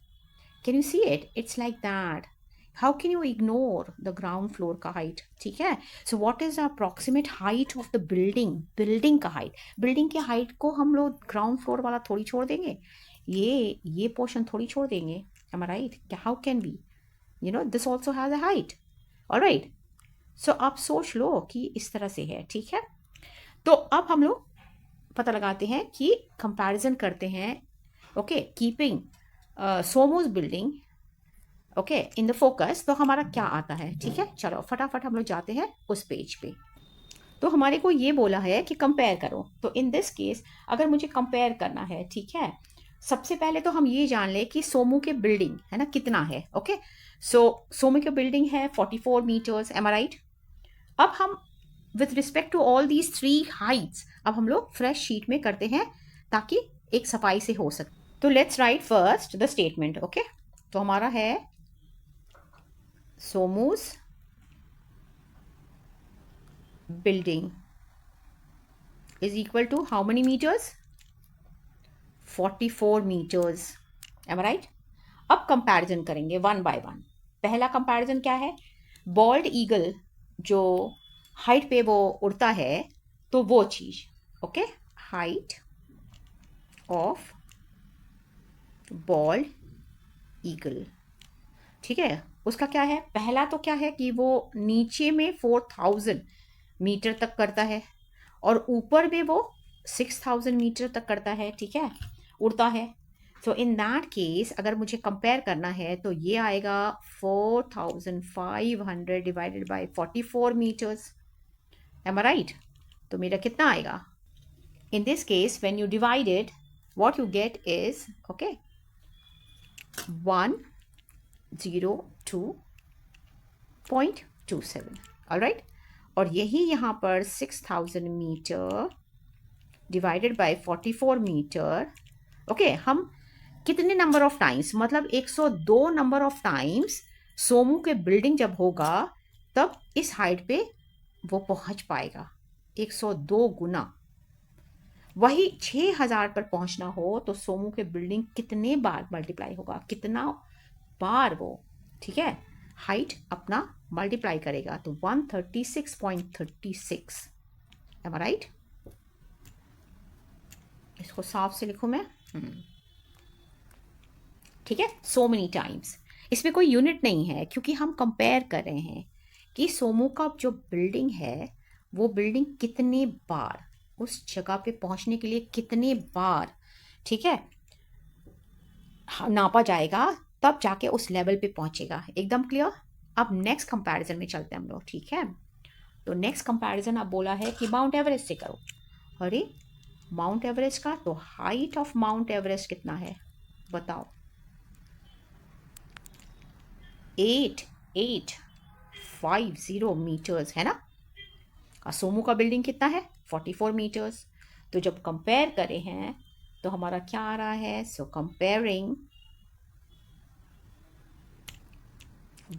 Can you see it? It's like that. How can you ignore the ground floor का हाइट, ठीक है? So what is the approximate height of the building? Building का हाइट, बिल्डिंग की हाइट को हम लोग ग्राउंड फ्लोर वाला थोड़ी छोड़ देंगे, ये पोर्शन थोड़ी छोड़ देंगे, am I right? How can be, this also has a height, all right? So आप सोच लो कि इस तरह से है, ठीक है? तो अब हम लोग पता लगाते हैं कि कंपैरिजन करते हैं, ओके, कीपिंग सोमोस building, okay, in the focus. तो हमारा क्या आता है, ठीक है? चलो फटाफट हम लोग जाते हैं उस पेज पे। तो हमारे को ये बोला है कि कंपेयर करो। तो इन दिस केस अगर मुझे कंपेयर करना है, ठीक है, सबसे पहले तो हम ये जान ले कि सोमू के बिल्डिंग है ना कितना है, ओके? सो सोमू के बिल्डिंग है 44 मीटर्स, एम आई राइट? अब हम with respect to all these 3 heights अब हम लोग फ्रेश शीट में करते हैं ताकि एक सफाई से हो सके। तो let's write first the statement, okay? तो हमारा है सोमूस building is equal to how many meters? 44 meters, am I right? अब कंपैरिजन करेंगे वन बाय वन। पहला कंपैरिजन क्या है? बॉल्ड ईगल जो हाइट पे वो उड़ता है, तो वो चीज, okay, height of bold eagle, ठीक है, उसका क्या है? पहला तो क्या है कि वो नीचे में 4000 मीटर तक करता है और ऊपर में वो 6000 मीटर तक करता है, ठीक है, उड़ता है। सो इन दैट केस अगर मुझे कंपेयर करना है तो ये आएगा 4500 divided by 44 metres, am I right? तो मेरा कितना आएगा? In this case when you divide it what you get is, okay, 102.27, alright? और यही यहाँ पर 6000 metre divided by 44 metre, okay, हम कितने नंबर ऑफ टाइम्स, मतलब 102 नंबर ऑफ टाइम्स सोमू के बिल्डिंग जब होगा तब इस हाइट पे वो पहुंच पाएगा, 102 गुना। वही 6000 पर पहुंचना हो तो सोमू के बिल्डिंग कितने बार मल्टीप्लाई होगा, कितना बार वो, ठीक है, हाइट अपना मल्टीप्लाई करेगा, तो 136.36, एम आई राइट? इसको साफ से लिखूं मैं, ठीक है, सो मेनी टाइम्स। इसमें कोई यूनिट नहीं है क्योंकि हम कंपेयर कर रहे हैं कि सोमू का जो बिल्डिंग है वो बिल्डिंग कितने बार उस जगह पे पहुंचने के लिए कितने बार, ठीक है, नापा जाएगा, तब जाके उस लेवल पे पहुंचेगा। एकदम क्लियर? अब नेक्स्ट कंपैरिजन में चलते हैं हम लोग, ठीक है? तो नेक्स्ट कंपैरिजन अब बोला है कि माउंट एवरेस्ट से करो। अरे माउंट एवरेस्ट का, तो हाइट ऑफ माउंट एवरेस्ट कितना है बताओ? 8850 मीटर्स है ना। सोमू का बिल्डिंग कितना है? 44 मीटर्स। तो जब कंपेयर करें हैं तो हमारा क्या आ रहा है? सो कंपेयरिंग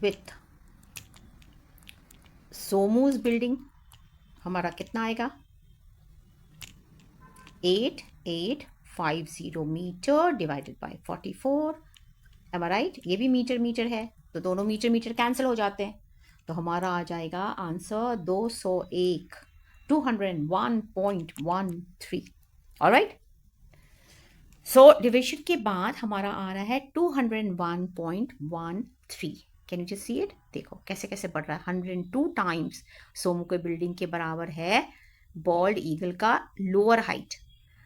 विथ सोमूज बिल्डिंग हमारा कितना आएगा? 8850 metre divided by 44। Am I right? ये भी मीटर मीटर है तो दोनों मीटर मीटर कैंसिल हो जाते हैं, तो हमारा आ जाएगा आंसर 201, 201.13। ऑलराइट, सो डिविजन के बाद हमारा आ रहा है 201.13। Can you just see it? देखो कैसे कैसे बढ़ रहा है। 102 टाइम्स सोमू के बिल्डिंग के बराबर है बॉल्ड ईगल का लोअर हाइट।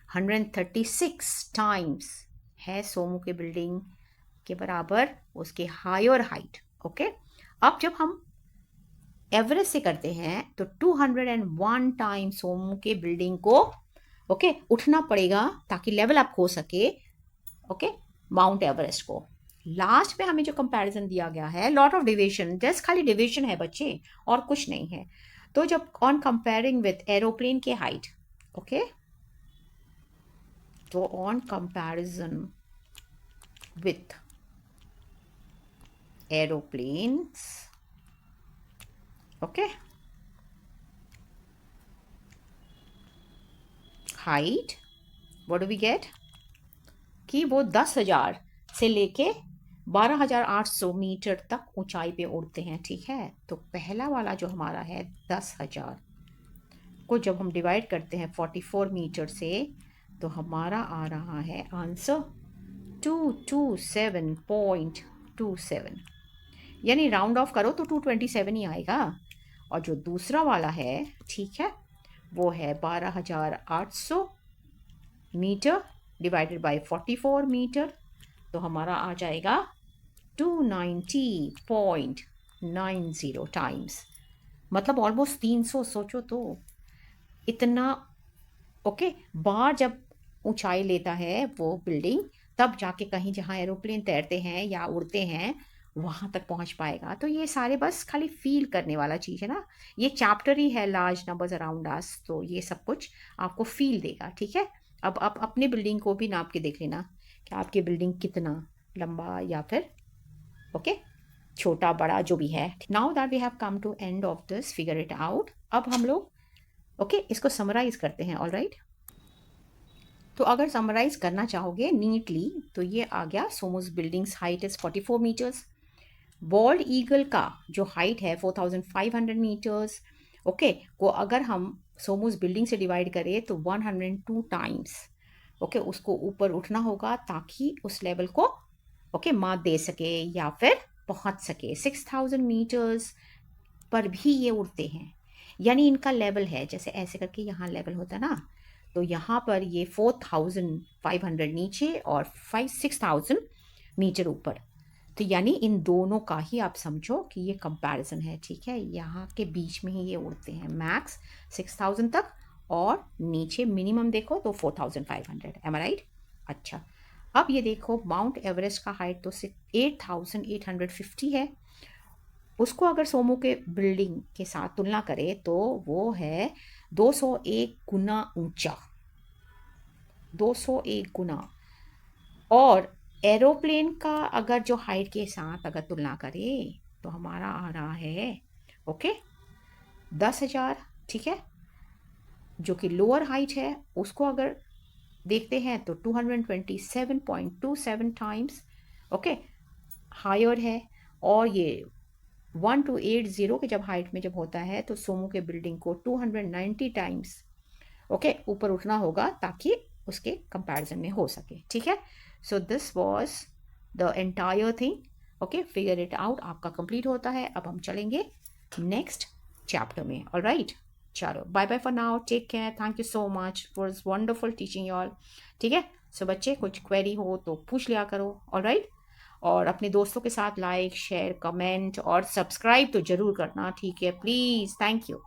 136 टाइम्स है सोमू के बिल्डिंग के बराबर उसके हायर हाइट। ओके, अब जब हम एवरेस्ट से करते हैं तो 201 टाइम्स सोमू के बिल्डिंग को उठना पड़ेगा ताकि लेवल अप हो सके माउंट एवरेस्ट को। लास्ट में हमें जो कंपैरिजन दिया गया है, लॉट ऑफ डिविजन, जस्ट खाली डिविजन है बच्चे और कुछ नहीं है। तो जब ऑन कंपेयरिंग विथ एरोप्लेन के हाइट, तो on comparison with aeroplanes, height, what do we get? कि वो 10,000 से लेके 12,800 मीटर तक ऊंचाई पे उड़ते हैं। ठीक है, तो पहला वाला जो हमारा है 10,000 को जब हम डिवाइड करते हैं 44 मीटर से तो हमारा आ रहा है आंसर 227.27, यानी राउंड ऑफ करो तो 227 ही आएगा। और जो दूसरा वाला है, ठीक है, वो है 12,800 मीटर डिवाइडेड बाय 44 मीटर, तो हमारा आ जाएगा 290.90 टाइम्स, मतलब ऑलमोस्ट 300। सोचो तो इतना बार जब ऊंचाई लेता है वो बिल्डिंग, तब जाके कहीं जहाँ एरोप्लेन तैरते हैं या उड़ते हैं वहाँ तक पहुँच पाएगा। तो ये सारे बस खाली फील करने वाला चीज़ है ना, ये चैप्टर ही है लार्ज नंबर्स अराउंड अस, तो ये सब कुछ आपको फील देगा। ठीक है, अब आप अपने बिल्डिंग को भी नाप के देख लेना कि आपकी बिल्डिंग कितना लंबा या फिर छोटा बड़ा जो भी है। Now that we have come to end of this figure it out, अब हम लोग इसको समराइज करते हैं। ऑलराइट, तो अगर समराइज करना चाहोगे नीटली तो ये आ गया सोमूज buildings height is 44 metres, bald eagle का जो हाइट है 4,500 मीटर्स को अगर हम सोमूज बिल्डिंग से डिवाइड करें तो 102 टाइम्स उसको ऊपर उठना होगा ताकि उस लेवल को मात दे सके या फिर पहुंच सके। 6,000 मीटर्स पर भी ये उड़ते हैं, यानी इनका लेवल है जैसे ऐसे करके यहाँ लेवल होता है ना, तो यहाँ पर ये 4,500 नीचे और 6,000 मीटर ऊपर, तो यानी इन दोनों का ही आप समझो कि ये कंपैरिजन है। ठीक है, यहाँ के बीच में ही ये उड़ते हैं, मैक्स 6,000 तक और नीचे मिनिमम देखो तो 4,500। M I right? अच्छा, अब ये देखो माउंट एवरेस्ट का हाइट तो 8,850 है, उसको अगर सोमू के बिल्डिंग के साथ तुलना करें तो वो है 201 गुना ऊंचा, 201 गुना। और एरोप्लेन का अगर जो हाइट के साथ अगर तुलना करें तो हमारा आ रहा है 10,000। ठीक है, जो कि लोअर हाइट है उसको अगर देखते हैं तो 227.27 टाइम्स हायर है। और ये 1280 के जब हाइट में जब होता है तो सोमू के बिल्डिंग को 290 टाइम्स ऊपर उठना होगा ताकि उसके कंपैरिजन में हो सके। ठीक है, so this was the entire thing. Figure it out आपका कंप्लीट होता है। अब हम चलेंगे नेक्स्ट चैप्टर में। ऑलराइट, चलो bye bye for now, take care, thank you so much for wonderful teaching you all. ठीक है, सो बच्चे कुछ क्वेरी हो तो पूछ लिया करो। ऑलराइट, और अपने दोस्तों के साथ लाइक शेयर कमेंट और सब्सक्राइब तो जरूर करना। ठीक है, प्लीज़, थैंक यू।